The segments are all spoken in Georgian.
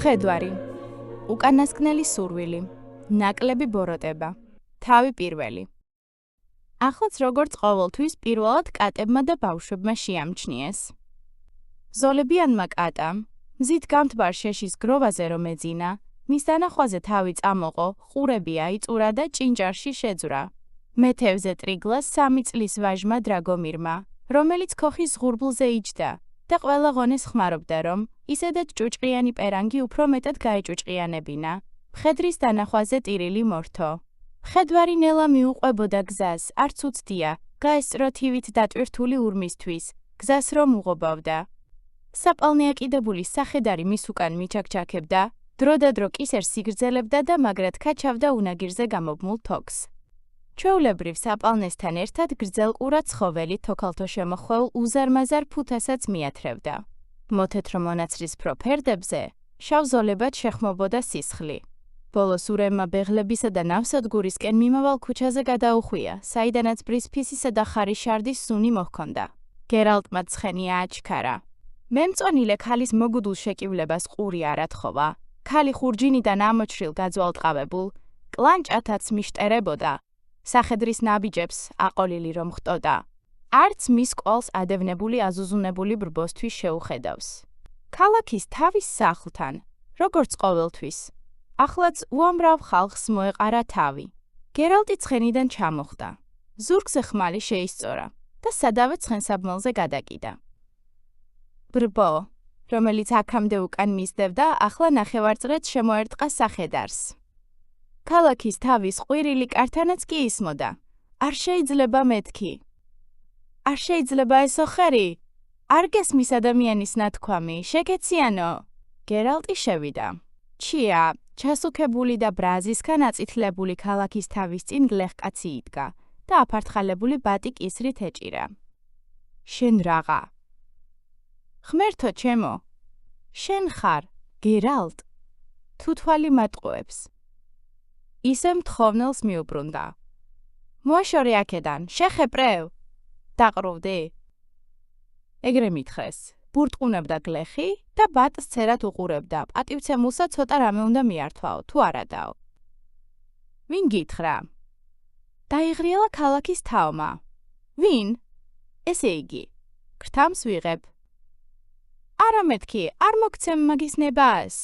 მხედვარი, უკანასკნელი სურვილი, ნაკლები ბოროტება, თავი პირველი. ახლაც როგორც ყოველთვის პირველად კატებმა და ბავშვებმა შეამჩნიეს. ზოლებიანმა კატამ, მზით გამთბარ შეშის გროვაზე რომ ეძინა, მის დანახვაზე თავი წამოყო, ყურები აიწურა და ჭინჭარში შეძვრა. მეთევზე ტრიგლას 3 წლის ვაჟმა დრაგომირმა, რომელიც ქოხის ღურბლზე იჯდა და ყველა ღონეს ხმარობდა, რომ ისედაც ჭუჭყიანი პერანგი უფრო მეტად გაეჭუჭყიანებინა. მხედრის დანახვაზე ტირილი მორთო. მხედვარი ნელა მიუყვებოდა გზას, არც უცდია, გაესწრო თივით დატვირთული ურმისთვის, გზას რომ უღობავდა. საპალნე აკიდებული სახედარი მის უკან მიჩაქჩაქებდა, დროდადრო კისერს იგრძელებდა და მაგრად ქაჩავდა უნაგირზე გამობმულ თოქს. ჩვეულებრივ საპალნესთან ერთად გრძელყურა ცხოველი თოქალთო შემოხვეულ უზარმაზარ ფუთასაც მიათრევდა. მოთეთრო მონაცრისფრო ფერდებზე შავ ზოლებად შეხმობოდა სისხლი. ბოლოს ურემმა ბეღლებისა და ნავსადგურისკენ მიმავალ ქუჩაზე გადაუხვია, საიდანაც ბრისფისისა და ხარიშარდის სუნი მოჰქონდა. გერალტმა ცხენი ააჩქარა. მემწონილე ქალის მოგუდულ შეკივლებას ყური არ ათხოვა. ქალი ხურჯინიდან ამოჩრილ გაძვალტყავებულ, კლანჭათაც მიშტერებოდა. სახედრის ნაბიჯებს აყოლილი რომ ხტოდა. არც მის ყვალს ადევნებული აზუზუნებული ბრბოსთვის შეუხედავს. ქალაქის თავის სახლთან, როგორც ყოველთვის, ახლაც უამრავ ხალხს მოეყარა თავი. გერალტი ცხენიდან ჩამოხდა. ზურგზე ხმალი შეისწორა და სადავე ცხენსაბმელზე გადაკიდა. ბრბო, რომელიც აქამდე უკან მისდევდა, ახლა ნახევარწრეთს შემოერტყა სახედარს. ქალაქის თავის ყვირილი კართანაც კი ისმოდა. არ შეიძლება მეთქი. არ შეიძლება ესო ხერი? არ გესმის ადამიანის ნათქვამი, შეგეციანო. გერალტი შევიდა. ჩია, ჩასუქებული და ბრაზისგან აწითლებული ქალაქის თავის წინ გლეხკაცი იდგა და აფართხალებული ბატი კისრით ეჭირა. შენ რაღა? ღმერთო ჩემო, შენ ხარ, გერალტ? თუ თვალი მატყუებს. ისე მთხოვნელს მიუბრუნდა. მოაშორე აქედან, შეხეპრევ. დაყროვდი? ეგრე მითხრეს. ბურტყუნებდა გლეხი და ბატს ცერად უყურებდა. პატივცემულსა ცოტა რამე უნდა მიართვაო, თუ არადაო. ვინ გითხრა? დაიღრიალა ქალაქის თავმა. ვინ? ესე იგი, გრთამს ვიღებ. არა მეთქი, არ მოგცემ მაგის ნებას.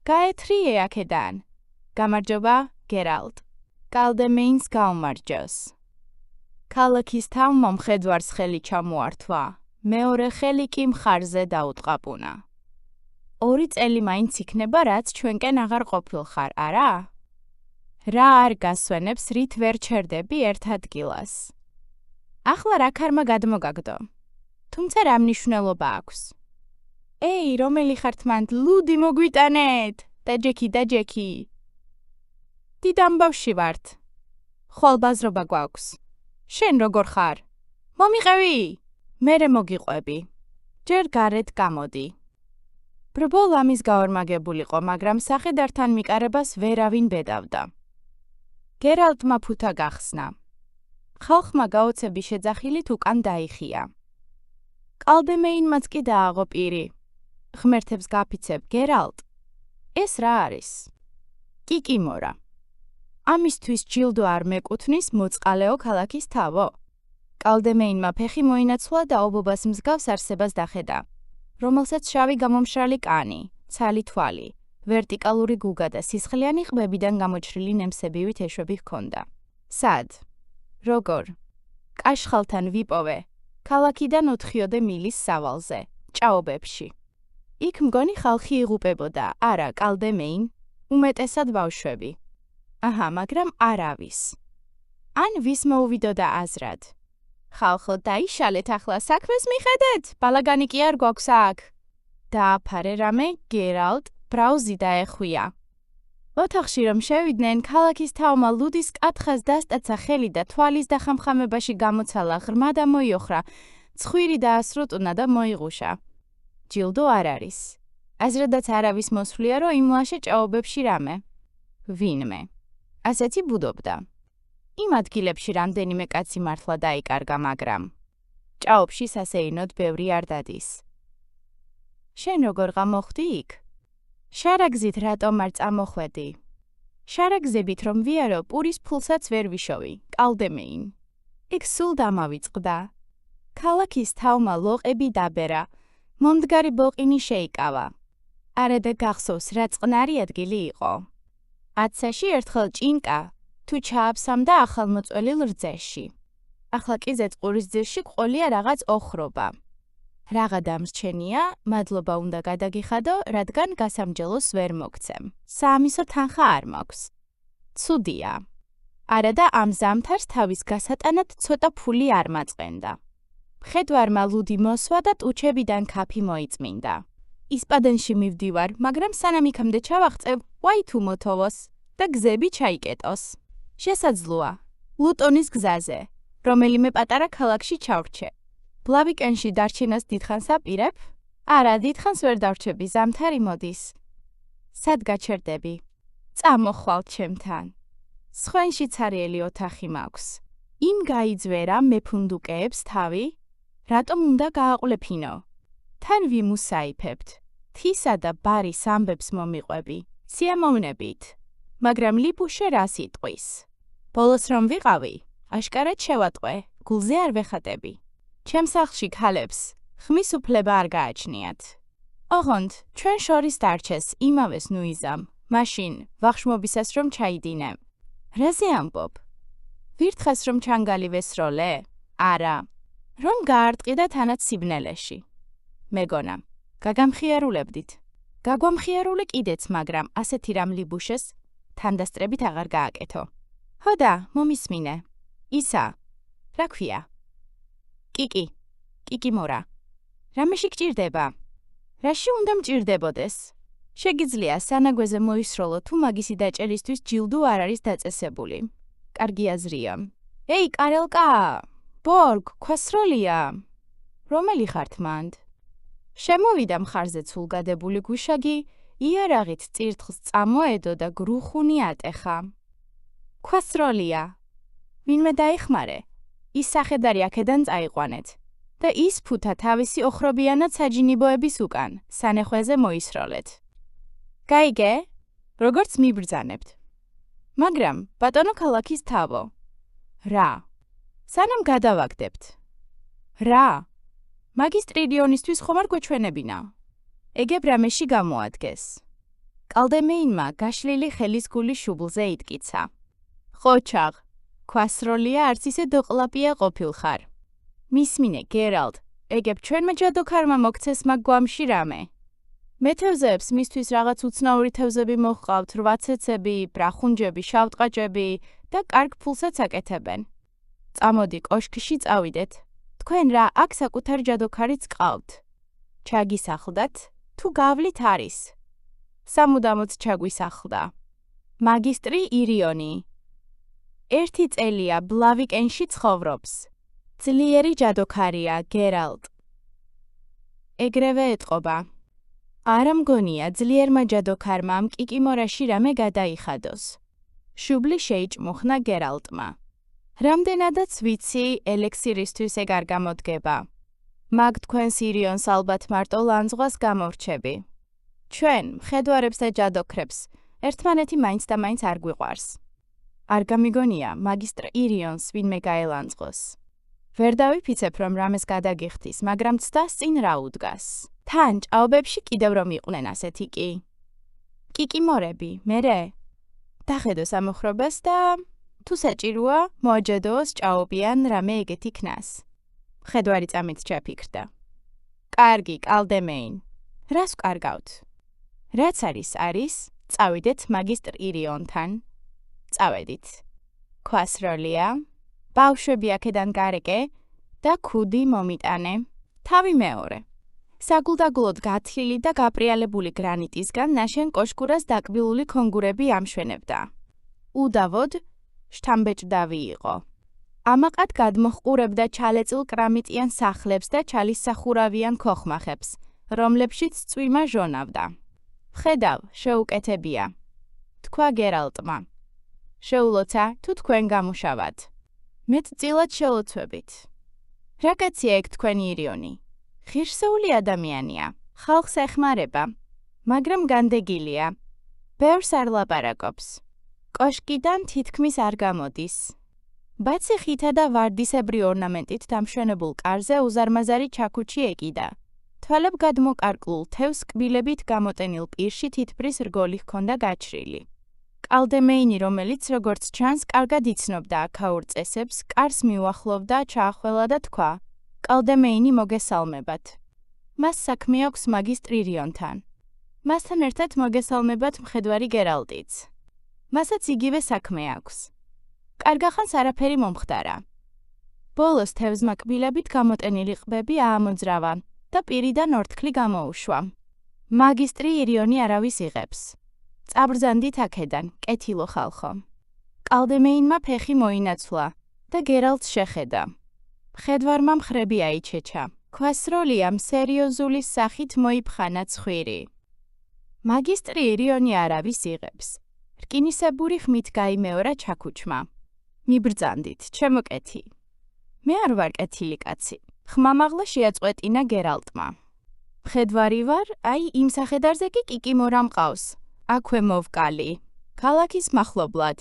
გაეთრიე აქედან. გამარჯობა, გერალტ. კალდემეინს გაუმარჯოს. ქალაქის თავმა მხედვარს ხელი ჩამოართვა. მეორე ხელი კი მხარზე დაუტყაპუნა. 2 წელი მაინც იქნება, რაც ჩვენკენ აღარ ყოფილხარ, არა? რა არ გასვენებს, რით ვერ ჩერდები ერთ ადგილას. ახლა რა ქარმა გადმოგაგდო. თუმცა რა მნიშვნელობა აქვს? ეი, რომელი ხართ მანდ, ლუდი მოგვიტანეთ! დაჯექი. დიდ ამბავში ვართ. ხვალ ბაზრობა გვაქვს. შენ როგორ ხარ? მომიყევი? მერე მოგიყვები. ჯერ გარეთ გამოდი. ბრბო ლამის გაორმაგებულიყო, მაგრამ სახედართან მიყარებას ვერავინ ბედავდა. გერალტმა ფუთა გახსნა. ხალხმა გაოცების შეძახილით უკან დაიხია. კალდემეინმაც კი დააღო პირი. ღმერთებს გაფიცებ, გერალტ. ეს რა არის? კიკიმორა. ამისთვის ჯილდო არ მეკუთვნის მოწყალეო ქალაქის თავო? კალდემეინმა ფეხი მოინაცვლა და ობობას მსგავს არსებას დახედა, რომელსაც შავი გამომშრალი კანი, ცალი თვალი, ვერტიკალური გუგა და სისხლიანი ყბებიდან გამოჩრილი ნემსებივი თეშვები ჰქონდა. სად? როგორ? კაშხალთან ვიპოვე, ქალაქიდან 4 მილის სავალზე, ჭაობებში. იქ მგონი ხალხი იღუპებოდა, არა, კალდემეინ, უმეტესად ბავშვები. აჰა, მაგრამ არავის. ან ვის მოუვიდოდა აზრად. ხალხო, დაიშალეთ ახლა, საქმეს მიხედეთ, ბალაგანი კი არ გვაქვს აქ. დააფარე რამე, გერალტ, ბრაუზი დაეხვია. ოთახში რომ შევიდნენ, ქალაქის თავმა ლუდის კათხას დასტაცა ხელი და თვალის დახამხამებაში გამოცალა ღრმა და მოიოხრა, ცხვირი დაასრუტუნა და მოიღუშა. ჯილდო არ არის. აზრადაც არავის მოსვლია, რომ იმლაშე ჭაობებში რამე. ვინმე. ასეთი ბუდობდა. იმ ადგილებში რამდენიმე კაცი მართლა დაიკარგა, მაგრამ ჭაობში სასეირნოდ ბევრი არ დადის. შენ როგორ გამოხვდი იქ? შარაგზით რატომ არ წამოხვედი? შარაგზებით რომ ვიარო პურის ფულსაც ვერ ვიშოვი, კალდემეინ. იქ სულ დამავიწყდა. ქალაქის თავმა ლოყები დაბერა, მომდგარი ბოყინი შეიკავა. არადა გახსოვს რა წყნარი ადგილი იყო. აცაში ერთხელ ჭინკა, თუ ჩააბსამდა ახალმოწველილ რძეში. ახლა კი ზეწყურის ძირში ყოლია რაღაც ოხრობა. რაღა დამრჩენია, მადლობა უნდა გადაგიხადო, რადგან გასამჯელოს ვერ მოგცემ. საამისო თანხა არ მაქვს. ცუდია. არადა ამ ზამთარს თავის გასატანად ცოტა ფული არ მაწყენდა. მხედვარმა ლუდი მოსვა და ტუჩებიდან ქაფი მოიწმინდა. ისპადენში მივდივარ, მაგრამ სანამ იქამდე ჩავაღწევ, ვაი თუ მოთოვოს და გზები ჩაიკეტოს. შესაძლოა, ლუტონის გზაზე, რომელიმე პატარა ქალაქში ჩავრჩე. ბლავიკენში დარჩენას დიდხანს აპირებ? არა, დიდხანს ვერ დარჩები, ზამთარი მოდის. სად გაჩერდები? წამოხვალ ჩემთან. სხვენში ცარიელი ოთახი მაქვს. იმ გაიძვერა მეფუნდუკეებს თავი? რატომ უნდა გააყვლეფინო? თან ვიმუსაიფებთ. თისა და ბარის ამბებს მომიყვები. სიამოვნებით. მაგრამ ლიბუშე რას იტყვის? ბოლოს რომ ვიყავი, აშკარად შევატყვე, გულზე არ ვეხატები. ჩემს სახლში ქალებს ხმის უფლება არ გააჩნიათ. ოღონდ, ჩვენ შორის დარჩეს იმავეს ნუიზამ, მაშინ ვახშმობისას რომ ჩაიდინე. რაზე ამბობ? ვირთხეს რომ ჩანგალი ვესროლე? არა. რომ გაარტყი და თანაც სიბნელეში. მეგონა, გაგამხიარულებდით. გაგვამხიარულე კიდეც, მაგრამ ასეთი რამ ლიბუშეს თანდასწრებით აღარ გააკეთო. ჰოდა, მომისმინე. ისა, რა ქვია? კიკი, კიკიმორა. რამეში გჭირდება? რაში უნდა მჭირდებოდეს? შეგიძლია სანაგვეზე მოისროლო თუ მაგისი დაჭერისთვის ჯილდო არ არის დაწესებული. კარგი აზრია. ეი, კარელკა! ბორგ, ქვესროლია! რომელი ხართ მანდ? შემოვიდა მხარზე ცულგადებული გუშაგი, იარაღით წირთხლს წამოედო და გრუხუნი ატეხა. ქვესროლია! ვინმე დაიხმარე? ის სახედარი აქედან წაიყვანეთ და ის ფუთა თავისი ოხრობიანად საჯინიბოების უკან, სანეხვეზე მოისროლეთ. გაიგე? როგორც მიბრძანებთ. მაგრამ, ბატონო ქალაქის თავო. რა? სანამ გადავაგდებთ. რა? მაგის ტრილიონისთვის ხომ არ გვეჩვენებინა? ეგებ რამეში გამოადგეს. კალდემეინმა გაშლილი ხელის გული შუბლზე იტკიცა. ხოჩაღ, ქვასროლია არც ისე დოყლაპია ყოფილხარ. მისმინე, გერალდ, ეგებ ჩვენმა ჯადოქარმა მოგცეს მაგ გვამში რამე. მეთევზეებს მისთვის რაღაც უცნაური თევზები მოჰყავთ, რვაცეცები, ბრახუნჯები, შავტყაჭები და კარგ ფულსაც აკეთებენ. წამოდი, კოშკში წავიდეთ. თქვენ რა, აქ საკუთარ ჯადოქარიც ყავთ. ჩაგისახლდათ, თუ გავლით არის. სამუდამოდ ჩაგვისახლდა. მაგისტრი ირიონი. 1 წელია ბლავიკენში ცხოვრობს. ძლიერი ჯადოქარია, გერალდ. ეგრევე ეტყობა. არა მგონია ძლიერმა ჯადოქარმა ამ კიკიმორაში რამე გადაიხადოს. შუბლი შეიჭმუხნა გერალტმა. რამდენადაც ვიცი, ელექსირისთვის ეგ არ გამოდგება. მაგ თქვენს ირიონს ალბათ მარტო ლანძღვას გამორჩები. ჩვენ, მხედვარებს და ჯადოქრებს, ერთმანეთი მაინც და მაინც არ გვიყვარს. არ გამიგონია, მაგისტრ ირიონს ვინმე გაელანძღოს. ვერ დავიფიცებ, რომ რამეს გადაგიხდის, მაგრამ ცდას წინ რა უდგას. თან ჭაობებში კიდევ რომ იყვნენ ასეთი კი. კიკიმორები, მერე? დახედო სამოხრობას და თუ საჭიროა, მოაჯადოოს ჭაობიან რამე ეგეთი ქნას. მხედვარი წამით ჩაფიქრდა. კარგი, კალდემეინ. რას ვკარგავთ? რაც არის, წავიდეთ მაგისტრ ირიონთან. წავედით. ქვასროლია, ბავშვები აქედან გარეკე და ქუდი მომიტანე. თავი მეორე. საგულდაგულოდ გათლილი და გაპრიალებული გრანიტისგან ნაშენ კოშკურას დაკბილული კონგურები ამშვენებდა. უდავოდ, შთამბეჭდავი იყო. ამაყად გადმოჰყურებდა ჩალეწილ კრამიტიან სახლებს და ჩალისსახურავიან ქოხმახებს, რომლებშიც წვიმა ჟონავდა. ხედავ, შეუკეთებია. თქვა გერალტმა. შეულოცა, თუ თქვენ გამუშავად. მეტწილად შეულოცვებით. რა კაცია ეგ თქვენი ირიონი? ღირსეული ადამიანია, ხალხს ეხმარება, მაგრამ განდეგილია. ბევრს არ ლაპარაკობს. კოშკიდან თითქმის არ გამოდის. ბაცი ხითა და ვარდისებრი ორნამენტით დამშვენებულ კარზე უზარმაზარი ჩაქუჩი ეკიდა. თვალებ გადმოკარკლულ თევზს კბილებით გამოტენილ პირში თითბრის რგოლი ჰქონდა გაჩრილი. კალდემეინი, რომელიც როგორც ჩანს, კარგად იცნობდა აქაურ წესებს, კარს მიუახლოვდა, ჩაახველა და თქვა: კალდემეინი, მოგესალმებათ. მას საქმე აქვს მაგისტრ ირიონთან. მასთან ერთად მოგესალმებათ მხედვარი გერალტიც. მასაც იგივე საქმე აქვს. კარგახანს არაფერი მომხდარა. ბოლოს თევზმა კბილებით გამოტენილი ყბები აამოძრავა და პირიდან ორთქლი გამოუშვა. მაგისტრი ირიონი არავის იღებს. წაბრძანდით აქედან, კეთილო ხალხო. კალდემეინმა ფეხი მოინაცვლა და გერალტს შეხედა. მხედვარმა მხრები აიჩეჩა. ქვასროლიამ სერიოზული სახით მოიფხანა ცხვირი. მაგისტრი ირიონი არავის იღებს. რკინისებური ხმით გაიმეორა ჩაქუჩმა. მიბრძანდით, ჩემო კეთი. მე არ ვარ კეთილი კაცი. ხმამაღლა შეაწყვეტინა გერალტმა. მხედვარი ვარ, აი იმ სახედარზე კი კიკიმორა მყავს. აქვე მოვკალი. ქალაქის მახლობლად.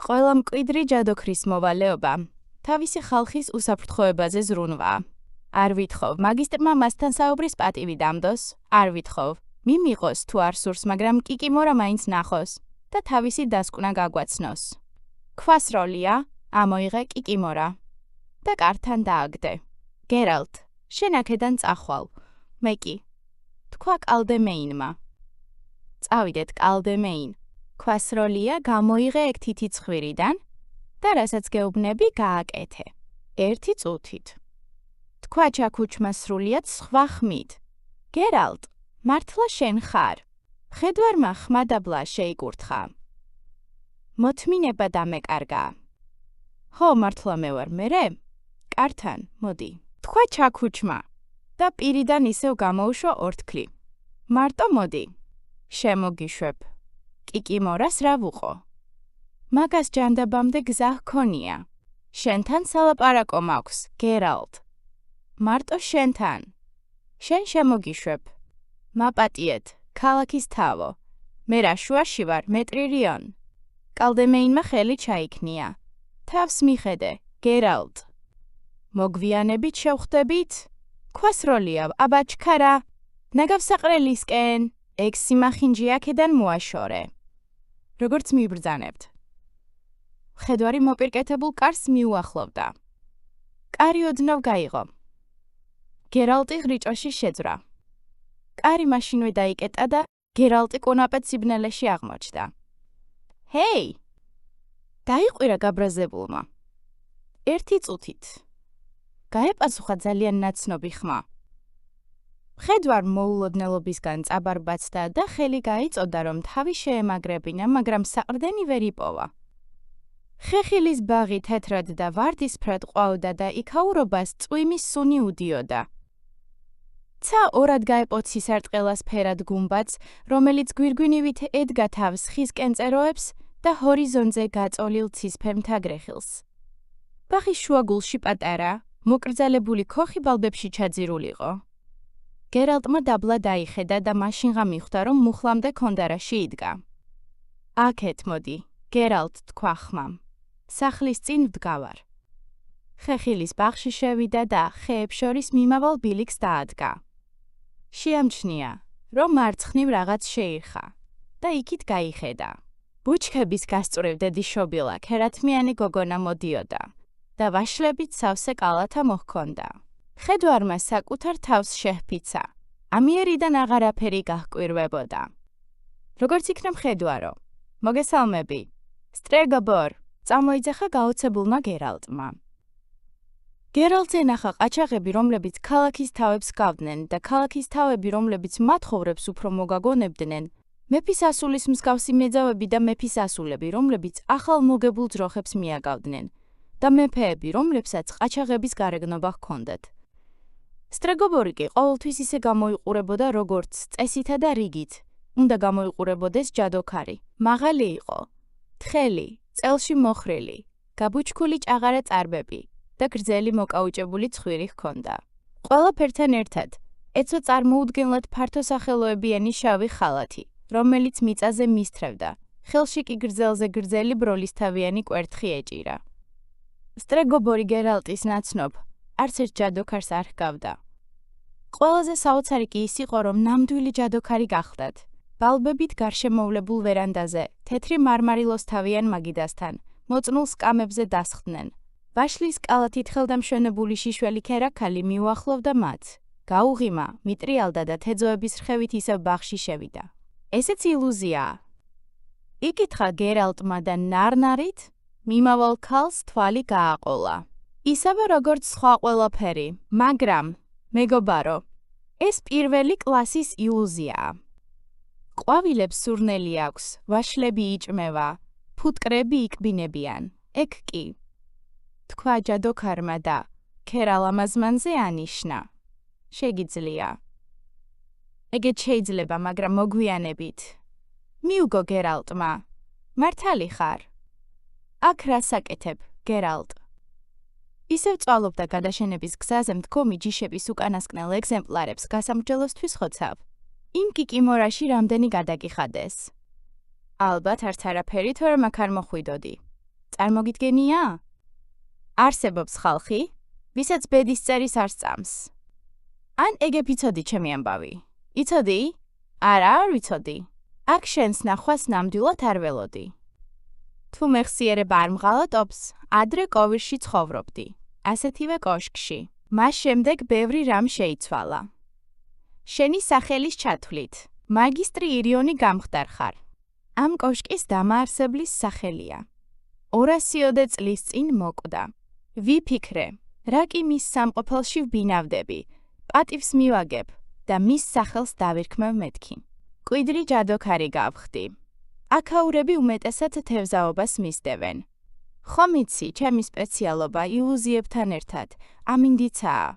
ყველა მკვიდრი ჯადოქრის მოვალეობა. თავისი ხალხის უსაფრთხოებაზე ზრუნვა. არ ვითხოვ, მაგისტრმა მასთან საუბრის პატივი დამდოს. არ ვითხოვ, მიმიყოს თუ არ სურს, მაგრამ კიკიმორა მაინც ნახოს და თავისი დასკვნა გაგვაცნოს. ქვასროლია, ამოიღე კიკიმორა და კართან დააგდე. გერალტ, შენ აქედან წახვალ. მე კი, თქვა კალდემეინმა. წავიდეთ კალდემეინ. ქვასროლია, გამოიღე ეგ თითი ცხვირიდან და რასაც გეუბნები, გააკეთე. 1 წუთით. თქვა ჩაქუჩმა სრულიად სხვა ხმით. გერალტ, მართლა შენ ხარ? მხედვარმა ხმადაბლა შეიკურთხა. მოთმინება დამეკარგა. ხო, მართლა მე ვარ, მერე? კართან, მოდი. თქვა ჩაქუჩმა და პირიდან ისევ გამოუშვა ორთქლი. მარტო მოდი. შემოგიშვებ. კიკიმორას რა ვუყო? მაგას ჯანდაბამდე გზა ჰქონია. შენთან სალაპარაკო მაქვს, გერალტ. მარტო შენთან. შენ შემოგიშვებ. მაპატიეთ, ქალაქის თავო. მე რა შუაში ვარ, მეტრირიონ. კალდემეინმა ხელი ჩაიქნია. თავს მიხედე, გერალტ. მოგვიანებით შევხვდებით? ქვასროლია, აბა ჩქარა. ნაგავსაყრელისკენ. ეგ სიმახინჯი აქედან მოაშორე. როგორც მიბრძანებთ. მხედვარი მოპირკეთებულ კარს მიუახლოვდა. კარი ოდნავ გაიღო. გერალტი ხრიჭოში შეძვრა. კარი მაშინვე დაიკეტა და გერალტი კუნაპეთ სიბნელეში აღმოჩნდა. ჰეი! დაიყვირა გაბრაზებულმა. 1 წუთით. გაეპასუხა ძალიან ნაცნობი ხმა. მხედვარ მოულოდნელობისგან წაბარბაცდა და ხელი გაიწოდა, რომ თავი შეემაგრებინა, მაგრამ საყრდენი ვერ იპოვა. ხეხილის ბაღი თეთრად და ვარდისფრად ყვაოდა და იქაურობას წვიმის სუნი უდიოდა. ცა ორად გაეპოცი სარტყელას ფერად გუმბათს, რომელიც გვირგვინივით ედგა თავს ხის კენწეროებს და ჰორიზონტზე გაწოლილ ცისფერ მთაგრეხილს. ბაღის შუაგულში პატარა, მოკრძალებული ქოხი ბალბებში ჩაძირულიყო. გერალტმა დაბლა დაიხედა და მაშინღა მიხვდა, რომ მუხლამდე ქონდარაში იდგა. აქეთ მოდი, გერალტ, თქვა ხმამ. სახლის წინ ვდგავარ. ხეხილის ბაღში შევიდა და ხეებს შორის მიმავალ ბილიქს დაადგა. შეამჩნია, რომ მარცხნივ რაღაც შეირხა და იქით გაიხედა. ბუჩქების გასწვრივ დედი შობილა ქერათმიანი გოგონა მოდიოდა და ვაშლებით სავსე კალათა მოჰქონდა. მხედვარმა საკუთარ თავს შეჰფიცა. ამიერიდან აღარაფერი გაჰკვირვებოდა. როგორც იქნა მხედვარო? მოგესალმები. სტრეგაბორ, წამოიძახა გაოცებულმა გერალტმა. გერალტს ენახა ყაჩაღები, რომლებიც ქალაქის თავებს გავდნენ და ქალაქის თავები, რომლებიც მათხოვრებს უფრო მოგაგონებდნენ, მეფის ასულის მსგავსი მეძავები და მეფის ასულები, რომლებიც ახალ მოგებულ ძროხებს მიაგავდნენ და მეფეები, რომლებსაც ყაჩაღების გარეგნობა ჰქონდათ. სტრეგობორი კი ყოველთვის ისე გამოიყურებოდა, როგორც წესითა და რიგით. უნდა გამოიყურებოდეს ჯადოქარი. მაღალი იყო, თხელი, წელში მოხრილი, გაბუჩქული ჭაღარა წარბები და გრძელი მოკაუჭებული ცხვირი ჰქონდა. ყველაფერთან ერთად, ეცვა წარმოუდგენლად ფართოსახელოებიანი შავი ხალათი, რომელიც მიწაზე მისთრევდა. ხელში კი გრძელზე გრძელი ბროლისთავიანი კვერთხი ეჭირა. სტრეგობორი გერალტის ნაცნობ, არც ერთ ჯადოქარს არ ჰგავდა. ყველაზე საოცარი კი ის იყო, რომ ნამდვილი ჯადოქარი გახლდათ. ბალბებით გარშემოვლებულ ვერანდაზე, თეთრი მარმარილოსთავიან მაგიდასთან, მოწნულ სკამებზე დასხდნენ. ვაშლის კალათით ხელდამშვენებული შიშველი ქერაქალი მიუახლოვდა მათ. გაუღიმა, მიტრიალდა და თეძოების რხევით ისევ ბაღში შევიდა. ესეც ილუზიაა. იკითხა გერალტმა და ნარნარით, მიმავალ ქალს თვალი გააყოლა. ისევე როგორც სხვა ყველაფერი, მაგრამ, მეგობარო, ეს პირველი კლასის ილუზიაა. ყვავილებს სურნელი აქვს, ვაშლები იჭმევა, ფუტკრები იქბინებიან, ეგ კი. თქვა ჯადოქარმა და ქერალამაზმანზე ანიშნა. შეგიძლია. ეგეც შეიძლება, მაგრამ მოგვიანებით. მიუგო გერალტმა. მართალი ხარ? აქ რას აკეთებ, გერალტ? ისევ წვალობდა გადაშენების გზაზე მდგომი ჯიშების უკანასკნელ ეგზემპლარებს გასამრჯელოსთვის ხოცავ. იმ კიკიმორაში რამდენი გადაგიხადეს. ალბათ არც არაფერი, თორემ აქ არ მოხვიდოდი. წარმოგიდგენია? არსებობს ხალხი, ვისაც ბედის წერის არ სწამს. ან ეგებ იცოდი ჩემი ამბავი. იცოდი? არა, არ ვიცოდი. აქ შენს ნახვას ნამდვილად არ ველოდი. თუ მეხსიერება არ მღალატობს, ადრე კოვირში ცხოვრობდი. ასეთივე კოშკში. მას შემდეგ ბევრი რამ შეიცვალა. შენი სახელის ჩათვლით, მაგისტრი ირიონი გამხდარ ხარ. ამ კოშკის დამაარსებლის სახელია. ორასიოდე წლის წინ მოკვდა. ვიფიქრე, რა კი მის სამყოფელში ვბინავდები, პატივს მივაგებ და მის სახელს დავირქმევ მეთქი. კვიდრი ჯადოქარი გავხდი. აქაურები უმეტესად თევზაობას მისდევენ. ხომ იცი, ჩემი სპეციალობა ილუზიებთან ერთად, ამინდიცაა.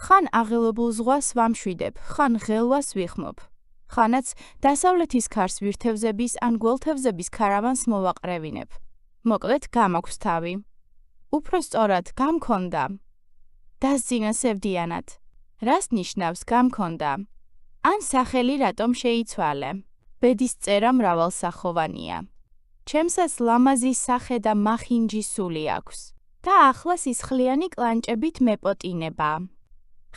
ხან აღელობულ ზღვას ვამშვიდებ, ხან ღელვას ვიხმობ. ხანაც დასავლეთის ქარს ვირთევზების ან გველთევზების ქარავანს მოვაყრევინებ. მოკლედ გამაქვს თავი. უფრო სწორად, გამქონდა. დასძინა სევდიანად. რას ნიშნავს გამქონდა? ან სახელი რატომ შეიცვალე? ბედის წერა მრავალსახოვანია. ჩემსაც ლამაზი სახე და მახინჯი სული აქვს. და ახლა სისხლიანი კლანჭებით მეპოტინება.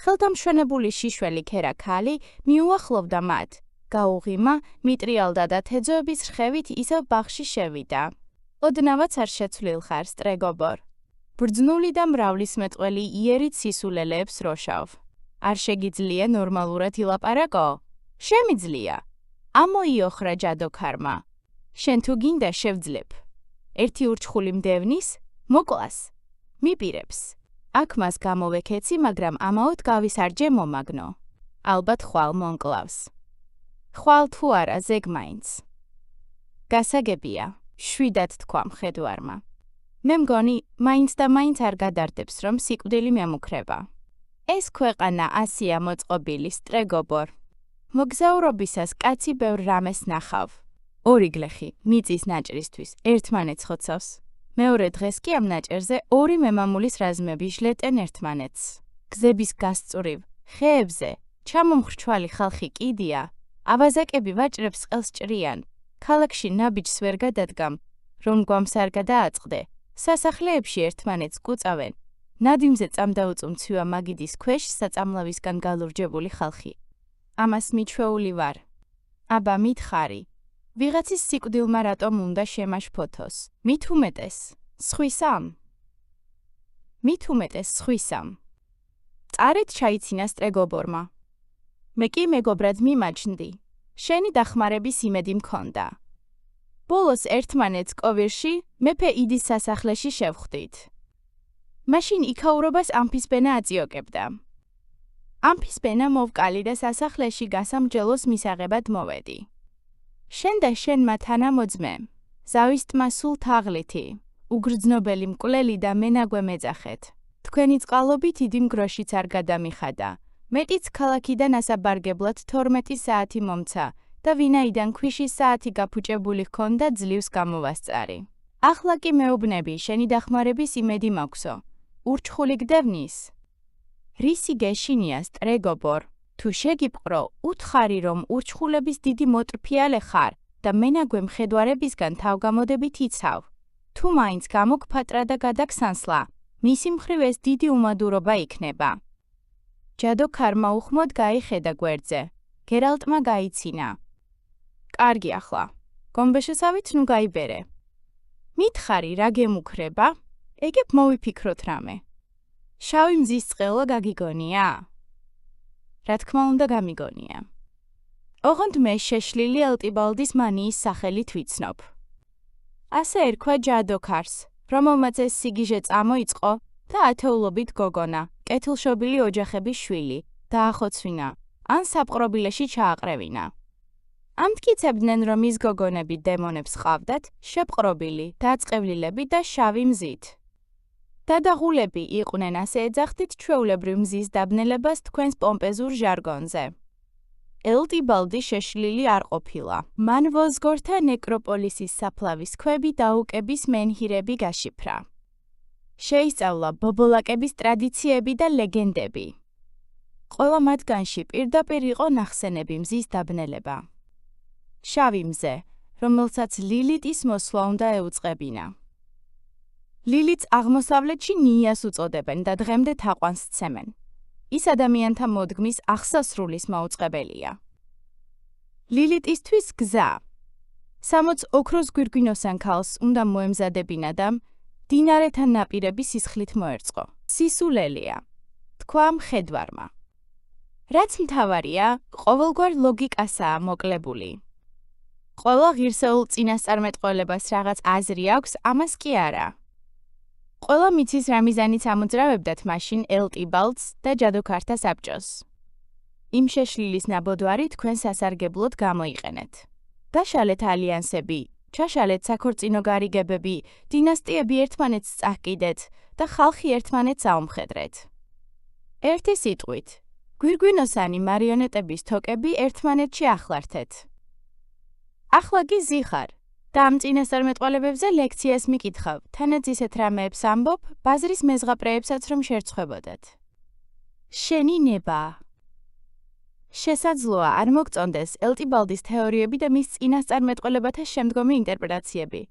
ხელდამშვენებული შიშველი ქერაქალი მიუახლოვდა მათ. გაუღიმა, მიტრიალდა და თეძოების რხევით ისევ ბაღში შევიდა. ოდნავაც არ შეცვლილ ხარ, სტრეგობორ. ბრძნული და მრავლისმეტყველი იერით სისულელეებს როშავ. არ შეგიძლია ნორმალურად ილაპარაკო? შემიძლია. ამოიოხრა ჯადოქარმა. შენ თუ გინდა შევძლებ. ერთი ურჩხული მდევნის, მოკლას. მიპირებს. აქ მას გამოვეკეცი, მაგრამ ამაოდ გავისარჯე მომაგნო. ალბათ ხვალ მონკლავს. ხვალ თუ არა, ზეგ მაინც. გასაგებია, შვიდად თქვა მხედვარმა. მე მგონი, მაინც და მაინც არ გადარდებს, რომ სიკვდილი მემუქრება. ეს ქვეყანა ასია მოწყობილი, სტრეგობორ. მოგზაურობისას კაცი ბევრ რამეს ნახავ. ორი გლეხი, მიწის ნაჭრისთვის, ერთმანეთს ხოცავს. მეორე დღეს კი ამ ნაჭერზე ორი მემამულის რაზმები ჟლეტენ ერთმანეთს. გზების გასწვრივ, ხეებზე, ჩამომხრჩვალი ხალხი კიდია, ავაზაკები ვაჭრებს ყელს ჭრიან, ქალაქში ნაბიჯს ვერ გადადგამ, რომ გვამს არ გადააწყდე, სასახლეებში ერთმანეთს კუწავენ, ნადიმზე წამდაუწუმცვია მაგიდის ქვეშ საწამლავისგან გალურჯებული ხალხი. ამას მიჩვეული ვარ. აბა მითხარი. ვიღაცის სიკვდილმა რატომ უნდა შემაშფოთოს? მით უმეტეს, სხვისამ. წარით ჩაიცინა სტრეგობორმა. მე კი მეგობრად მიმაჩნდი. შენი დახმარების იმედი მქონდა. ბოლოს ერთმანეთს კოვირში, მეფე იდის სასახლეში შევხვდით. მაშინ იქაურობას ამფისბენა აწიოკებდა. ამფისბენა მოვკალი და სასახლეში გასამრჯელოს მისაღებად მოვედი. შენ და შენმა თანამოძმე, ზავის ტმა სულ თაღლითი, უგრძნობელი მკვლელი და მენაგვე მეძახეთ. თქვენი წყალობით იდი მგროშიც არ გადამიხადა. მეტიც ქალაქიდან ასაბარგებლად 12 საათი მომცა და ვინაიდან ქვიშის საათი გაფუჭებული ჰქონდა ძლივს გამოვასწარი. ახლა კი მეუბნები, შენი დახმარების იმედი მაქვსო. ურჩხული გდევნის? რისი გეშინია, სტრეგობორ? თუ შეგიპყრო, უთხარი რომ ურჩხულების დიდი მოტრფიალე ხარ და მენაგვე მხედვარებისგან თავგამოდებით იცავ. თუ მაინც გამოგფატრა და გადაგსანსლა, მისი მხრივ ეს დიდი უმადურობა იქნება. ჯადოქარმა უხმოდ გაიხედა გვერდზე. გერალტმა გაიცინა. კარგი ახლა. გომბეშესავით ნუ გაიბერე. მითხარი რა გემუქრება? ეგებ მოვიფიქროთ რამე. შავი მზის წყელა გაგიგონია? რა თქმა უნდა გამიგონია. ოღონდ მე შეშლილი ელტიბალდის მანიის სახელით ვიცნობ. ასე ერქვა ჯადოქარს, რომელმაც ეს სიგიჟე წამოიწყო და ათეულობით გოგონა, კეთილშობილი ოჯახების შვილი, დაახოცვინა, ან საპყრობილეში ჩააყრევინა. ამტკიცებდნენ, რომ ის გოგონები დემონებს ყავდათ, შეპყრობილი, დაწყევლილები და შავი მზით. დადაღულები იყვნენ, ასე ეძახდით ჩვეულებრივ მზის დაბნელებას თქვენს პომპეზურ ჟარგონზე. ელტიბალდი შეშლილი არ ყოფილა. მან ვოზგორთა ნეკროპოლისის საფლავის ქვები დაუკების მენჰირები გაშიფრა. შეისწავლა ბობოლაკების ტრადიციები და ლეგენდები. ყველა მათგანში პირდაპირ იყო ნახსენები მზის დაბნელება. შავი მზე, რომელსაც ლილიტის მოსვლა უნდა ეუწყებინა. ლილიტს აღმოსავლეთში ნიას უწოდებენ და დღემდე თაყვანს სცემენ. ის ადამიანთა მოდგმის აღსასრულის მაუწყებელია. ლილიტისთვის გზა. 60 ოქროს გვირგვინოსან ქალს უნდა მოემზადებინა და მდინარეთა ნაპირები სისხლით მოერწყო. სისულელია, თქვა მხედვარმა. რაც მთავარია, ყოველგვარ ლოგიკასაა მოკლებული. ყველა ღირსეულ წინასწარმეტყველებას რაღაც აზრი აქვს, ამას კი არა. ყველა მიცის რა მიზანით ამოძრავებდათ მაშინ ელტიბალდს და ჯადოქართა საბჭოს. იმ შეშლილის ნაბოდვარი თქვენ სასარგებლოდ გამოიყენეთ. დაშალეთ ალიანსები, ჩაშალეთ საქორწინო გარიგებები, დინასტიები ერთმანეთს წაჰკიდეთ და ხალხი ერთმანეთს აუმხედრეთ. ერთი სიტყვით, გვირგვინოსანი მარიონეტების თოკები ერთმანეთში ახლართეთ. ახლა კი ზიხარ. და ამ წინასწარმეტყველებებზე ლექციას მიკითხავ, თანაც ისეთ რამეებს ამბობ, ბაზრის მეზღაპრეებსაც რომ შერცხვებოდეთ. შენი ნება. შესაძლოა არ მოგწონდეს ელტიბალდის თეორიები და მის წინასწარმეტყველებათა შემდგომი ინტერპრეტაციები,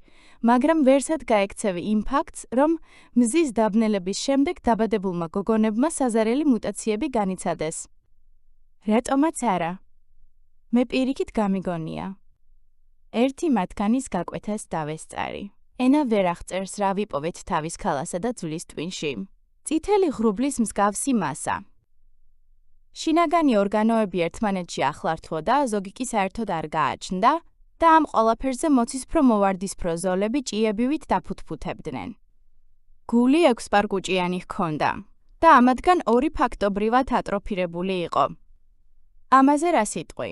მაგრამ ვერსად გაექცევი იმ ფაქტს, რომ მზის დაბნელების შემდეგ დაბადებულმა გოგონებმა საზარელი მუტაციები განიცადეს. რატომაც არა. მე პირიქით გამიგონია. ერთი მათგანის გაკვეთას დავესწარი. ენა ვერ აღწერს რა ვიპოვეთ თავის ქალასა და ძვლის ტვინში. წითელი ღრუბლის მსგავსი მასა. შინაგანი ორგანოები ერთმანეთში ახლართვო და ზოგი კი საერთოდ არ გააჩნდა და ამ ყველაფერზე მოცისფრო მოვარდისფრო ზოლები ჭიებივით დაფუთფუთებდნენ. გული 6 პარკუჭიანი ჰქონდა და ამათგან 2 ფაქტობრივად ატროფირებული იყო. ამაზე რა სიტყვი?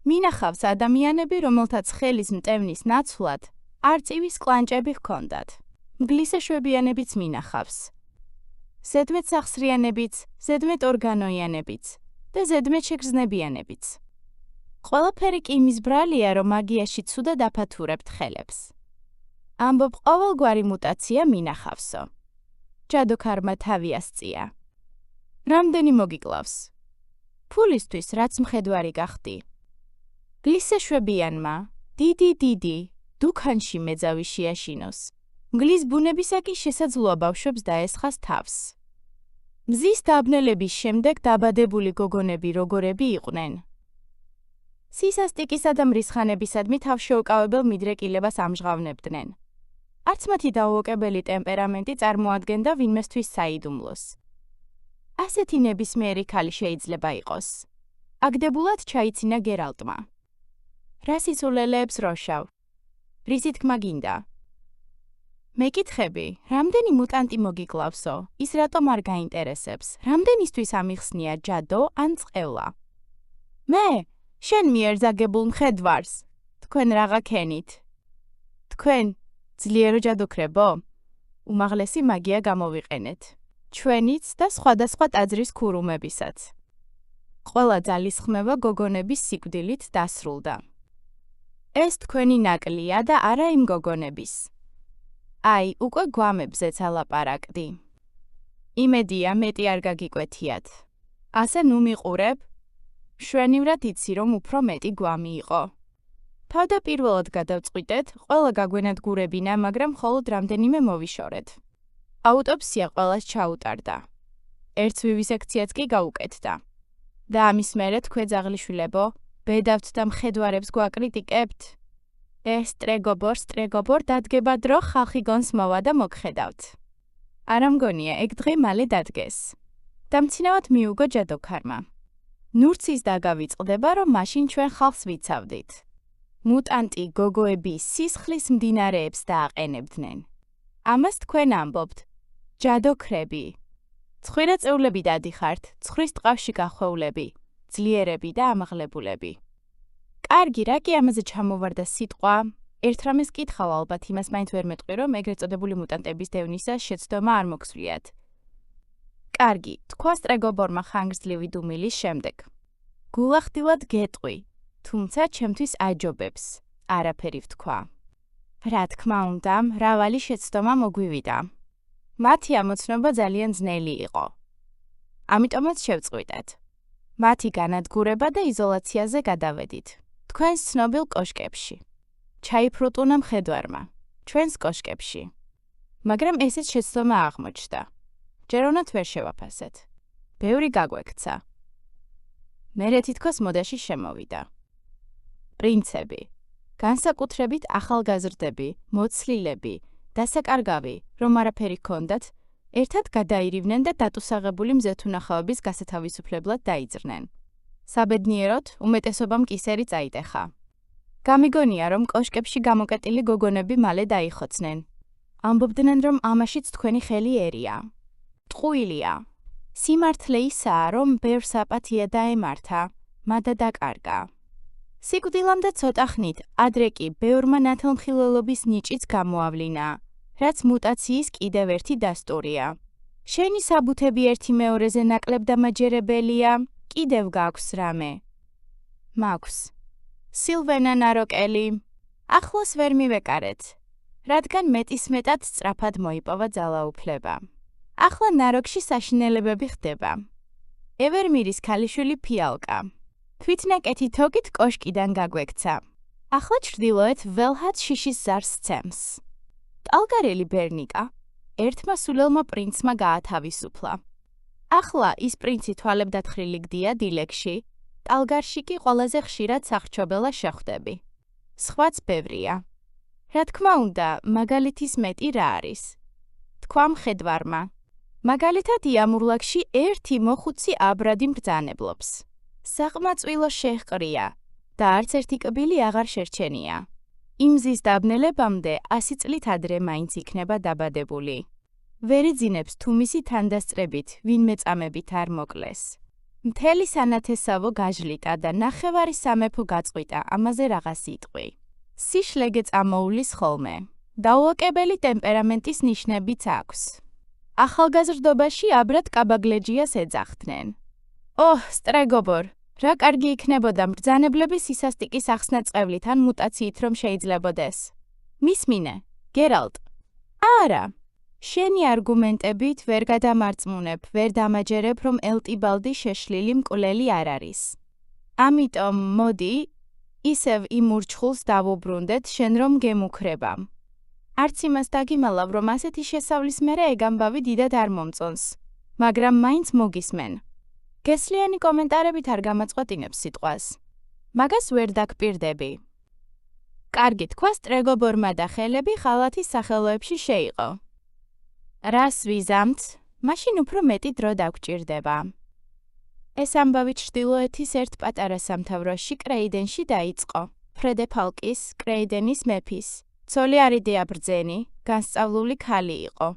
მინახავს ადამიანები, რომელთაც ხელის მტევნის ნაცვლად არწივის კლანჭები ჰქონდათ. მგლისეშვებიანებიც მინახავს. ზედმეტ სახსრიანებიც, ზედმეტ ორგანოიანებიც და ზედმეტ შეგრძნებიანებიც. ყველაფერი კი იმის ბრალია, რომ მაგიაში ცუდად აფათურებთ ხელებს. ამბობ ყოველგვარი მუტაცია მინახავსო. ჯადოქარმა თავი ასწია. რამდენი მოგიკლავს? ფულისთვის რაც მხედვარი გახდი. გლისეშვებიანმა, დიდი, დუქანში მეძავი შეაშინოს. მგლის ბუნებისაკი შესაძლოა ბავშვებს დაესხას თავს. მზის დაბნელების შემდეგ დაბადებული გოგონები როგორები იყვნენ? სისასტიკისა და მრისხანებისადმი თავშეუკავებელ მიდრეკილებას ამჟღავნებდნენ. არც მათი დაუოკებელი ტემპერამენტი წარმოადგენდა ვინმესთვის საიდუმლოს. ასეთი ნებისმიერი ქალი შეიძლება იყოს. აგდებულად ჩაიცინა გერალტმა. რა სისულელეებს როშავ? რისი თქმა გინდა? მეკითხები, რამდენი მუტანტი მოგიკლავსო? ის რატომ არ გაინტერესებს? რამდენისთვის ამიხსნია ჯადო ან წყევლა? მე, შენ მიერძაგებულ მხედვარს. თქვენ რაღა ქენით? თქვენ ძლიერო ჯადოქრებო? უმაღლესი მაგია გამოვიყენეთ. ჩვენიც და სხვადასხვა ტაძრის ქურუმებისაც. ყველა ძალისხმევა გოგონების სიკვდილით დასრულდა. ეს თქვენი ნაკლია და არა იმ გოგონების. აი, უკვე გვამებზეც ალაპარაკდი. იმედია მეტი არ გაგიკვეთიათ. ასე ნუ მიყურებ? შვენივრად იცი, რომ უფრო მეტი გვამი იყო. თავდაპირველად გადავწყვიტეთ, ყველა გაგვენადგურებინა, მაგრამ მხოლოდ რამდენიმე მოვიშორეთ. აუტოპსია ყველას ჩაუტარდა. ერთს ვივისექციაც კი გაუკეთდა. და ამის მერე თქვენ ძაღლიშვილებო, ბედავთ და მხედვარებს გვაკრიტიკებთ? სტრეგობორ დადგება დრო, ხალხი გონს მოვა და მოგხედავთ. არა მგონია, ეგ დღე მალე დადგეს. დამცინავად მიუგო ჯადოქარმა. ნურც ის დაგავიწყდება, რომ მაშინ ჩვენ ხალხს ვიცავდით. მუტანტი გოგოები სისხლის მდინარეებს დააყენებდნენ. ამას თქვენ ამბობთ. ჯადოქრები. ცხვირა წევლები დადიხართ, ცხვრის ტყავში გახვეულები, ძლიერები და ამაღლებულები. კარგი, რა კი ამაზე ჩამოვარდა სიტყვა? ერთ რამეს კითხავ ალბათ, იმას მაინც ვერ მეტყვი, რომ ეგრეთ წოდებული მუტანტების დევნისას შეცდომა არ მოგსვლიათ. კარგი, თქვა სტრეგობორმა ხანგრძლივი დუმილის შემდეგ. გულახდილად გეტყვი, თუმცა ჩემთვის აჯობებს. არაფერი ვთქვა. რა თქმა უნდა, მრავალი შეცდომა მოგვივიდა. მათი ამოცნობა ძალიან ძნელი იყო. ამიტომაც შევწყვიტეთ. მათი განადგურება და იზოლაციაზე გადავედით. თქვენს ცნობილ კოშკებში. ჩაიფრუტუნა მხედვარმა. ჩვენს კოშკებში. მაგრამ ესეც შეცდომა აღმოჩნდა. ჯერონად ვერ შევაფასეთ. ბევრი გაგვექცა. მერე თითქოს მოდაში შემოვიდა. პრინცები. განსაკუთრებით ახალგაზრდები, მოცლილები, დასაკარგავი, რომ არაფერი ჰქონდათ, ერთად გადაირივნენ და დატუსაღებული მზეთუნახავების გასათავისუფლებლად დაიძრნენ. საბედნიეროდ, უმეტესობამ კისერი წაიტეხა. გამიგონია, რომ კოშკებში გამოკეტილი გოგონები მალე დაიხოცნენ. ამბობდნენ, რომ ამაშიც თქვენი ხელი ერია. ტყუილია. სიმართლე ისაა, რომ ბევრს აპათია დაემართა, მადა დაკარგა. სიკვდილამდე ცოტა ხნით, ადრე კი ბევრმა ნათელმხილველობის ნიჭიც გამოავლინა, რაც მუტაციის კიდევ ერთი დასტურია. შენი საბუთები ერთი მეორეზე ნაკლებ დამაჯერებელია, კიდევ გაქვს რამე? მაქვს. სილვენა ნაროკელი. ახლოს ვერ მივეკარეთ, რადგან მეტისმეტად სწრაფად მოიპოვა ძალაუფლება. ახლა ნაროკში საშინელებები ხდება. ევერმირის ქალიშვილი ფიალკა. თვითნაკეთი თოკით კოშკიდან გაგვექცა. ახლა ჩრდილოეთ ველჰად შიშის ზარს სცემს. ტალგარელი ბერნიკა ერთმა სულელმა პრინცმა გაათავისუფლა. ახლა ის პრინცი თვალებდათხრილი გდია დილეგში, ტალგარში კი ყველაზე ხშირად სახრჩობელა შეხვდები. სხვაც ბევრია. რა თქმა უნდა, მაგალითის მეტი რა არის? თქვა მხედვარმა. მაგალითად იამურლაკში ერთი მოხუცი აბრადი მბრძანებლობს. საყმაწვილო შეჰყრია და არც ერთი კბილი აღარ შერჩენია. იმ მზის დაბნელებამდე 100 წლით ადრე მაინც იქნება დაბადებული. ვერ იძინებს თუ მისი თანდასწრებით ვინმე წამებით არ მოკლეს. მთელი სანათესავო გაჟლიტა და ნახევარი სამეფო გაწყვიტა ამაზე რაღაც იტყვი. სიშლეგე წამოულის ხოლმე. დაუოკებელი ტემპერამენტის ნიშნებიც აქვს. ახალგაზრდობაში აბრად კაბაგლეჯიას ეძახდნენ. სტრეგობორ, რა კარგი იქნებოდა მბრძანებლების სისასტიკის ახსნა წყევლით ან მუტაციით რომ შეიძლებოდეს. მისმინე, გერალტ. არა. შენი არგუმენტებით ვერ გადამარწმუნებ, ვერ დამაჯერებ, რომ ელტიბალდი შეშლილი მკვლელი არ არის. ამიტომ, მოდი, ისევ იმ ურჩხულს დავუბრუნდეთ, შენ რომ გემუქრება. არც იმას დაგიმალავ, რომ ასეთი შესავლის მერე ეგ ამბავი დიდად არ მომწონს, მაგრამ მაინც მოგისმენ. გესლიანი კომენტარებით არ გამაწყვეტინებს სიტყვას. მაგას ვერ დაგპირდები. კარგი, თქვა სტრეგობორმა და ხელები ხალათის სახელოებში შეიყო. რას ვიზამთ? მაშინ უფრო მეტი დრო დაგვჭირდება. ეს ამბავი ჩრდილოეთის ერთ პატარა სამთავროში კრეიდენში დაიწყო. ფრედე ფალკის, კრეიდენის მეფის. ცოლი არიდია ბრძენი, განსწავლული ქალი იყო.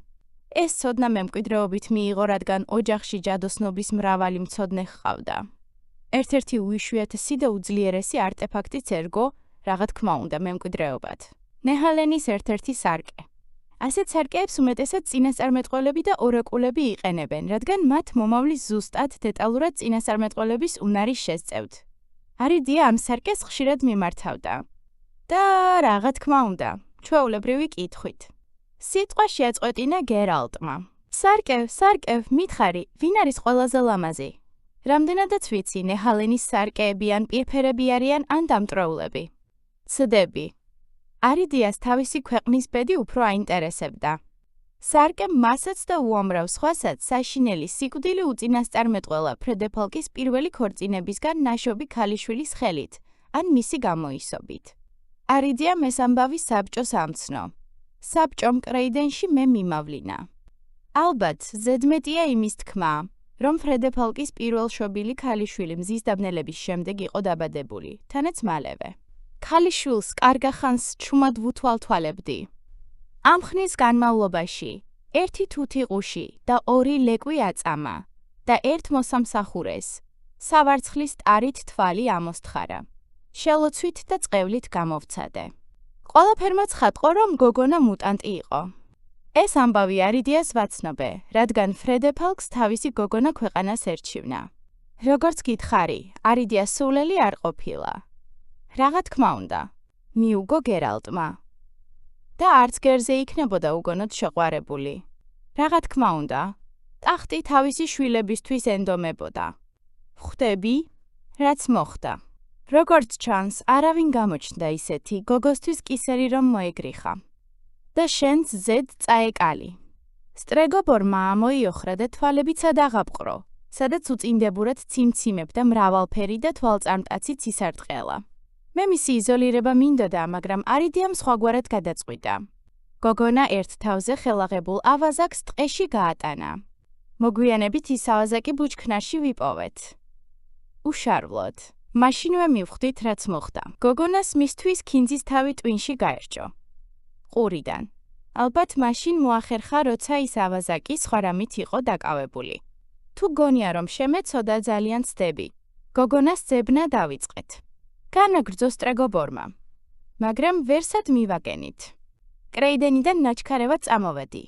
ეს ცოდნა მემკვიდრეობით მიიღო, რადგან ოჯახში ჯადოსნობის მრავალი მცოდნე ჰყავდა. ერთ-ერთი უიშვიათესი და უძლიერესი არტეფაქტიც ერგო, რა თქმა უნდა, მემკვიდრეობად. ნეჰალენის ერთ-ერთი სარკე. ასეთ სარკეებს უმეტესად წინასწარმეტყველები და ორაკულები იყენებენ, რადგან მათ მომავლის ზუსტად დეტალურად წინასწარმეტყველების უნარი შესწევთ. არიდია ამ სარკეს ხშირად მიმართავდა. და რა თქმა უნდა, ჩვეულებრივი კითხვით. სიტყვა შეაწყვეტინა გერალტმა. სარკევ, მითხარი, ვინ არის ყველაზე ლამაზი? რამდენადაც ვიცი, ნეჰალენის სარკეები ან პირფერები არიან ან დამტროულები. ცდები. არიდიას თავისი ქვეყნის ბედი უფრო აინტერესებდა. სარკემ მასაც და უამრავ სხვასაც საშინელი სიკვდილი უწინასწარმეტყველა ფრედეფალკის პირველი ქორწინებისგან ნაშობი ქალიშვილის ხელით, ან მისი გამოისობით. არიდიამ ეს ამბავი საბჭოს ამცნო. საბჭომ კრეიდენში მე მიმავლინა. ალბათ, ზედმეტია იმის თქმა, რომ ფრედეფალკის პირველშობილი ქალიშვილი მზის დაბნელების შემდეგ იყო დაბადებული, თანაც მალევე. ქალიშვილს კარგ ხანს ჩუმად ვუთვალთვალებდი. ამ ხნის განმავლობაში 1 თუთი ყუში და 2 ლეკვი აწამა და 1 მოსამსახურეს, სავარცხლის ტარით თვალი ამოსთხარა. შელოცვით და წყევლით გამოვცადე. ყველაფერმა ცხადყო, რომ გოგონა მუტანტი იყო. ეს ამბავი არიდიას ვაცნობე, რადგან ფრედეფალკს თავისი გოგონა ქვეყანას ერჩივნა. როგორც გითხარი, არიდია სულელი არ ყოფილა. რაღა თქმა უნდა, მიუგო გერალტმა. და არც გერზე იქნებოდა უგონოდ შეყვარებული. რაღა თქმა უნდა, ტახტი თავისი შვილებისთვის ენდომებოდა. ხვდები, რაც მოხდა. როგორც ჩანს, არავინ გამოჩნდა ისეთი გოგოსთვის კისერი რომ მოეგრიხა. და შენც ზედ წაეკალი. სტრეგობორმა ამოიოხრა და თვალებიცად აღაპყრო, სადაც უწინდებურად ციმციმებდა მრავალფერი და თვალწარმტაცი ცისარტყელა. მე მისი იზოლირება მინდოდა, მაგრამ არიდიამ სხვაგვარად გადაწყვიტა. გოგონა ერთ თავზე ხელაღებულ ავაზაკს ტყეში გაატანა. მოგვიანებით ის ავაზაკი ბუჩქნარში ვიპოვეთ. უშარვლოდ. მაშინვე მივხვდით, რაც მოხდა. გოგონას მისთვის ქინძის თავი ტვინში გაერჯო. ყურიდან. ალბათ მაშინ მოახერხა, როცა ის ავაზაკი სხვა რამით იყო დაკავებული. თუ გონია, რომ შემეცოდა, ძალიან ცდები. გოგონას ძებნა დავიწყეთ. განაგრძო სტრეგობორმა. მაგრამ ვერსად მივაგენით. კრეიდენიდან ნაჩქარევად წამოვედი,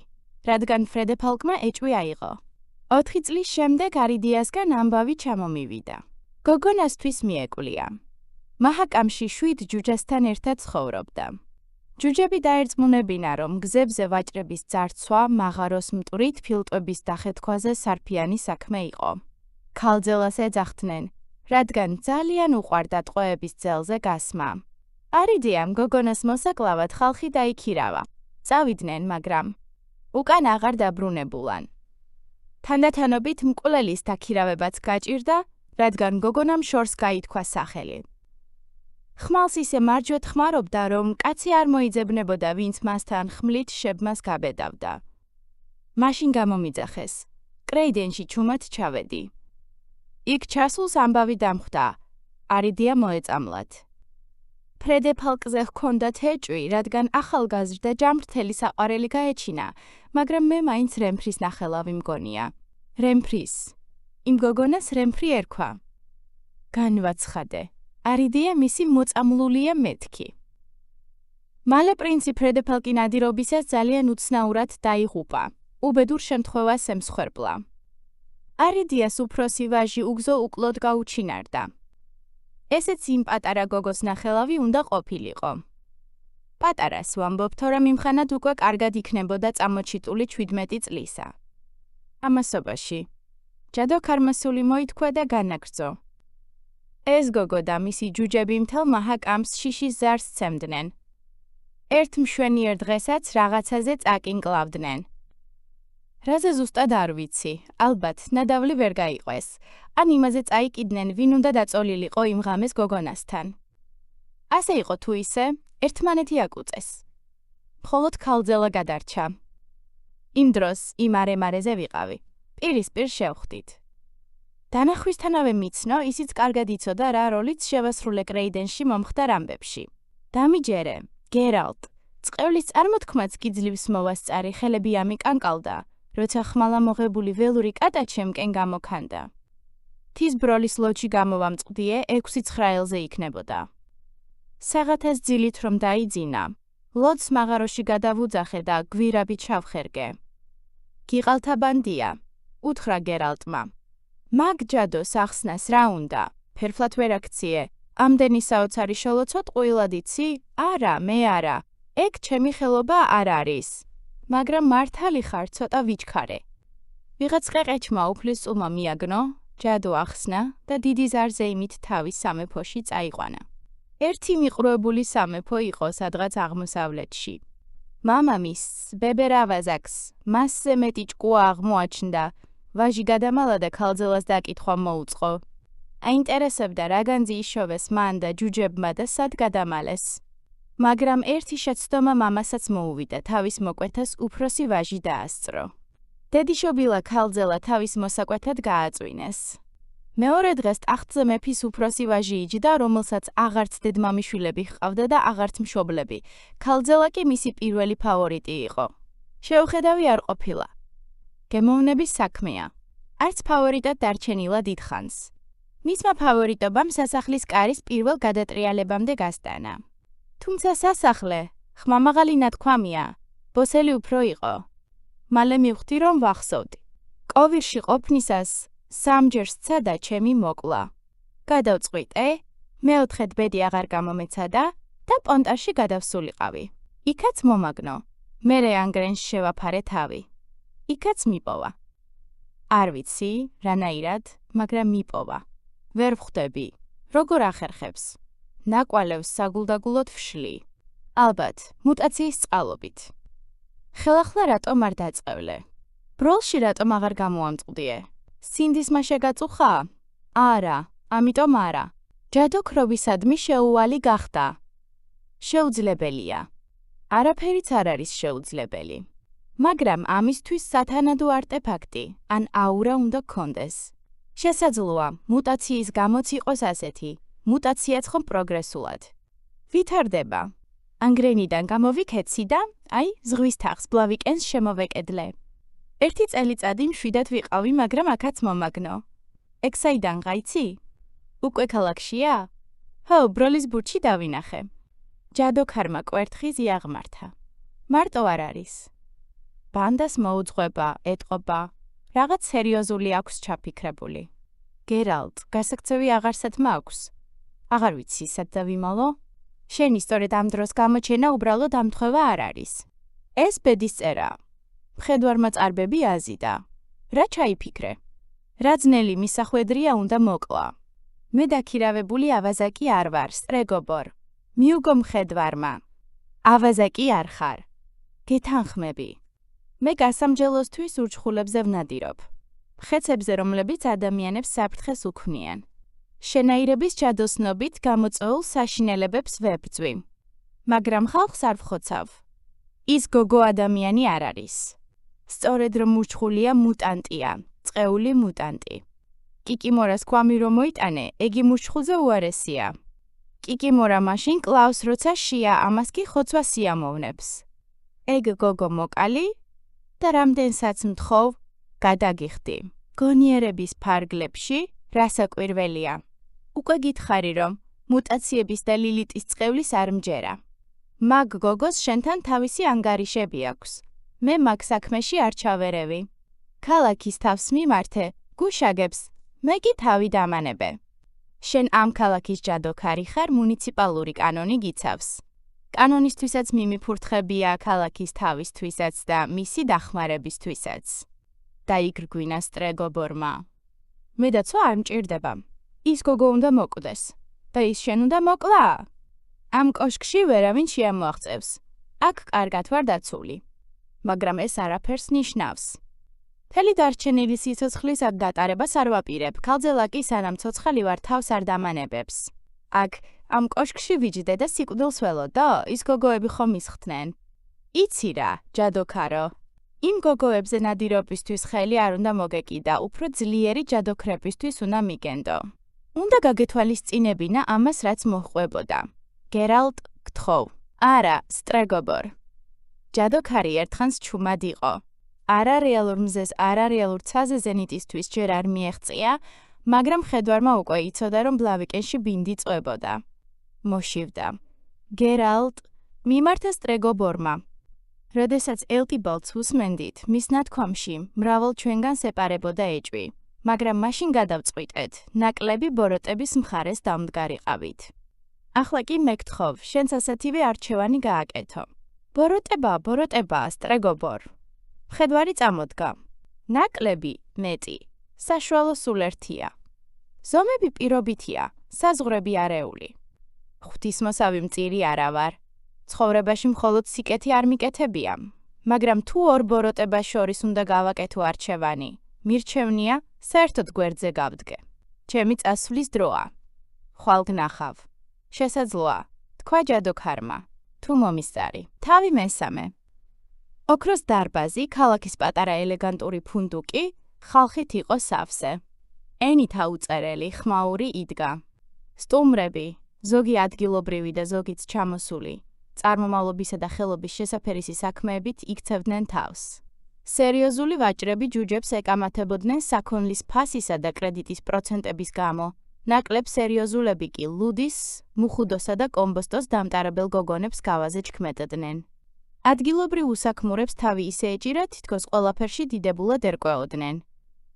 რადგან ფრედეფალკმა ეჭვი აიღო. 4 წლის შემდეგ არიდიასგან ამბავი ჩამომივიდა. გოგონასთვის მიეკვლია. მაჰაკამში 7 ჯუჯასთან ერთად ცხოვრობდა. ჯუჯები დაერწმუნებინა, რომ გზებზე ვაჭრების ძარცვა, მაღაროს მტვრით ფილტვების დახეთქვაზე სარფიანი საქმე იყო. ქალძელას ეძახდნენ, რადგან ძალიან უყვარდა ტყვეების ძელზე გასმა. არიდიამ გოგონას მოსაკლავად ხალხი დაიქირავა. წავიდნენ, მაგრამ უკან აღარ დაბრუნებულან. თანდათანობით მკვლელის დაქირავებაც გაჭირდა, რადგან გოგონამ შორს გაითქვა სახელი. ხმალს ისე მარჯვედ ხმარობდა, რომ კაცი არ მოიძებნებოდა, ვინც მასთან ხმლით შებმას გაბედავდა. მაშინ გამომიძახეს. კრეიდენში ჩუმად ჩავედი. იქ ჩასულს ამბავი დამხვდა. არიდია მოეწამლათ. ფრედეფალკზე ჰქონდათ ეჭვი, რადგან ახალგაზრდა ჯამრთელი საყვარელი გაეჩინა, მაგრამ მე მაინც რემფრის ნახელავი მგონია. რემფრის. იმ გოგონას რემფრი ერქვა. განვაცხადე. არიდია მისი მოწამლულია მეთქი. მალე პრინცი ფრედეფალკი ნადირობისას ძალიან უცნაურად დაიღუპა. უბედურ შემთხვევას ემსხვერპლა. არიდიას უფროსი ვაჟი უგზო უკლოდ გაუჩინარდა. ესეც იმ პატარა გოგოს ნახელავი უნდა ყოფილიყო. პატარას ვამბობ, თორემ იმხანად უკვე კარგად იქნებოდა წამოჩიტული 17 წლისა. ამასობაში ჯადო ქარმასული მოითქვა და განაგრძო. ეს გოგო და მისი ჯუჯები მთელ მაჰაკამს შიშის ზარს სცემდნენ. ერთ მშვენიერ დღესაც რაღაცაზე წაკინკლავდნენ. რაზე ზუსტად არ ვიცი, ალბათ ნადავლი ვერ გაიყვეს, ან იმაზე წაიკიდნენ, ვინ უნდა დაწოლილიყო იმ ღამეს გოგონასთან. ასე იყო თუ ისე, ერთმანეთი აკუწეს. მხოლოდ ქალძელა გადარჩა. იმ დროს იმ არემარეზე ვიყავი. პირისპირ შევხვდით. დანახვისთანავე მიცნო, ისიც კარგად იცოდა, რა როლიც შევასრულე კრეიდენში მომხდარ ამბებში. დამიჯერე, გერალტ, წყევლის წარმოთქმაც გიძლივს მოვასწარი, ხელები ამიკანკალდა, როცა ხმალა მოღებული ველური კატა ჩემკენ გამოქანდა. თის ბროლის ლოჯი გამოვამწყდიე 6-9-ელზე იქნებოდა. საღათას ძილით რომ დაიძინა, ლოდს მაღაროში გადავუძახე და გვირაბი ჩავხერგე. გიყალთაბანდია, უთხრა გერალტმა. მაგ ჯადოს ახსნას რა უნდა? ფერფლად ვერ აქციე. ამდენი საოცარი შოლოცოთ ყვილად იცი? არა, მე არა. ეგ ჩემი ხელობა არ არის. მაგრამ მართალი ხარ, ცოტა ვიჩქარე. ვიღაც ყეყეჩმა უფლის წულმა მიაგნო ჯადო ახსნა და დიდი ზარზე იმით თავის სამეფოში წაიყვანა. ერთი მიყრუებული სამეფო იყო სადღაც აღმოსავლეთში. მამამისს, ბებერ ავაზაკს, მასზე მეტი ჭკუა აღმოაჩნდა, ვაჟი გადამალა და ქალძელას დაკითხვა მოუწყო. აინტერესებდა რა განძი იშოვეს მან და ჯუჯებმა და სად გადამალეს. მაგრამ ერთი შეცდომა მამასაც მოუვიდა თავის მოკვეთას უფროსი ვაჟი დაასწრო. დედიშობილა ქალძელა თავის მოსაკვეთად გააწვინეს. მეორე დღეს ტახტზე მეფის უფროსი ვაჟი იჯდა, რომელსაც აღარც დედმამიშვილები ჰყავდა და აღარც მშობლები. ქალძელა კი მისი პირველი ფავორიტი იყო. შეუხედავი არ ყოფილა. გემოვნების საქმეა. არც ფავორიტად დარჩენილა დიდხანს. მისმა ფავორიტობამ სასახლის კარის პირველ გადატრიალებამდე გასტანა. თუმცა სასახლე, ხმამაღალი ნათქვამია, ბოსელი უფრო იყო. მალე მივხვდი, რომ ვახსოვდი. კოვირში ყოფნისას სამჯერ სცადა ჩემი მოკლა. გადავწყვიტე, მეოთხედ ბედი აღარ გამომეცადა და პონტაში გადავსულიყავი. იქაც მომაგნო. მერე ანგრენს შევაფარე თავი. იქაც მიპოვა. არ ვიცი, რანაირად, მაგრამ მიპოვა. ვერ ვხვდები, როგორ ახერხებს. ნაკვალევს საგულდაგულოდ ვშლი. ალბათ, მუტაციის წყალობით. ხელახლა რატომ არ დაწყევლე? ბროლში რატომ აღარ გამოამწყდიე? სინდისმა შეგაწუხა? არა, ამიტომ არა. ჯადოქრობისადმი შეუვალი გახდა. შეუძლებელია. არაფერიც არ არის შეუძლებელი. მაგრამ ამისთვის სათანადო არტეფაქტი, ან აურა უნდა გქონდეს. შესაძლოა, მუტაციის გამოც იყოს ასეთი. მუტაციაც ხომ პროგრესულად. ვითარდება. ანგრენიდან გამოვიქეცი და, ზღვის თაღს ბლავიკენს შემოვეკედლე. ერთი წელიწადი მშვიდად ვიყავი, მაგრამ აქაც მომაგნო. ეგ საიდან ღაიცი? უკვე ქალაქშია? ჰო, ბროლის ბურჩი დავინახე. ჯადოქარმა კვერთხი ზიაღმართა. მარტო არ არის. ბანდას მოუძღვება, ეტყობა. რაღაც სერიოზული აქვს ჩაფიქრებული. გერალტ, გასაქცევი აღარსად მაქვს. აღარ ვიცი, სად დავიმალო? შენი სწორედ ამ დროს გამოჩენა უბრალოდ ამთხვევა არ არის. ეს ბედის წერა. მხედვარმა წარბები აზიდა. რა ჩაიფიქრე? რა ძნელი მისახვედრია უნდა მოკლა. მე დაქირავებული ავაზაკი არ ვარ, სტრეგობორ. მიუგო მხედვარმა. ავაზაკი არ ხარ. გეთანხმები. მე გასამჯელოსთვის ურჩხულებზე ვნადირობ. ხეცებზე, რომლებიც ადამიანებს საფრთხეს უქმნიან. შენაირების ჯადოსნობით გამოწვეულ საშინელებებს ვებრძვი. მაგრამ ხალხს არ ვხოცავ. ის გოგო ადამიანი არ არის. სწორედ რომ ურჩხულია მუტანტია, წყეული მუტანტი. კიკიმორას გვამი რომ მოიტანე, ეგი მურჩხულზე უარესია. კიკიმორა მაშინ კლავს, როცა შია, ამას კი ხოცვა სიამოვნებს. ეგ გოგო მოკალი და რამდენსაც მთხოვ, გადაგიხდი. გონიერების ფარგლებში რასაკვირველია. უკვე გითხარი, რომ მუტაციების და ლილიტის წყევლის არ მჯერა. მაგ გოგოს შენთან თავისი ანგარიშები აქვს. მე მაგ საქმეში არ ჩავერევი. ქალაქის თავს მიმართე, გუშაგებს, მე კი თავი დამანებე. შენ ამ ქალაქის ჯადოქარი ხარ, მუნიციპალური კანონი გიცავს. კანონისთვისაც მიმიფურთხებია ქალაქის თავისთვისაც და მისი დახმარებისთვისაც. დაიგრგვინა სტრეგობორმა. მე დაცვა არ მჭირდება. ის გოგო უნდა მოკვდეს. და ის შენ უნდა მოკლა? ამ კოშკში ვერავინ შეამოაღწევს. აქ კარგად ვარ დაცული. მაგრამ ეს არაფერს ნიშნავს. მთელი დარჩენილი სიცოცხლის აქ გატარებას არ ვაპირებ, ქალძელა კი სანამ ცოცხალი ვარ თავს არ დამანებებს. აქ, ამ კოშკში ვიჯდე და სიკვდილს ველოდო, ის გოგოები ხომ ისხდნენ. იცი რა, ჯადოქარო. იმ გოგოებზე ნადირობისთვის ხელი არ უნდა მოგეკიდა, უფრო ძლიერი ჯადოქრებისთვის უნდა მიგენდო. უნდა გაგეთვალისწინებინა ამას, რაც მოჰყვებოდა. გერალტ, გთხოვ. არა, სტრეგობორ. ჯადოქარი ერთხანს ჩუმად იყო. არარეალურ მზეს არარეალურ ცაზე ზენიტისთვის ჯერ არ მიეღწია, მაგრამ ხედვარმა უკვე იცოდა, რომ ბლავიკენში ბინდი წვებოდა. მოშივდა. გერალტ, მიმართა სტრეგობორმა. როდესაც ელტიბალდს უსმენდით, მის ნათქვამში მრავალ ჩვენგანს ეპარებოდა ეჭვი, მაგრამ მაშინ გადავწყვიტეთ, ნაკლები ბოროტების მხარეს დამდგარიყავით. ახლა კი მეგთხოვ, შენც ასეთივე არჩევანი გააკეთო. ბოროტება, სტრეგობორ. მხედვარი წამოდგა. ნაკლები, მეტი. საშუალო სულერთია. ზომები პირობითია, საზღვრები არეული. ღვთისმოსავი მწირი არა ვარ. ცხოვრებაში მხოლოდ სიკეთი არ მიკეთებია, მაგრამ თუ ორ ბოროტებას შორის უნდა გავაკეთო არჩევანი, მირჩევნია საერთოდ გვერდზე გავდგე. ჩემი წასვლის დროა. ხვალ გნახავ. შესაძლოა, თქვა ჯადო ქარმა. თუ მომისწარი. თავი მესამე. ოქროს დარბაზი, ქალაქის პატარა ელეგანტური ფუნდუკი, ხალხით იყო სავსე. ენით აუწერელი, ხმაური იდგა. სტუმრები, ზოგი ადგილობრივი და ზოგიც ჩამოსული, წარმომავლობისა და ხელობის შესაფერისი საქმეებით იქცევდნენ თავს. სერიოზული ვაჭრები ჯუჯებს ეკამათებოდნენ საქონლის ფასისა და კრედიტის პროცენტების გამო. ნაკლებ სერიოზულები კი ლუდის, მუხუდოსა და კომბოსტოს დამტარებელ გოგონებს გავაზე ჩქმედდნენ. ადგილობრივ უსაქმურებს თავი ისე ეჭირა, თითქოს ყველაფერში დიდებულად ერკვეოდნენ.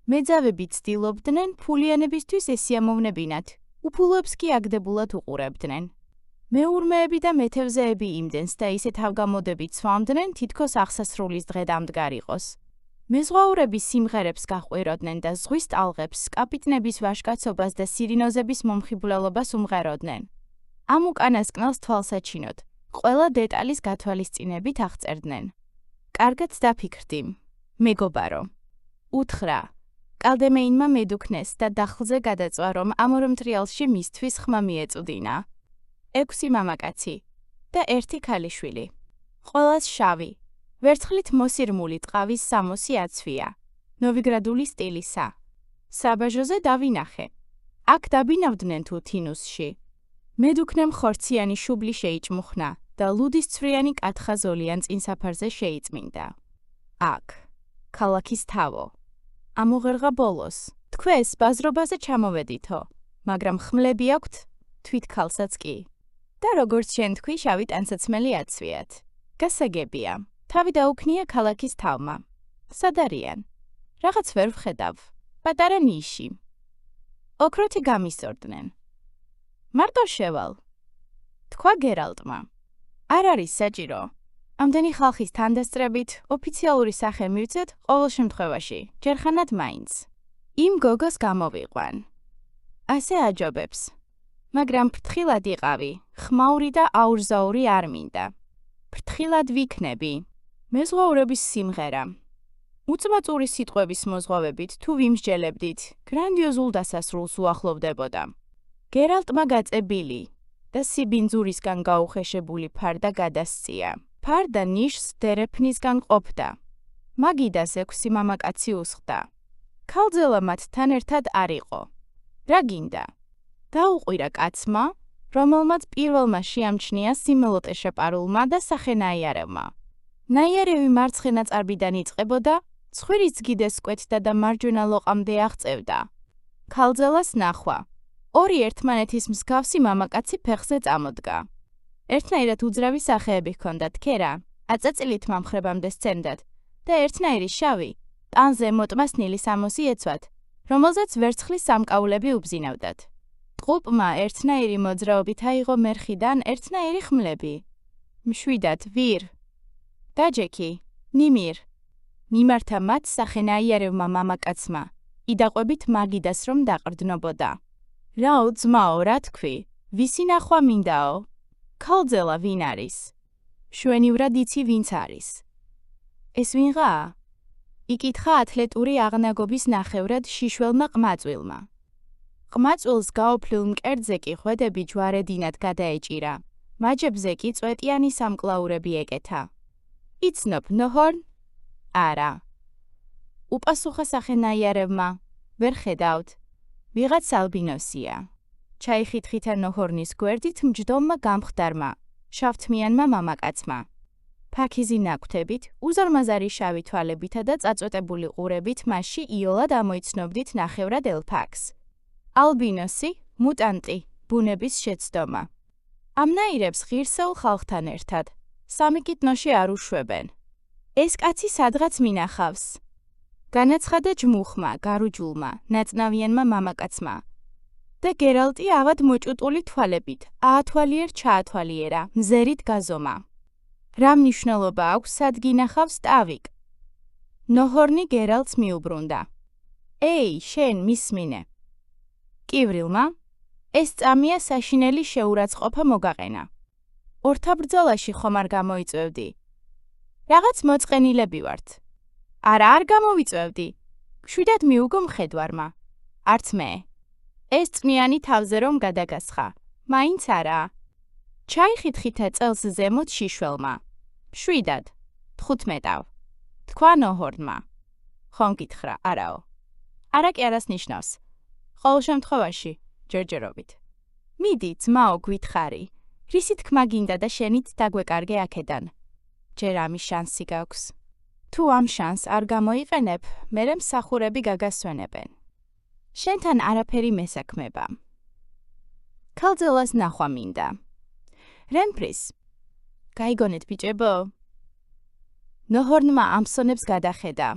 მეძავები ცდილობდნენ ფულიანებისთვის ესიამოვნებინათ, უფულოებს კი აგდებულად უყურებდნენ. მეურმეები და მეთევზეები იმდენს და ისე თავგამოდებით სვამდნენ, თითქოს აღსასრულის დღე დამდგარ იყოს. მეზღვაურები სიმღერებს გაყვიროდნენ და ზღვის ტალღებს, კაპიტნების ვაჟკაცობას და სირინოზების მომხიბვლელობას უმღეროდნენ. ამ უკანასკნელს თვალსაჩინოდ, ყველა დეტალის გათვალისწინებით აღწერდნენ. კარგად დაფიქრდი, მეგობარო. უთხრა. კალდემეინმა მედუქნეს და დახლზე გადაწვა, რომ ამ ორ მთრიალში მისთვის ხმა მიეწუდინა. 6 მამაკაცი და 1 ქალიშვილი. ყველას შავი, ვერცხლით მოსირმული ტყავის სამოსი აცვია, ნოვიგრადული სტილისა. საბაჟოზე დავინახე. აქ დაბინავდნენ თუ თინუსში. მედუქნემ ხორციანი შუბლი შეიჭმუხნა და ლუდისცვრიანი კათხა ზოლიან წინსაფარზე შეიწმინდა. აქ, ქალაქის თავო. ამოღერღა ბოლოს, თქვენს ბაზრობაზე ჩამოვედითო, მაგრამ ხმლები აქვთ, თვით ქალსაც კი. და როგორც შენ თქვი, შავი ტანსაცმელი აცვიათ. გასაგებია, თავი დაუქნია ქალაქის თავმა. სად არიან? რაღაც ვერ ვხედავ. პატარა ნიში. ოქროთი გამისწორდნენ. მარტო შევალ. თქვა გერალტმა. არ არის საჭირო. ამდენი ხალხის თანდასწრებით ოფიციალური სახე მივცეთ ყოველ შემთხვევაში, ჯერხანად მაინც. იმ გოგოს გამოვიყვან. ასე აჯობებს. მაგრამ ფრთხილად იყავი, ხმაური და აურზაური არ მინდა. ფრთხილად ვიქნები. მეზღვაურების სიმღერა. უწმაწური სიტყვების მოზღვავებით თუ ვიმსჯელებდით, გრანდიოზულ დასასრულს უახლოვდებოდა. გერალტმა გაწებილი და სიბინძურისგან გაუხეშებული ფარდა გადასწია. ფარდა ნიშს დერეფნისგან ყოფდა. მაგიდას 6 მამაკაცი უსხდა. ქალძელა მათთან ერთად არ იყო. რა გინდა? დაუყვირა კაცმა, რომელმაც პირველმა შეამჩნია სიმელოტე შეპარულმა და სახენაიარევმა. ნაიარევი მარცხენა წარბიდან იწყებოდა, ცხვირის გიდეს კვეთდა და მარჯვენა ლოყამდე აღწევდა. ქალძელას ნახვა. 2 ერთმანეთის მსგავსი მამაკაცი ფეხზე წამოდგა. ერთნაირად უძრავი სახეები ჰქონდათ ქერა, აწაწილით მომხრებამდე სცემდათ და ერთნაირი შავი, ტანზე მოტმასნილი სამოსი ეცვათ, რომელზეც ვერცხლის სამკაულები უბზინავდათ. ტყუპმა ერთნაირი მოძრაობით აიღო მერხიდან ერთნაირი ხმლები. მშვიდად, ვირ. დაჯექი, ნიმირ. მიმართა მათ სახენაიარევმა მამაკაცმა, იდაყვებით მაგიდას რომ დაყრდნობოდა. რაო ძმაო, რა თქვი, ვისი ნახვა მინდაო? ქალძელა ვინ არის? შვენივრად იცი ვინც არის. ეს ვინღაა? იკითხა ათლეტური აღნაგობის ნახევრად შიშველმა ყმაწვილმა. ყმაწვილს გაოფლილ მკერდზე კი ხვედები ჯვარედინად გადაეჭირა, მაჯებზე კი წვეტიანი სამკლაურები ეკეთა. იცნობ ნოჰორნ? არა. უპასუხა სახენაიარევმა, ვერ ხედავთ. ვიღაც ალბინოსია. ჩაიხითხითა ნოჰორნის გვერდით მჯდომმა გამხდარმა, შავთმიანმა მამაკაცმა. ფაქიზი ნაკვთებით, უზარმაზარი შავი თვალებითა და წაწვეტებული ყურებით მასში იოლად ამოიცნობდით ნახევრად ელფაქს. ალბინოსი, მუტანტი, ბუნების შეცდომა. ამნაირებს ღირსეულ ხალხთან ერთად. სამი კიტნოში არ უშვებენ. ეს კაცი სადღაც მინახავს. განაცხადა ჯმუხმა, გარუჯულმა, ნაწნავიანმა მამაკაცმა. და გერალტი ავად მოჭუტული თვალებით, აათვალიერ ჩაათვალიერა, მზერით გაზომა. რა მნიშვნელობა აქვს, სად გინახავს ტავიკ? ნოჰორნი გერალტს მიუბრუნდა. ეი, შენ მისმინე. კივრილმა, ეს წამია საშინელი შეურაცხყოფა მოგაყენა. ორთაბრძოლაში ხომ არ გამოიწვევდი. რაღაც მოწყენილები ვართ. არა, არ გამოვიწვევდი. შვიდად მიუგო მხედვარმა. არც მე. ეს წვნიანი თავზე რომ გადაგასხა. მაინც არა. ჩაიხითხითა წელს ზემოთ შიშველმა. შვიდად. 15. თქვა ნოჰორნმა. ხომ გითხრა, არაო. არა კი არას ნიშნავს. ყოველ შემთხვევაში, ჯერჯერობით. მიდი, ძმაო, გვითხარი. რისი თქმა გინდა და შენით დაგვეკარგე აქედან. ჯერ ამის შანსი გაქვს. თუ ამ შანსს არ გამოიყენებ, მერე მსახურები გაგასვენებენ. შენთან არაფერი მესაქმება. ქალძელას ნახვა მინდა. რენფრის. გაიგონეთ, ბიჭებო? ნოჰორნმა ამსონებს გადახედა.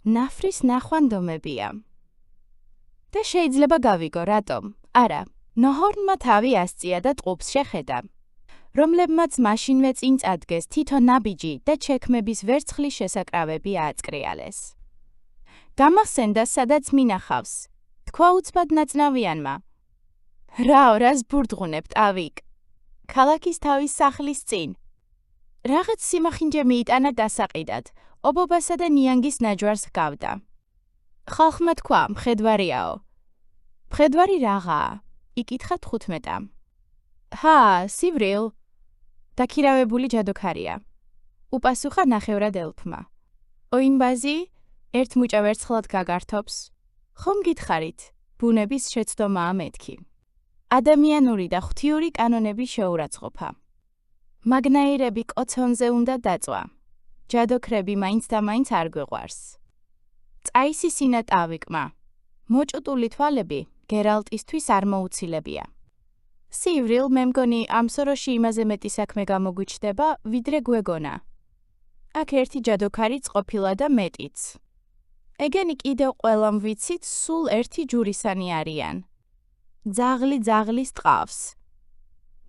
ნაფრის ნახვა ნდომებია. და შეიძლება გავიგო, რატომ? არა, ნოჰორნმა თავი ასწია და ტყუპს შეხედა. რომლებმაც მაშინვე წინ წადგეს თითო ნაბიჯი და ჩექმების ვერცხლის შესაკრავები ააწკრიალეს. გამახსენდა, სადაც მინახავს. თქვა უცბად ნაწნავიანმა. რაო, რას ბურდღუნებთ, ავიკ? ქალაქის თავის სახლის წინ. რაღაც სიმახინჯე მიიტანა დასაყიდად, ობობასა და ნიანგის ნაჯვარს ჰგავდა. ხალხმა თქვა, მხედვარიაო. მხედვარი რაღაცა? იკითხა 15-ამ. ჰა, სივრილ. დაქირავებული ჯადოქარია. უპასუხა ნახევრად ელფმა. ოინბაზი, ერთ მუჭა ვერცხლად გაგართობს. ხომ გითხარით, ბუნების შეცდომაა მეთქი. ადამიანური და ღვთიური კანონების შეურაცხყოფა. მაგნაირები კოცონზე უნდა დაწვა. ჯადოქრები მაინც და მაინც არ გვეყვარს. წაისისინა ტავიკმა. მოჭუტული თვალები გერალტისთვის არ მოუცილებია. სივრილ, მე მგონი ამ სოროში იმაზე მეტი საქმე გამოგვიჩნდება, ვიდრე გვეგონა. აქ ერთი ჯადოქარიც ყოფილა და მეტიც. ეგენი კიდევ ყველამ ვიცით, სულ ერთი ჯურისანი არიან. ძაღლი ძაღლის ტყავს.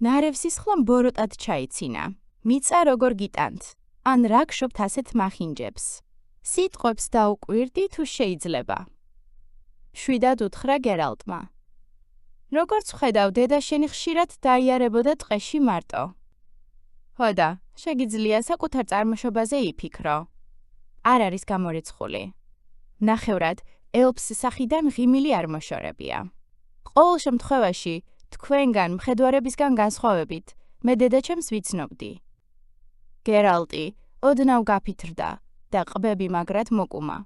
ნარევსისხლამ ბოროტად ჩაიცინა. მიწა როგორ გიტანთ, ან რა გშობთ ასეთ მახინჯებს. სიტყვებს დაუკვირდი თუ შეიძლება. შვიდად უთხრა გერალტმა. როგორც ვხედავ, დედა შენი ხშირად დაიარებოდა ტყეში მარტო. ჰოდა, შეგიძლია საკუთარ წარმოშობაზე იფიქრო. არ არის გამორიცხული. ნახევრად, ელფს სახიდან ღიმილი არ მოშორებია. ყოველ შემთხვევაში, თქვენგან მხედვარებისგან განსხვავებით, მე დედაჩემს ვიცნობდი. გერალტი ოდნავ გაფითრდა და ყბები მაგრად მოკუმა.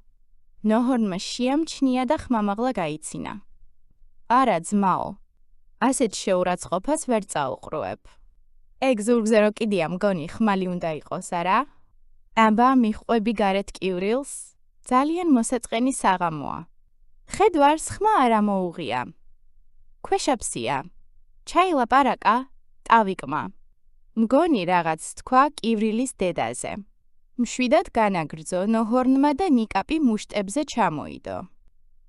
ნოჰორნმა შეამჩნია და ხმამაღლა გაიცინა. არა, ძმაო. ასეთ შეურაცხყოფას ვერ წაუყრუებ. ეგ ზურგზე რო კიდია მგონი ხმალი უნდა იყოს, არა? აბა, მიჰყვები გარეთ კივრილს? ძალიან მოსაწყენი საღამოა. ხედვარს ხმა არ ამოუღია. ქვეშაფსია. ჩაილაპარაკა ტავიკმა. მგონი რაღაც თქვა კივრილის დედაზე. მშვიდად განაგრძო ნოჰორნმა და ნიკაპი მუშტებზე ჩამოიდო.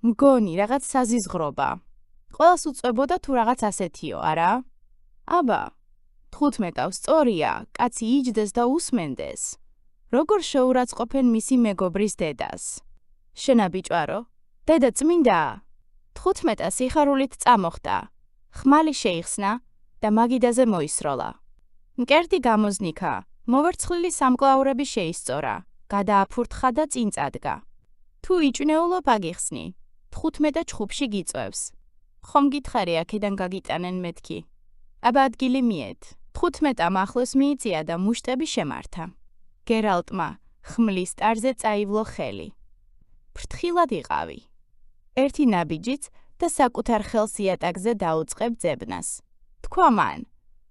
მგონი რაღაც საზიზღრობა. ყველას უწვებოდა თუ რაღაც ასეთიო, არა? აბა, 15 სწორია, კაცი იჯდეს და უსმენდეს. როგორ შეურაცხყოფენ მისი მეგობრის დედას? შენა ბიჭვარო, დედა წმინდაა. 15 სიხარულით წამოხდა. ხმალი შეიხსნა და მაგიდაზე მოისროლა. მკერდი გამოზნიქა, მოვერცხლილი სამკლაურები შეისწორა, გადააფურთხა და წინ წადგა. თუ იჭვნეულობ აგიხსნი, 15 ჩხუბში გიწევს. ხომ გითხარი აქედან გაგიტანენ მეთქი? აბა ადგილი მიედ. 15-ამ ახლოს მიიწია და მუშტები შემართა. გერალტმა ხმლის ტარზე წაივლო ხელი. ფრთხილად იყავი. ერთი ნაბიჯიც და საკუთარ ხელს იატაკზე დაუწყებ ძებნას. თქვა მან.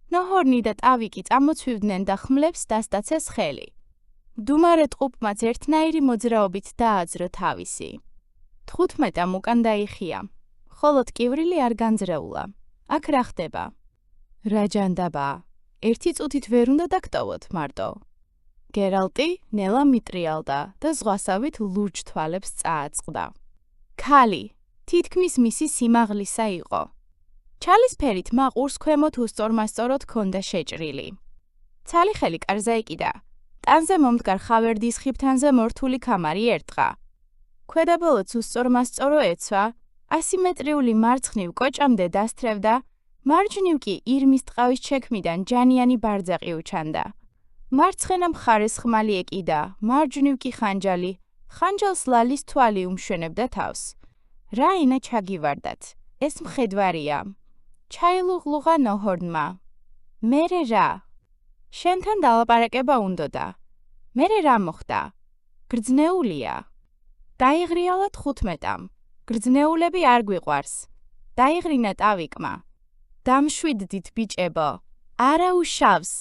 ნოჰორნი და ტავიკი წამოცვივდნენ და ხმლებს დასტაცეს ხელი. მდუმარე ტყუპმაც ერთნაირი მოძრაობით დააძრო თავისი. 15-ამ უკან დაიხია. ხოლო კივრილი არ განძრეულა. აქ რა ხდება? რა ჯანდაბაა? ერთი წუთით ვერ უნდა დაგტოვოთ მარტო. გერალტი ნელა მიტრიალდა და ზღვასავით ლურჯ თვალებს წააწყდა. ქალი, თითქმის მისი სიმაღლისა იყო. ჩალისფერით მაყურს ქვემოთ უსწორმასწოროდ ჰქონდა შეჭრილი. ცალი ხელი კარზე ეკიდა. ტანზე მომდგარ ხავერდის ხიფთანზე მორთული ქამარი ერტყა. ქვედაბოლოც უსწორმასწორო ეცვა, ასიმეტრიული მარცხნივ კოჭამდე დასთრევდა, მარჯვნივ კი ირმის ტყავის ჩექმიდან ჯანიანი ბარძაყი უჩანდა. მარცხენა მხარეს ხმალი ეკიდა, მარჯვნივ კი ხანჯალი, ხანჯალს ლალის თვალი უმშვენებდა თავს. რა ენა ჩაგივარდათ, ეს მხედვარია. ჩაილუღლუღა ნოჰორნმა. მერე რა? შენთან დალაპარაკება უნდოდა. მერე რა მოხდა? გრძნეულია. დაიღრიალა 15-ამ. გრძნეულები არ გვიყვარს. დაიღრინა ტავიკმა. დამშვიდდით ბიჭებო. არა უშავს.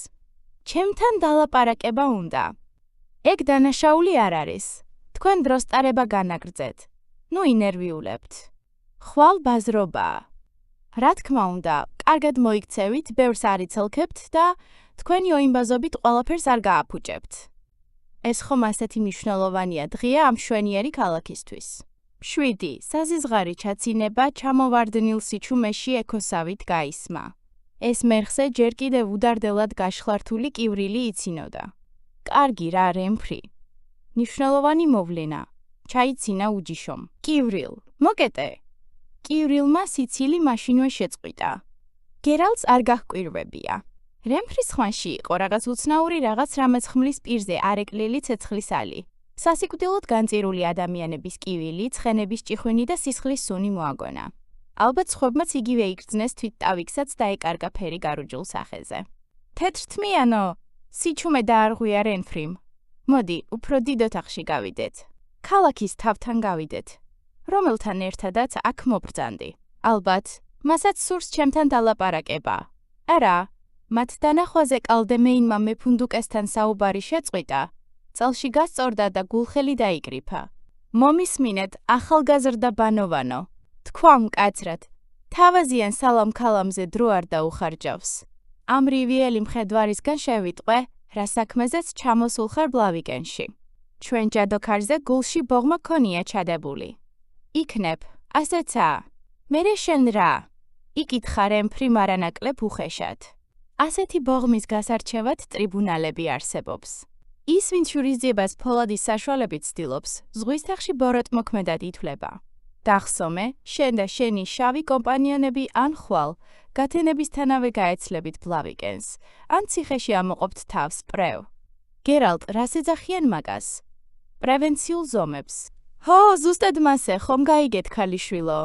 ჩემთან დალაპარაკება უნდა. ეგ დანაშაული არ არის. თქვენ დროს ტარება განაგრძეთ. ნუ ინერვიულებთ. ხვალ ბაზრობაა. რა თქმა უნდა, კარგად მოიქცევით, ბევრს არ იცელქებთ და თქვენი ოიმბაზობით ყველაფერს არ გააფუჭებთ. ეს ხომ ასეთი მნიშვნელოვანია დღეა ამ მშვენიერი ქალაქისთვის. 7. საზიზღარი ჩაცინება ჩამოვარდნილ სიჩუმეში ეკოსავით გაისმა. ეს მერხზე ჯერ კიდევ უდარდელად გაშხლართული კივრილი იცინოდა. კარგი რა რემფრი. მნიშვნელოვანი მოვლენა. ჩაიცინა უჯიშომ. კივრილ, მოკეტე. კივრილმა სიცილი მაშინვე შეწყვიტა. გერალტს არ გაჰკვირვებია. რემფრის ხვანში იყო რაღაც უცნაური რაღაც რამაც ხმლის პირზე არეკლილი ცეცხლის ალი. სასიკვდილოდ განწირული ადამიანების კივილი, ცხენების ჭიხვინი და სისხლის სუნი მოაგონა. ალბათ სხვებმაც იგივე იგრძნეს თვით ტავიქსაც დაეკარგა ფერი გარუჯულ სახეზე. თეთრთმიანო, სიჩუმე დაარღვია რემფრიმ. მოდი, უფრო დიდ ოთახში გავიდეთ. ქალაქის თავთან გავიდეთ. რომელთან ერთადაც აქ მობრძანდი. ალბათ, მასაც სურს ჩემთან დალაპარაკება. არა, მათ დანახვაზე კალდემეინმა მეფუნდუკესთან საუბარი შეწყვიტა. წელში გასწორდა და გულხელი დაიკრიფა. მომისმინეთ, ახალგაზრდა ბანოვანო. თქვა მკაცრად, თავაზიან სალამ ქალამზე დრო არ დაუხარჯავს. ამ რივიელი მხედვარისგან შევიტყვე, რა საქმეზეც ჩამოსულ ხარ ბლავიკენში. ჩვენ ჯადოქარზე გულში ბოღმა ქონია ჩადებული. იქნებ, ასეცაა. მერე შენ რა? იკითხა რემფრიმ არანაკლებ უხეშად. ასეთი ბოღმის გასარჩევად ტრიბუნალები არსებობს. ის, ვინც შურისძიებას ფოლადის საშუალებით ცდილობს, ზღვისთაღში ბოროტმოქმედად ითვლება. დახსომე, შენ და შენი შავი კომპანიონები ან ხვალ, გათენებისთანავე გაეცლებით ბლავიკენს, ან ციხეში ამოყოფთ თავს პრევ. გერალტ, რას ეძახიან მაგას? პრევენციულ ზომებს. ჰო, ზუსტად მასე, ხომ გაიგეთ ქალიშვილო?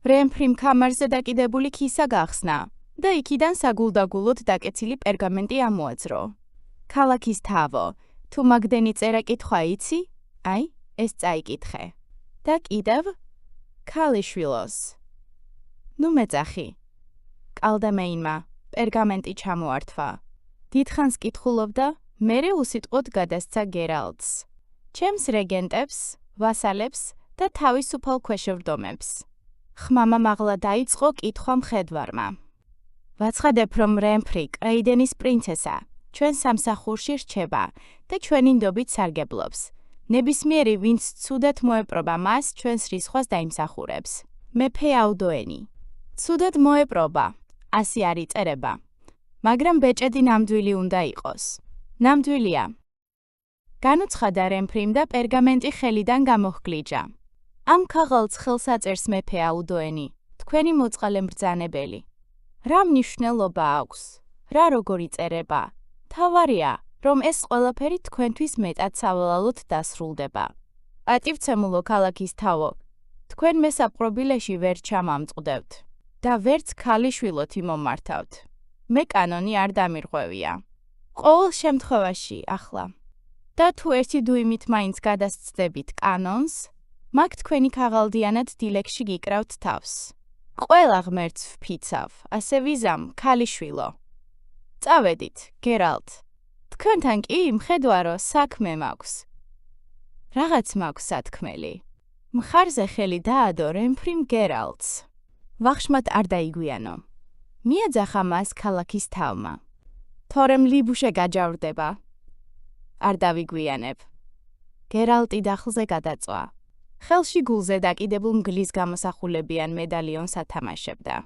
რემფრიმ კამარზე დაკიდებული ქისა გახსნა და იქიდან საგულდაგულოდ დაკეცილი პერგამენტი ამოაძრო. ქალაქის თავო, თუ მაგდენი წერა კითხვა იცი? აი, ეს წაიკითხე. და კიდევ ქალიშვილოს. ნუ მეძახი. კალდემეინმა პერგამენტი ჩამოართვა. დიდხანს კითხულობდა, მერე უსიტყვოდ გადასცა გერალტს. ჩემს რეგენტებს, ვასალებს და თავისუფალ ქვეშევრდომებს. ხმამა მაღლა დაიწყო კითხვა მხედვარმა. ვაცხადებ, რომ რემფრი კრეიდენის პრინცესა ჩვენ სამსახურში რჩება და ჩვენი ნდობით სარგებლობს. ნებისმიერი, ვინც ცუდად მოეპრობა მას, ჩვენს რისხვას დაიმსახურებს. მეფე აუდოენი. ცუდად მოეპრობა, ასე არ იწერება. მაგრამ ბეჭედი ნამდვილი უნდა იყოს. ნამდვილია. განუცხადა რემფრიმ და პერგამენტი ხელიდან გამოჰგლიჯა. ამ ქაღალდს ხელს აწერს მეფე აუდოენი, თქვენი მოწყალე მბრძანებელი. რა მნიშვნელობა აქვს? რა როგორი წერება? თავარია, რომ ეს ყველაფერი თქვენთვის მეტად სავალალოდ დასრულდება. პატივცემულო ქალაქის თავო, თქვენ მესაპყრობილეში ვერ ჩამამწყდევთ და ვერც ქალიშვილოთ იმომართავთ. მე კანონი არ დამირღვევია. ყოველ შემთხვევაში ახლა. და თუ ერთი დუიმით მაინც გადასცდებით კანონს, მაგ თქვენი ქაღალდიანად დილეგში გიკრავთ თავს. ყველა ღმერთს ვფიცავ, ასე ვიზამ, ქალიშვილო. წავედით, გერალტ. თქვენთან კი, მხედვარო, საქმე მაქვს. რაღაც მაქვს სათქმელი. მხარზე ხელი დაადო რემფრიმ გერალტს. ვახშმად არ დაიგვიანო. მიაძახა მას ქალაქის თავმა. თორემ ლიბუშე გაჯავრდება. არ დავიგვიანებ. გერალტი დახლზე გადაწვა. ხელში გულზე დაკიდებულ მგლის გამოსახულებიან მედალიონს ათამაშებდა.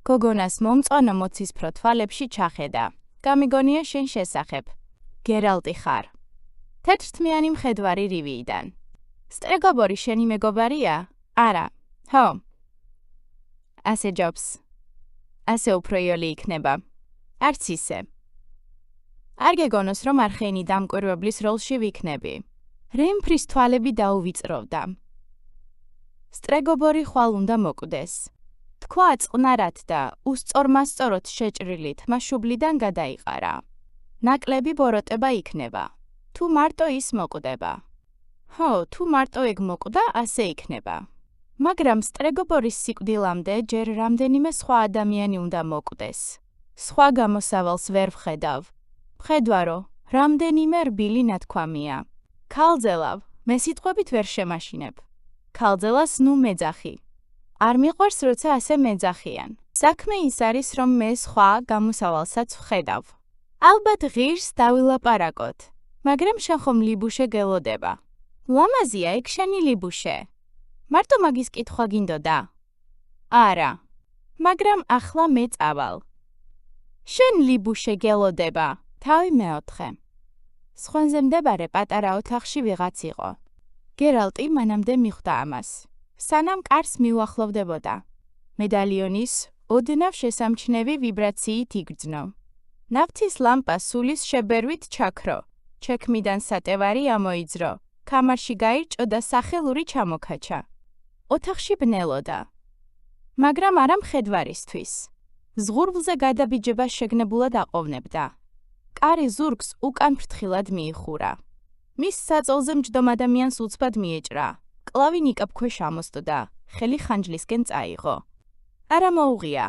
გოგონას მომწვანო მოცისფრო თვალებში ჩახედა. გამიგონია შენ შესახებ. გერალტი ხარ. თეთრთმიანი მხედვარი რივიიდან. სტრეგობორი შენი მეგობარია? არა. ხო. ასე ჯობს. ასე უფრო იოლი იქნება. არც ისე. არ გეგონოს, რომ არხენი დამკვირვებლის როლში ვიქნები. რემფრის თვალები დაუვიწროვდა. სტრეგობორი ხვალ უნდა მოკვდეს. თქვა წყნარად და უსწორმასწოროდ შეჭრილი თმა შუბლიდან გადაიყარა. ნაკლები ბოროტება იქნება. თუ მარტო ის მოკვდება. ხო, თუ მარტო ეგ მოკვდა, ასე იქნება. მაგრამ სტრეგობორის სიკვდილამდე ჯერ რამდენიმე სხვა ადამიანი უნდა მოკვდეს. სხვა გამოსავალს ვერ ვხედავ. ვხედვარო, რამდენიმე რბილი ნათქვამია. ქალძელავ, მე სიტყვებით ვერ შემაშინებ. ქალძელას ნუ მეძახი. არ მიყვარს, როცა ასე მეძახიან. საქმე ის არის, რომ მე სხვა გამოსავალსაც ვხედავ. ალბათ ღირს დავილაპარაკოთ, მაგრამ შენ ხომ ლიბუშე გელოდება. ლამაზია ეგ შენი ლიბუშე. მარტო მაგის კითხვა გინდოდა? არა. მაგრამ ახლა მე წავალ. შენ ლიბუშე გელოდება, თავი მეოთხე. სხვენზე მდებარე პატარა ოთახში ვიღაც იყო. გერალტი მანამდე მიხვდა ამას. სანამ კარს მიუახლოვდებოდა. მედალიონის ოდნავ შესამჩნევი ვიბრაციით იგრძნო. ნავთის ლამპა სულის შებერვით ჩაქრო. ჩექმიდან სატევარი ამოიძრო. კამარში გაირჭო და სახელური ჩამოქაჩა. ოთახში ბნელოდა. მაგრამ არა მხედვარისთვის. ზღურბლზე გადაბიჯება შეგნებულად აყოვნებდა. კარი ზურგს უკან ფრთხილად მიიხურა. მის საწოლზე მჯდომ ადამიანს უცბად მიეჭრა. კლავი ნიკაპ ქვეშ ამოსდოდა. ხელი ხანჯლისკენ წაიღო. არა მოუღია.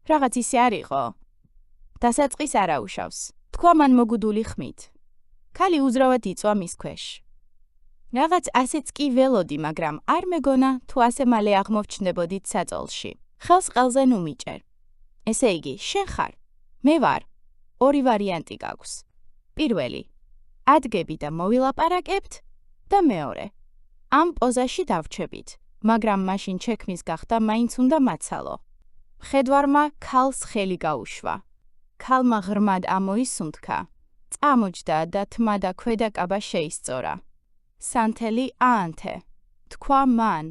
რაღაც ისე არ იყო. დასაწყის არ აუშავს. თქვა მან მოგუდული ხმით. ქალი უძრავად იწვა მის ქვეშ. რაღაც ასეც კი ველოდი, მაგრამ არ მეგონა თუ ასე მალე აღმოვჩნდებოდით საწოლში. ხელს ყელზე ნუ მიჭერ. ესე იგი, შენ ხარ. მე ვარ. ორი ვარიანტი გაქვს. პირველი. ადგები და მოვილაპარაკებთ და მეორე. ამ პოზაში დავრჩებით, მაგრამ მაშინ ჩექმის გახდა მაინც უნდა მაცალო. მხედვარმა ქალს ხელი გაუშვა. ქალმა ღრმად ამოისუნთქა. წამოჯდა და თმა და ქვედა კაბა შეისწორა. სანთელი აანთე. თქვა მან.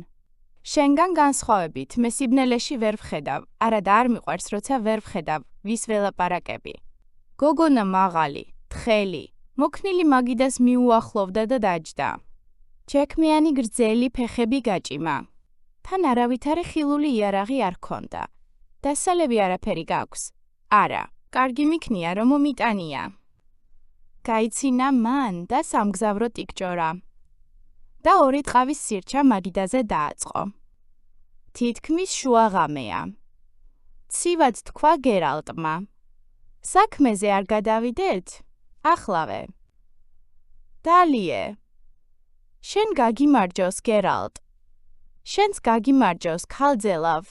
შენგან განსხვავებით, მე სიბნელეში ვერ ვხედავ, არა და არ მიყვარს, როცა ვერ ვხედავ, ვის ველაპარაკები. გოგონა მაღალი, თხელი, მოქნილი მაგიდას მიუახლოვდა და დაჯდა. ჩექმიანი გრძელი ფეხები გაჭიმა. თან არავითარი ხილული იარაღი არ ქონდა. დასალევი არაფერი გაქვს? არა, კარგი მიქნია, რომ მომიტანია. გაიცინა მან და სამგზავროდ იკჭორა. და ორი ტყავის სირჩა მაგიდაზე დააწყო. თითქმის შუაღამეა. ცივად თქვა გერალტმა. საქმეზე არ გადავიდეთ? ახლავე. დალიე. შენ გაგიმარჯოს, გერალტ. შენც გაგიმარჯოს, ქალძელავ.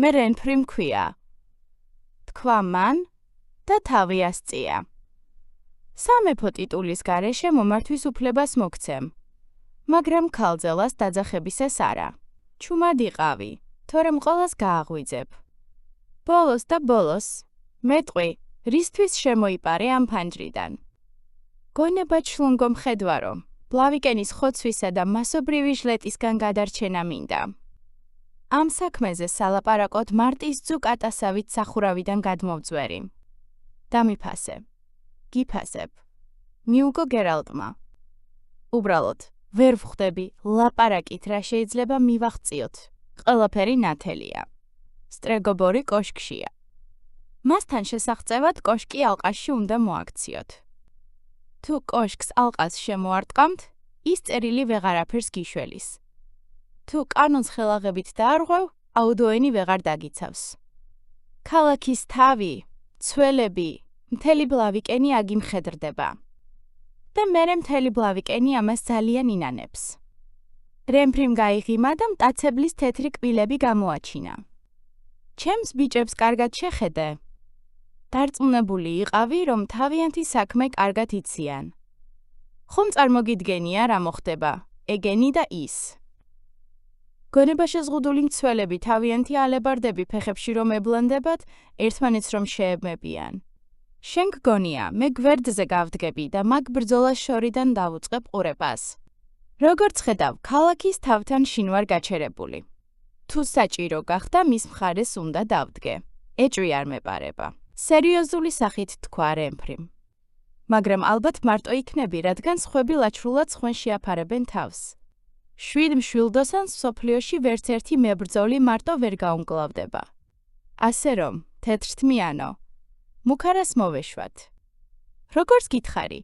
მე რენფრი მქვია. თქვა მან და თავი ასწია. სამეფო ტიტულის გარეშე მომართვის უფლებას მოგცემ. მაგრამ ქალძელას დაძახებისას არა. ჩუმად იყავი, თორემ ყოველას გააღვიძებ. ბოლოს და ბოლოს, მეტყვი, რისთვის შემოიპარე ამ ფანჯრიდან. გონება ჩლუნგო მხედვარო, ბლავიკენის ხოცვისა და მასობრივი ჟლეტისგან გადარჩენა მინდა. ამ საქმეზე სალაპარაკოდ მარტის ძუ კატასავით სახურავიდან გადმოვძვერი. დამიფასე. გიფასებ. მიუგო გერალტმა. უბრალოდ, ვერ ვხვდები, ლაპარაკით რა შეიძლება მივაღწიოთ. ყველაფერი ნათელია. სტრეგობორი კოშკშია. მასთან შესაღწევად კოშკი ალყაში უნდა მოაქციოთ. თუ კოშკს ალყას შემოარტყამთ, ის წერილი ვეღარაფერს გიშველის. თუ კანონს ხელაღებით დაარღვევ, აუდოენი ვეღარ დაგიცავს. ქალაქის თავი, ცველები, მთელი ბლავიკენი აგიმხედრდება. და მერე მთელი ბლავიკენი ამას ძალიან ინანებს. რემფრიმ გაიღიმა და მტაცებლის თეთრი კბილები გამოაჩინა. ჩემს ბიჭებს კარგად შეხედე. დარწმუნებული იყავი, რომ თავიანთი საქმე კარგად იციან. ხომ წარმოგიდგენია რა მოხდება, ეგენი და ის. გონება შეზღუდული მცველები თავიანთი ალებარდები ფეხებში რომ ებლანდებათ, ერთმანეთს რომ შეებმებიან. შენ გგონია, მე გვერდზე გავდგები და მაგ ბრძოლას შორიდან დავუწყებ ყურებას. როგორც ხედავ, ქალაქის თავთან შინ ვარ გაჩერებული. თუ საჭირო გახდა, მის მხარეს უნდა დავდგე. ეჭვი არ მეპარება. სერიოზული სახით თქვა რემფრიმ. მაგრამ ალბათ მარტო იქნები, რადგან სხვები ლაჩრულად სხვენ შეაფარებენ თავს. 7 მშვილდოსანს მსოფლიოში ვერც ერთი მებრძოლი მარტო ვერ გაუმკლავდება. ასე რომ, თეთრთმიანო, მუქარას მოვეშვათ. როგორც გითხარი?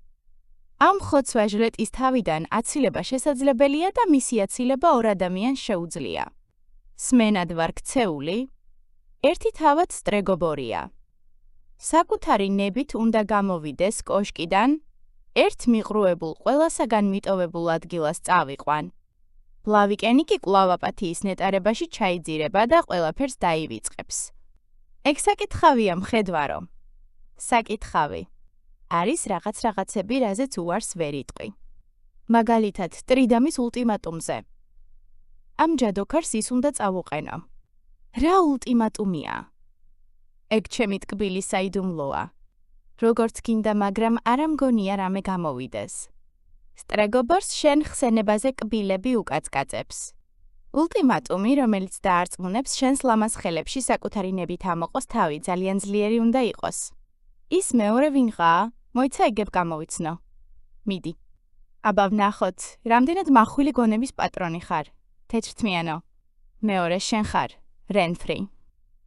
ამ ხოცვა ჟლეტის თავიდან აცილება შესაძლებელია და მისი აცილება ორ ადამიანს შეუძლია. სმენად ვარ ქცეული, ერთი თავად სტრეგობორია. საკუთარი ნებით უნდა გამოვიდეს კოშკიდან, ერთ მიყრუებულ ყველასაგან მიტოვებულ ადგილას წავიყვან. ბლავიკენი კი კვლავ აპათიის ნეტარებაში ჩაიძირება და ყველაფერს დაივიწყებს. ეგ საკითხავია, მხედვარო. საკითხავი. არის რაღაცები, რაზეც უარს ვერ იტყვი. მაგალითად, ტრიდამის ულტიმატუმზე. ამ ჯადოქარს ის უნდა წავუყენო. რა ულტიმატუმია? ეგ ჩემი ტკბილი საიდუმლოა. როგორც გინდა, მაგრამ არა მგონია რამე გამოვიდეს. სტრეგობორს შენ ხსენებაზე კბილები უკაცკაწებს. ულტიმატუმი, რომელიც დაარწმუნებს შენს ლამაზ ხელებში საკუთარი ნებით ამოყოს თავი, ძალიან ძლიერი უნდა იყოს. ის მეორე ვინღაა? მოიცა ეგებ გამოვიცნო. მიდი. აბა ვნახოთ, რამდენად მახვილი გონების პატრონი ხარ. თეთრთმიანო. მეორე შენ ხარ, რენფრი.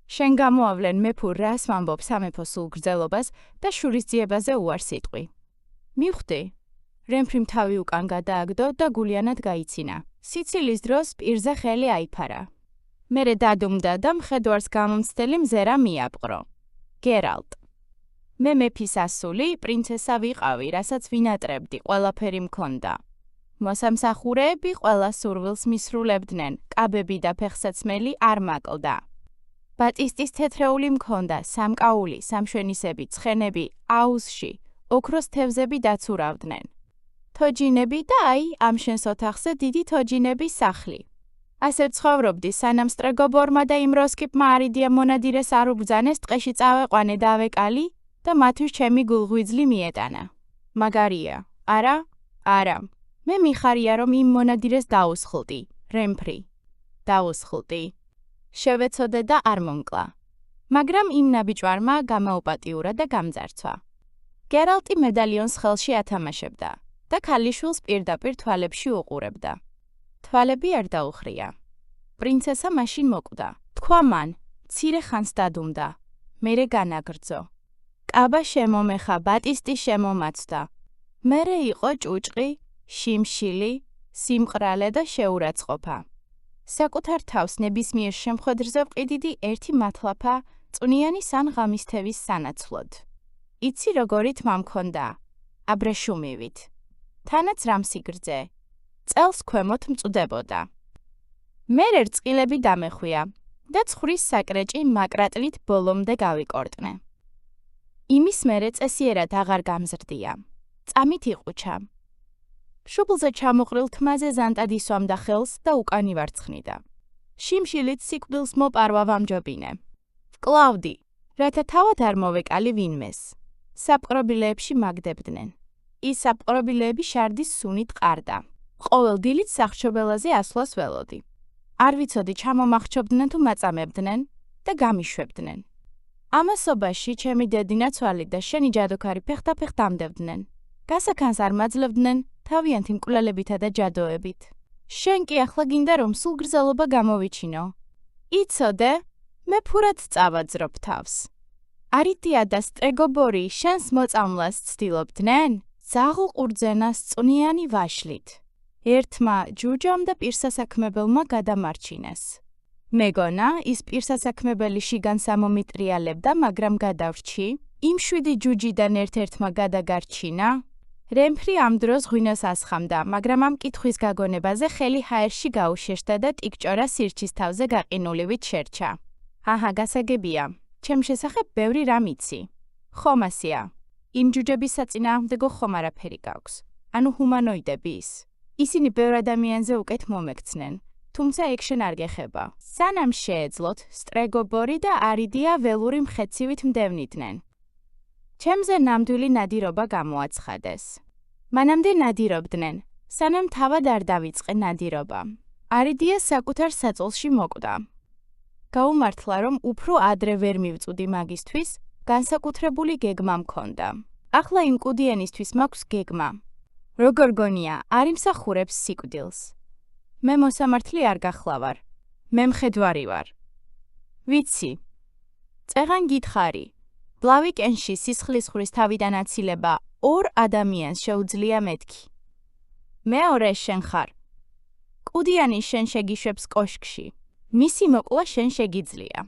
შენ გამოავლენ მეფურ რას ვამბობ სამეფო სულგრძელობას და შურისძიებაზე უარს იტყვი. მივხვდი. რენფრიმ თავი უკან გადააგდო და გულიანად გაიცინა. სიცილის დროს პირზე ხელი აიფარა. მერე დადუმდა და მხედვარს გამომცდელი მზერა მიაპყრო. გერალტ. მე მეფის ასული, პრინცესა ვიყავი, რასაც ვინატრებდი, ყველაფერი მქონდა. მოსამსახურეები ყველა სურვილს მისრულებდნენ, კაბები და ფეხსაცმელი არ მაკლდა. ბატისტის თეთრეული მქონდა, სამკაული, სამშვენისები, ცხენები, აუზში, ოქროს თევზები დაცურავდნენ. თოჯინები და აი, ამ შენს ოთახზე დიდი თოჯინების სახლი. ასე ცხოვრობდი, სანამ სტრეგობორმა და იმ როსკიპმა არიდია მონადირეს არ უბრძანეს, ტყეში წავეყვანე და ავეკალი და მათთვის ჩემი გულღვიძლი მიეტანა. მაგარია, არა? არა. მე მიხარია, რომ იმ მონადირეს დაუსხლდი, რემფრი. დაუსხლდი. შევეცოდე და არ მომკლა. მაგრამ იმ ნაბიჯვარმა გამაუპატიურა და გამძარცვა. გერალტი მედალიონს ხელში ათამაშებდა და ქალიშვილს პირდაპირ თვალებში უყურებდა. თვალები არ დაუხრია. პრინცესა მაშინ მოკვდა. თქვა მან, მცირე ხანს დადუმდა. მერე განაგრძო. კაბა შემომეხა, ბატისტი შემომაცდა. მერე იყო ჭუჭყი, შიმშილი, სიმყრალე და შეურაცხყოფა. საკუთარ თავს ნებისმიერ შემხედრზე ვყიდიდი ერთი მათლაფა, წვნიანი სან ღამისთევის სანაცვლოდ. იცი როგორი თმა მქონდა, აბრეშუმივით. თანაც რამსიგრძე. წელს ქვემოთ მწვდებოდა. მერე რწყილები დამეხვია და ცხვრის საკრეჭი მაკრატლით ბოლომდე გავიკორტნე. იმის მერე წესიერად აღარ გამზრდია. წამით იყუჩა. შუბლზე ჩამოყრილ თმაზე ზანტად ისვამდა ხელს და უკან ივარცხნიდა. შიმშილით სიკვდილს მოპარვა ვამჯობინე. ვკლავდი, რათა თავად არ მოვეკალი ვინმეს. საპყრობილეებში მაგდებდნენ. ის საპყრობილეები შარდის სუნით ყარდა. ყოველ დილით სახრჩობელაზე ასვლას ველოდი. არ ვიცოდი ჩამომახჩობდნენ თუ მაწამებდნენ და გამიშვებდნენ. ამასობაში ჩემი დედინაცვალი და შენი ჯადოქარი ფეხდაფეხ დამდებდნენ. გასაქანს არ მაძლევდნენ თავიანთი მკვლელებითა და ჯადოებით. შენ კი ახლა გინდა რომ სულგრძელობა გამოვიჩინო. იცოდე, მე ფურად წავაძრობ თავს. არიდია და სტრეგობორი შენს მოწამლას ცდილობდნენ? ძაღლ ყურძენას წვნიანი ვაშლით. ერთმა ჯუჯამ და პირსასაქმებელმა გადამარჩინეს. მეგონა, ის პირსასაქმებელი შიგან სამომიტრიალებდა, მაგრამ გადავრჩი, იმ 7 ჯუჯიდან ერთ-ერთმა გადაგარჩინა. რემფრი ამ დროს ღვინოს ასხამდა, მაგრამ ამ კითხვის გაგონებაზე ხელი ჰაერში გაუშეშდა და ტიკჭორა სირჩის თავზე გაყინულივით შერჩა. აჰა, გასაგებია, ჩემ შესახებ ბევრი რამ იცი. ხომ ასია. იმ ჯუჯების საწინააღმდეგო ხომ არაფერი გაქვს. ანუ ჰუმანოიდების. ისინი ბევრ ადამიანზე უკეთ მომექცნენ, თუმცა ეგ შენ არ გეხება. სანამ შეეძლოთ, სტრეგობორი და არიდია ველური მხეცივით მდევნიდნენ. ჩემზე ნამდვილი ნადირობა გამოაცხადეს. მანამდე ნადირობდნენ, სანამ თავად არ დავიწყე ნადირობა. არიდია საკუთარ საწოლში მოკვდა. გაუმართლა, რომ უფრო ადრე ვერ მივწვდი მაგისთვის, განსაკუთრებული გეგმა მქონდა. ახლა იმ კუდიანისთვის მაქვს გეგმა. როგორ გონია, არ იმსახურებს სიკვდილს. მე მოსამართლე არ გახლავარ. მე მხედვარი ვარ. ვიცი. წეღან გითხარი. ბლავი კენში სისხლისხმრის თავიდან აცილება 2 ადამიანს შეუძლია მეთქი. მეორე შენ ხარ. კუდიანი შენ შეგიშვებს კოშკში. მისი მოკლა შენ შეგიძლია.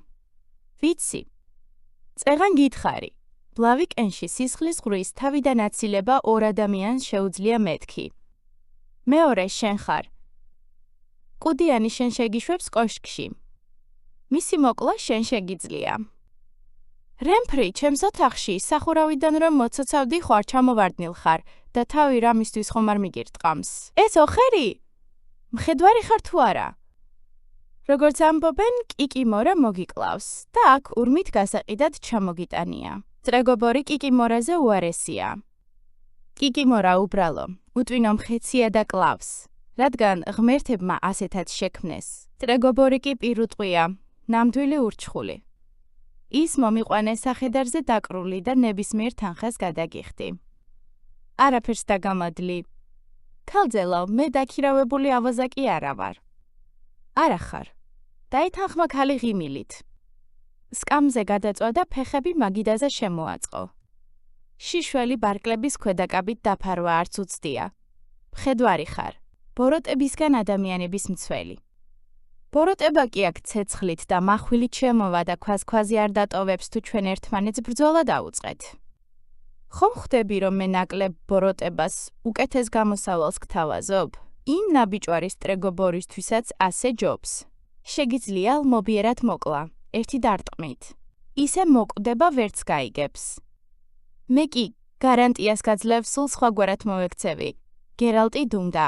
ვიცი. წეღან გითხარი. ბლავი კენში სისხლისხმრის თავიდან აცილება 2 ადამიანს შეუძლია მეთქი. მეორე შენ ხარ. კუდიანი შენ შეგიშვებს კოშკში. მისი მოკლა შენ შეგიძლია. რემფრი, ჩემს ოთახში სახურავიდან რომ მოცოცავდი ხარ ჩამოვარდნილ ხარ და თავი რამისთვის ხომ არ მიგირტყამს. ეს ოხერი? მხედვარი ხარ თუ არა? როგორც ამბობენ, კიკიმორა მოგიკლავს და აქ ურმით გასაყიდად ჩამოგიტანია. წრეგობორი კიკიმორაზე უარესია. კიკიმორა უბრალო, უტვინო მხეცია და კლავს, რადგან ღმერთებმა ასეთად შექმნეს. წრეგობორი კი პირუტყვია, ნამდვილი ურჩხული. ის მომიყვანეს სახედარზე დაკრული და ნებისმიერ თანხას გადაგიხდი. არაფერს დაგამადლი. ქალძელავ, მე დაქირავებული ავაზაკი არა ვარ. არა ხარ. დაითანხმა ქალი ღიმილით. სკამზე გადაწვა და ფეხები მაგიდაზე შემოაწყო. შიშველი ბარკლების ქვედაკაბით დაფარვა არც უცდია. მხედვარი ხარ. ბოროტებისგან ადამიანების მცველი. ბოროტება კი აქ ცეცხლით და מחვილით შემოვა და ქვას-ქვაზი არ დატოვებს თუ ჩვენ ერთმანეთს ბრძოლა დავუწყეთ. ხომ ხვდები, რომ მე ნაკლებ ბოროტებას უკეთეს გამოსავალს გთავაზობ? იმ ნაბიჯვარის ტრეგობორისთვისაც ასე ჯობს. შეგიძლია მობიერად მოკლა, ერთი დარტყმით. ისე მოკვდება ვერც გაიგებს. მე კი გარანტიას გაძლევ სულ სხვაგვარად მოვექცევი. გერალტი დუმდა.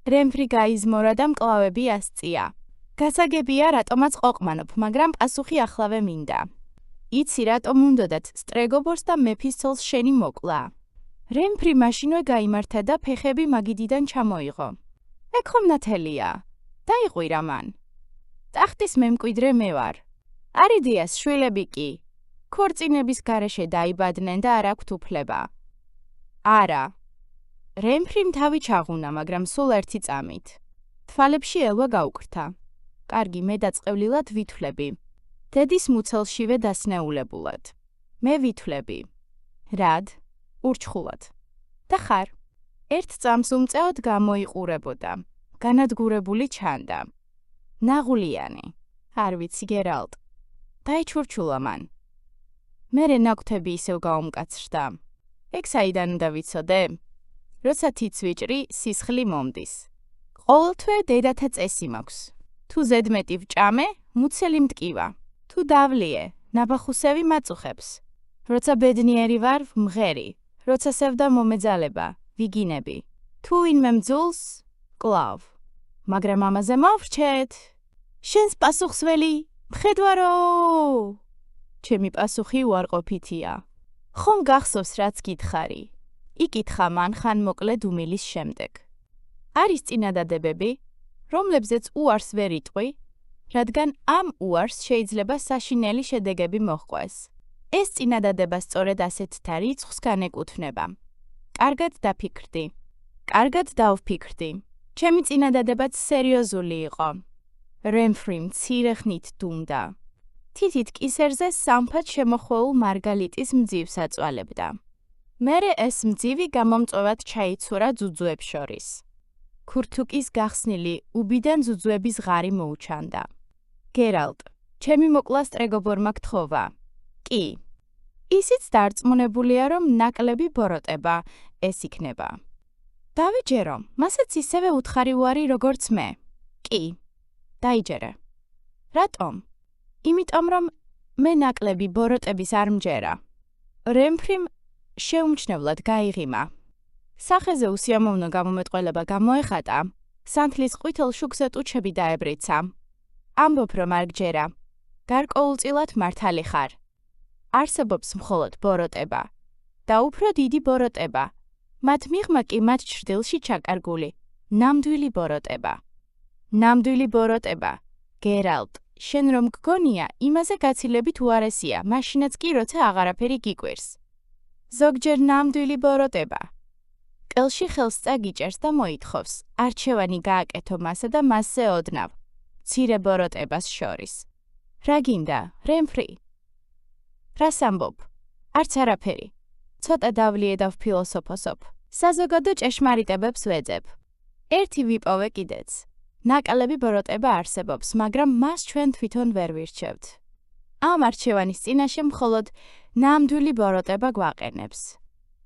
რემფრი გაიზმორა და მკლავები ასწია. გასაგებია, რატომაც ყოყმანობ, მაგრამ პასუხი ახლავე მინდა. იცი, რატომ უნდოდათ სტრეგობორს და მეფის ცოლს შენი მოკლა. რემფრი მაშინვე გაიმართა და ფეხები მაგიდიდან ჩამოიღო. ეგ ხომ ნათელია. დაიყვირა მან. ტახტის მემკვიდრე მე ვარ. არიდიას შვილები კი. ქორწინების გარეშე დაიბადნენ და არ აქვთ უფლება. არა. რემფრიმ თავი ჩაღუნა, მაგრამ სულ ერთი წამით. თვალებში ელვა გაუკრთა. კარგი, მე დაწყევლილად ვითვლები. დედის მუცელშივე დასნეულებულად. მე ვითვლები. რად? ურჩხულად. და ხარ. ერთ წამს უმწეოდ გამოიყურებოდა. განადგურებული ჩანდა. ნაღულიანი. არ ვიცი გერალტ. დაიჩურჩულა მან. მერე ნაკვთები ისევ გაუმკაცრდა. ეგ საიდან უნდა ვიცოდე? როცა თიცვიჭრი სისხლი მომდის. ყოველთვე დედათა წესი მაქვს. თუ ზედმეტი ვჭამე, მუცელი მტკივა. თუ დავლიე, ნაბახუსევი მაწუხებს. როცა ბედნიერი ვარ, მღერი. როცა სევდა მომეძალება, ვიგინები. თუ ვინმე მძულს, კლავ. მაგრამ ამაზე მოვრჩეთ. შენს პასუხსველი, მხედვარო! ჩემი პასუხი უარყოფითია. ხომ გახსოვს, რაც გითხარი? იკითხა მან ხან მოკლე დუმილის შემდეგ. არის წინადადებები, რომლებზეც უარს ვერ იტყვი, რადგან ამ უარს შეიძლება საშინელი შედეგები მოჰყვეს. ეს წინადადება სწორედ ასეთთა რიცხვს განეკუთვნება. კარგად დაფიქრდი. კარგად დავფიქრდი. ჩემი წინადადებაც სერიოზული იყო. რემფრი მცირე ხნით დუმდა. თითით კისერზე სამფად შემოხვეულ მარგალიტის მძივს აწვალებდა. მერე ეს მძივი გამომწვევად ჩაიცურა ძუძუებს შორის. ქურთუკის გახსნილი უბიდან ძუძუების ღარი მოუჩანდა. გერალტ, ჩემი მოკლა სტრეგობორმა გთხოვა. კი. ისიც დარწმუნებულია, რომ ნაკლები ბოროტება ეს იქნება. დავიჯერო, მასაც ისევე უთხარი უარი როგორც მე. კი. დაიჯერე. რატომ? იმიტომ რომ მე ნაკლები ბოროტების არ მჯერა. რემფრიმ შეუმჩნევლად გაიღიმა. სახეზე უსიამოვნო გამომეტყველება გამოეხატა, სანთლის ყვითელ შუქზე ტუჩები დაებრიცა. ამბობ, რომ არ გჯერა. გარკვეულწილად მართალი ხარ. არსებობს მხოლოდ ბოროტება. და უფრო დიდი ბოროტება. მათ მიღმა კი მათ ჩრდილში ჩაკარგული ნამდვილი ბოროტება. ნამდვილი ბოროტება, გერალტ, შენ რომ გგონია, იმაზე გაცილებით უარესია, მაშინაც კი როცა აღარაფერი გიკვირს. ზოგჯერ ნამდვილი ბოროტება. ყელში ხელს წაგიჭერს და მოითხოვს, არჩევანი გააკეთო მასა და მასზე ოდნავ, მცირე ბოროტებას შორის. რა გინდა, რემფრი? რას ამბობ? არც არაფერი. ცოტა დავლიე და ვფილოსოფოსობ. საზოგადო ჭეშმარიტებებს ვეძებ. ერთი ვიპოვე კიდეც. ნაკლები ბოროტება არსებობს, მაგრამ მას ჩვენ თვითონ ვერ ვირჩევთ. ამ არჩევანის წინაშე მხოლოდ ნამდვილი ბოროტება გვაყენებს.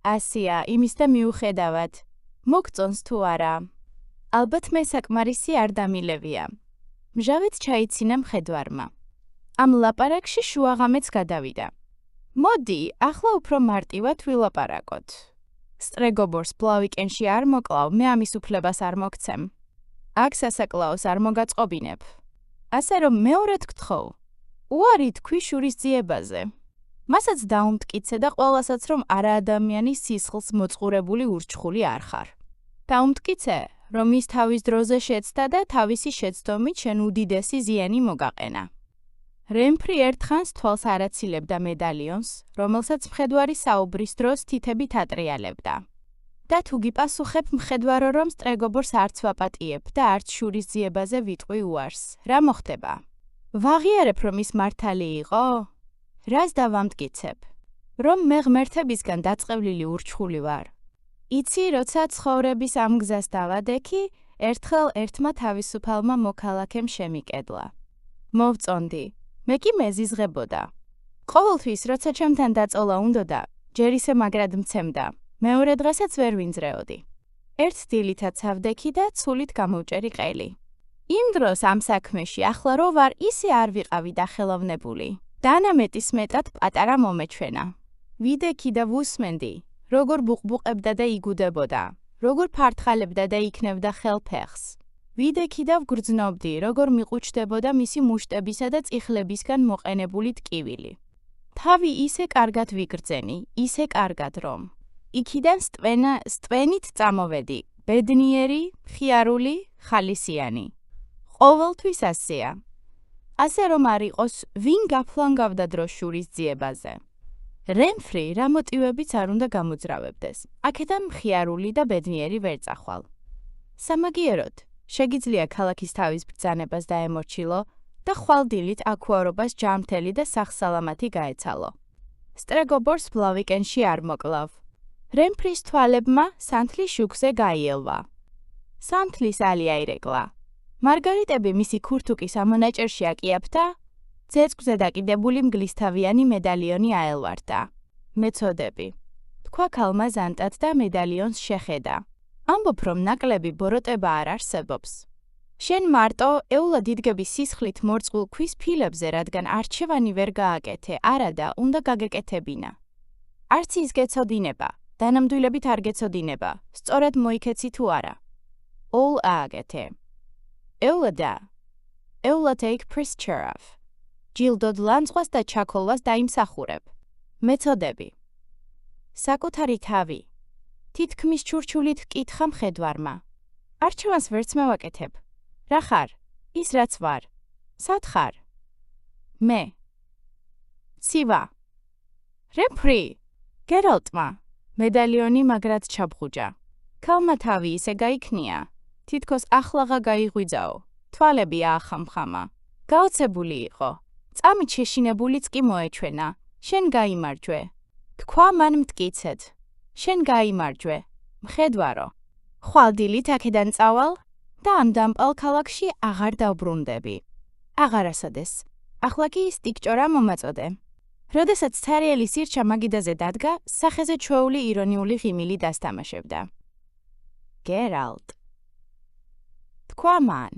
ასია, იმის და მიუხედავად, მოგწონს თუ არა. ალბათ მე საკმარისი არ დამილევია. მჟავით ჩაიცინა მხედვარმა. ამ ლაპარაკში შუაღამეც გადავიდა. მოდი, ახლა უფრო მარტივად ვილაპარაკოთ. სტრეგობორს ბლავიკენში არ მოკლავ, მე ამის უფლებას არ მოგცემ. აქ სასაკლაოს არ მოგაწყობინებ. ასე რომ მეორედ გთხოვ. უარი თქვი შურის ძიებაზე. მასაც დაუმტკიცე და ყველასაც რომ არაადამიანის სისხლს მოწყურებული ურჩხული არ ხარ. დაუმტკიცე, რომ ის თავის დროზე შეცდა და თავისი შეცდომით შენ უდიდესი ზიანი მოგაყენა. რემფრი ერთხანს თვალს არ აცილებდა მედალიონს, რომელსაც მხედვარი საუბრის დროს თითებით ატრიალებდა. და თუ გიპასუხებ მხედვარო, რომ სტრეგობორს არც ვაპატიებ და არც შურის ძიებაზე ვიტყვი უარს, რა მოხდება? ვაღიარებ, რომ ის მართალი იყო? რას დავამტკიცებ? რომ მე ღმერთებისგან დაწყევლილი ურჩხული ვარ. იცი, როცა ცხოვრების ამ გზას დავადექი, ერთხელ ერთმა თავისუფალმა მოქალაქემ შემიკედლა. მოვწონდი, მე კი მეზიზღებოდა. ყოველთვის, როცა ჩემთან დაწოლა უნდოდა, ჯერ ისე მაგრად მცემდა. მეორე დღესაც ვერ ვინძრეოდი. ერთ დილითაც ავდექი და ცულით გამოვჭერი ყელი. იმ დროს ამ საქმეში ახლა რო ვარ, ისე არ ვიყავი დახელოვნებული. დანამეტის მეტად პატარა მომეჩვენა. ვიდექი და ვუსმენდი, როგორ ბუყბუყებდა და იგუდებოდა, როგორ ფართხალებდა და იქნევდა ხელფეხს. ვიდექი და ვგრძნობდი, როგორ მიყუჩდებოდა მისი მუშტებისა და წიხლებისგან მოყენებული ტკივილი. თავი ისე კარგად ვიგრძენი, ისე კარგად რომ. იქიდან სტვენით წამოვედი, ბედნიერი, მხიარული, ხალისიანი. ყოველთვის ასეა. ასე რომ არ იყოს, ვინ გაფლანგავდა დროს შურის ძიებაზე. რემფრი რა მოტივებიც არ უნდა გამოძრავებდეს. აქედან მხიარული და ბედნიერი ვერ წახვალ. სამაგიეროდ, შეგიძლია ქალაქის თავის ბრძანებას დაემორჩილო და ხვალდილით აქუარობას ჯანმრთელი და სახსალამათი გაეცალო. სტრეგობორს ბლავიკენში არ მოკლავ. რემფრის თვალებმა სანთლი შუქზე გაიელვა. სანთლის ალი აირეკლა. მარგარიტები მისი ქურთუკის ამონაჭერში აკიაფთა, ძეწვზე დაკიდებული მგლისთავიანი მედალიონი აელვარდა. მეწოდები. თქვა ქალმა ზანტად და მედალიონს შეხედა. ამბობ, რომ ნაკლები ბოროტება არ არსებობს. შენ მარტო ეულა დიდგების სისხლით მორწყულ ქვის ფილებზე, რადგან არჩევანი ვერ გააკეთე, არადა უნდა გაგეკეთებინა. არც ის გეცოდინება, დანამდვილებით არ გეცოდინება, სწორედ მოიქეცი თუ არა. ოლ ააგეთე. ეულა და. ეულა take prischerov. ჯილდოდ ლანძღვას და ჩაქოლვას დაიმსახურებ. მეწოდები. საკუთარი თავი. თითქმის ჩურჩულით კითხა მხედვარმა. არჩევანს ვერც მევაკეთებ. რა ხარ? ის რაც ვარ. სად ხარ? მე. ცივა. რემფრი. გერალტმა. მედალიონი მაგრად ჩაბღუჯა. ქალმა თავი ისე გაიქნია, თითქოს ახლაღა გაიღვიძაო. თვალები აახამხამა. გაოცებული იყო. წამით შეშინებულიც კი მოეჩვენა. შენ გაიმარჯვე. თქვა მან მტკიცედ. შენ გაიმარჯვე. მხედვარო. ხვალდილით აქედან წავალ და ამ დამპალ ქალაქში აღარ დავბრუნდები. აღარასოდეს. ახლა კი სტიკჭორა მომაწოდე. როდესაც ცარიელი სირჩა მაგიდაზე დადგა, სახეზე ჩვეული ირონიული ღიმილი დასთამაშებდა. გერალტ. თქვა მან.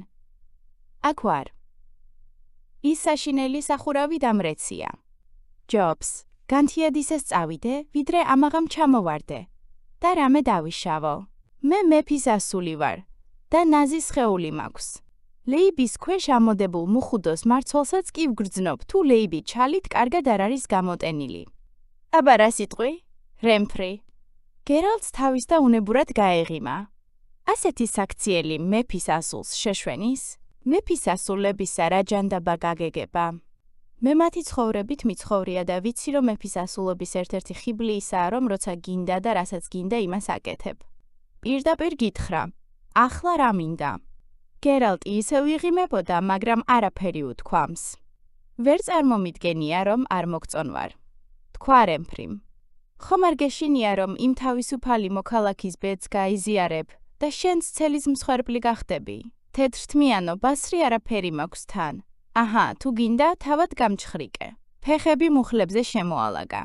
აქ ვარ. ის საშინელი სახურავი დამრეცია. ჯობს, განთიადისეს წავიდე, ვიდრე ამაღამ ჩამოვარდე. და რამე დავიშავო. მე მეფის ასული ვარ და ნაზის სხეული მაქვს. ლეიბის ქვეშ ამოდებულ მუხუდოს მარცვალსაც კი ვგრძნობ, თუ ლეიბი ჩალით კარგად არ არის გამოტენილი. აბა რა სიტყვი? რემფრი. გერალტს თავის და უნებურად გაეღიმა. ასეთი საქციელი მეფის ასულს შეშვენის, მეფის ასულებისა რა ჯანდაბა გაგეგება. მე მათი ცხოვრებით მიცხოვრია და ვიცი, რომ მეფის ასულობის ერთ-ერთი ხიბლი ისაა, რომ როცა გინდა და რასაც გინდა იმას აკეთებ. პირდაპირ გითხრა, ახლა რა მინდა? გერალტი ისევ იღიმებოდა, მაგრამ არაფერი უთქვამს. ვერ წარმომიდგენია, რომ არ მოგწონვარ. თქვა რემფრიმ. ხომ არ გეშინია, რომ იმ თავისუფალი მოქალაქის ბედს გაიზიარებ და შენც ცელის მსხვერპლი გახდები? თეთრთმიანო ბასრი არაფერი მაქვს თან. აჰა, თუ გინდა, თავად გამჩხრიკე. ფეხები მუხლებზე შემოალაგა.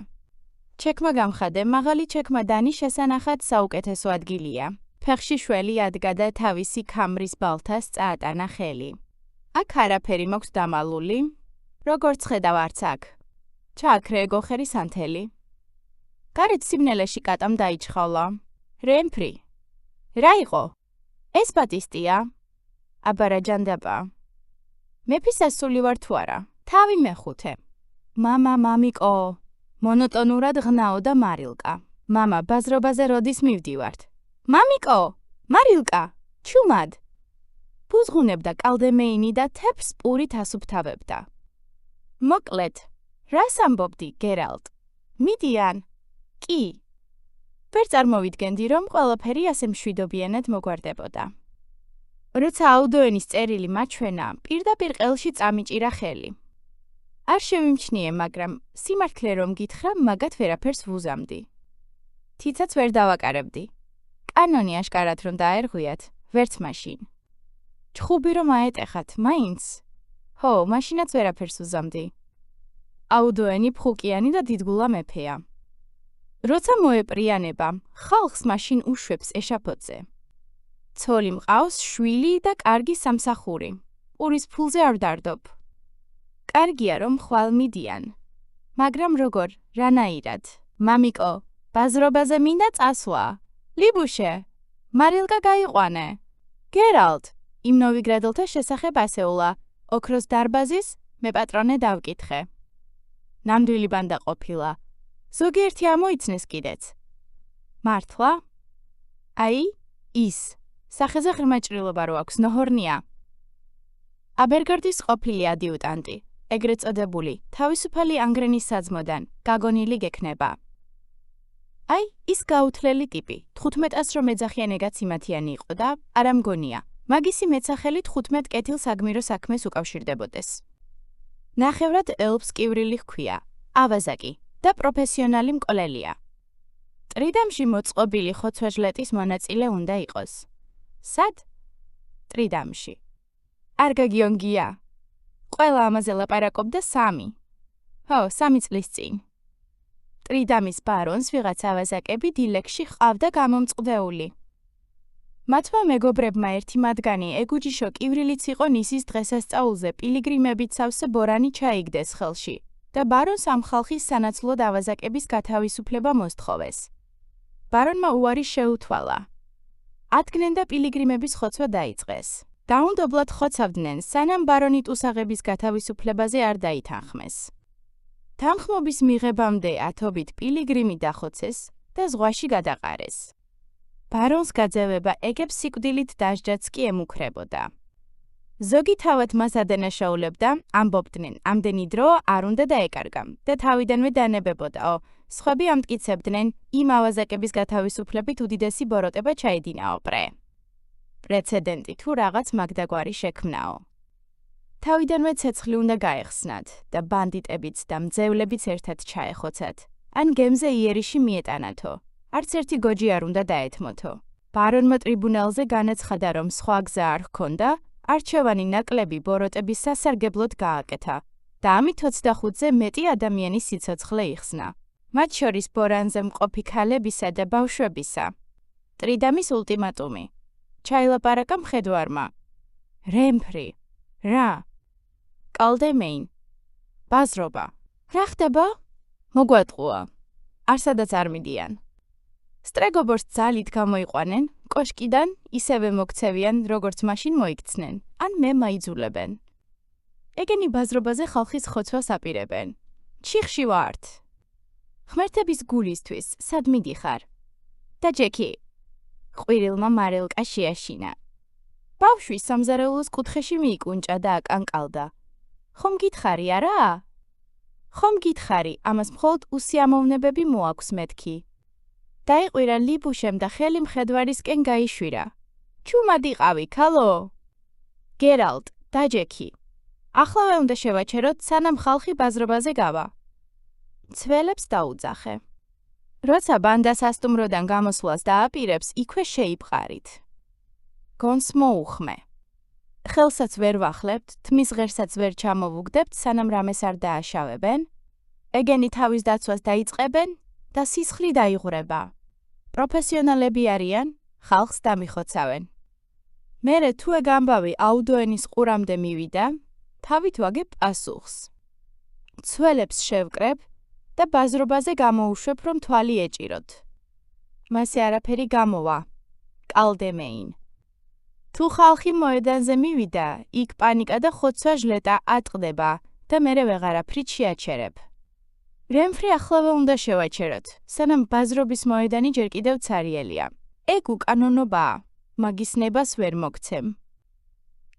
ჩექმა გამხადე, მაღალი ჩექმა დანის შესანახად საუკეთესო ადგილია. ფეხში შველი ადგა და თავისი ქამრის ბალთას წაატანა ხელი. აქ არაფერი მაქვს დამალული. როგორც ხედავ არც აქ. ჩააქრე ეგოხერი სანთელი. გარეთ სიმნელეში კატამ დაიჩხავლა. რემფრი. რა იყო? ეს ბატისტია? აბა რა ჯანდაბა? მეფის ასული ვარ თუ არა? თავი მეხუთე. მამა, მამიკო. მონოტონურად ღნაოდა მარილკა. მამა, ბაზრობაზე როდის მივდივართ? მამიკო, მარილკა, ჩუმად. ბუზღუნებდა კალდემეინი და თეფს პურით ასუფთავებდა. მოკლედ, რას ამბობდი, გერალტ? მიდიან? კი. ვერ წარმოვიდგენდი, რომ ყველაფერი ასე მშვიდობიანად მოგვარდებოდა. როცა აუდოენის წერილი მაჩვენა, პირდაპირ ყელში წამიჭირა ხელი. არ შევიმჩნიე, მაგრამ სიმართლე რომ გითხრა, მაგათ ვერაფერს ვუზამდი. თიცაც ვერ დავაკარებდი. კანონი აშკარად რომ დაერღვიათ, ვერც მაშინ. ჩხუბი რომ აეტეხათ, მაინც? ჰო, მაშინაც ვერაფერს ვუზამდი. აუდოენი ფხუკიანი და დიდგულა მეფეა. როცა მოეპრიანება, ხალხს მაშინ უშვებს ეშაფოთზე. ცოლი მყავს, შვილი და კარგი სამსახური. პურის ფულზე არ ვდარდობ. კარგია რომ ხვალ მიდიან. მაგრამ როგორ, რანაირად? მამიკო, ბაზრობაზე მინდა წასვლა. ლიბუშე, მარილკა გაიყვანე. გერალტ, იმ ნოვიგრადელთა შესახებ ასეულა, ოქროს დარბაზის მე პატრონე დავკითხე. ნამდვილი ბანდა ყოფილა. ზოგიერთი ამოიცნეს კიდეც. მართლა? აი, ის. სახეზე ღრმა ჭრილობა რო აქვს, ნოჰორნია. აბერგარდის ყოფილი ადიუტანტი, ეგრეთ წოდებული, თავისუფალი ანგრენის საძმოდან, გაგონილი გექნება. აი, ის გაუთლელი ტიპი, 15-ას რომ ეძახიანეგაც იმათიანი იყო და არა მგონია, მაგისი მეცახელი 15 კეთილ საგმირო საქმეს უკავშირდებოდეს. ნახევრად ელფს კივრილი ჰქვია, ავაზაკი და პროფესიონალი მკვლელია. ტრიდამში მოწყობილი ხოცვა-ჟლეტის მონაწილე უნდა იყოს. სად? ტრიდამში. არ გაგიონგია. ყველა ამაზე ლაპარაკობდა 3. ხო, 3 წლის წინ. ტრიდამის ბარონს ვიღაც ავაზაკები დილეგში ჰყავდა გამომწყდეული. მათმა მეგობრებმა ერთი მათგანი ეგუჯიშო კივრილიც იყო ნისის დღესასწაულზე პილიგრიმებით სავსე ბორანი ჩაიგდეს ხელში და ბარონს ამ ხალხის სანაცვლოდ ავაზაკების გათავისუფლება მოსთხოვეს. ბარონმა უარი შეუთვალა. ადგნენ და პილიგრიმების ხოცვა დაიწყეს. დაუნდობლად ხოცავდნენ, სანამ ბარონი ტუსაღების გათავისუფლებაზე არ დაითანხმეს. თანხმობის მიღებამდე ათობით პილიგრიმი დახოცეს და ზღვაში გადაყარეს. ბარონს გაძევება ეგებს სიკვდილით დასჯაც კი ემუქრებოდა. ზოგი თავად მას ადანაშაულებდა, ამბობდნენ, ამდენი დრო არ უნდა დაეკარგა და თავიდანვე დანებებოდაო. სხვები ამტკიცებდნენ, იმ ავაზაკების გათავისუფლებით უდიდესი ბოროტება ჩაედინაო პრე. პრეცედენტი თუ რაღაც მაგდაგვარი შექმნაო. თავიდანვე ცეცხლი უნდა გაეხსნათ და ბანდიტებიც და მძევლებიც ერთად ჩაეხოცათ, ან გემზე იერიში მიეტანათო. არც ერთი გოჯი არ უნდა დაეთმოთო. ბარონმა ტრიბუნალზე განაცხადა, რომ სხვა გზა არ ჰქონდა, არჩევანი ნაკლები ბოროტების სასარგებლოდ გააკეთა და ამით 25-ზე მეტი ადამიანის სიცოცხლე იხსნა. მათ შორის ბორანზე მყოფი ქალებისა და ბავშვებისა. ტრიდამის ულტიმატუმი. ჩაილაპარაკა მხედვარმა. რემფრი. რა? კალდემეინ. ბაზრობა. რა ხდება? მოგვატყუა. არსადაც არ მიდიან. სტრეგობორს ძალით გამოიყვანენ, კოშკიდან ისევე მოგცევიან, როგორც მაშინ მოიქცნენ, ან მე მაიძულებენ. ეგენი ბაზრობაზე ხალხის ხოცვას აპირებენ. ჩიხში ვართ. ღმერთების გულისთვის, სად მიდიხარ? და ჯექი. ყვირილმა მარილკა შეაშინა. ბავშვი სამზარეულოს კუთხეში მიიკუნჭა და აკანკალდა. ხომ გითხარი, არა? ხომ გითხარი, ამას მხოლოდ უსიამოვნებები მოაქვს მეთქი. დაიყვირა ლიბუშემ და ხელი მხედვარისკენ გაიშვირა. ჩუმად იყავი, ქალო? გერალტ და ჯექი. ახლავე უნდა შევაჩეროთ, სანამ ხალხი ბაზრობაზე გავა. ცველებს დაუძახე. როცა ბანდა სასტუმროდან გამოსვლას დააპირებს, იქვე შეიპყარით. გონს მოუხმე. ხელსაც ვერ ვახლებთ, თმის ღერსაც ვერ ჩამოვუგდებთ, სანამ რამეს არ დააშავებენ. ეგენი თავის დაცვას დაიწყებენ და სისხლი დაიღვრება. პროფესიონალები არიან, ხალხს დამიხოცავენ. მერე თუ ეგ ამბავი აუდოენის ყურამდე მივიდა, თავით ვაგებ პასუხს. ცველებს შევკრებ და ბაზრობაზე გამოუშვებ, რომ თვალი ეჭიროთ. მასე არაფერი გამოვა. კალდემეინ. თუ ხალხი მოედანზე მივიდა, იქ პანიკა და ხოცვა ჟლეტა ატყდება და მერე ვეღარაფრით შეაჩერებ. რემფრი ახლავე უნდა შევაჩეროთ, სანამ ბაზრობის მოედანი ჯერ კიდევ ცარიელია. ეგ უკანონობაა, მაგის ნებას ვერ მოგცემ.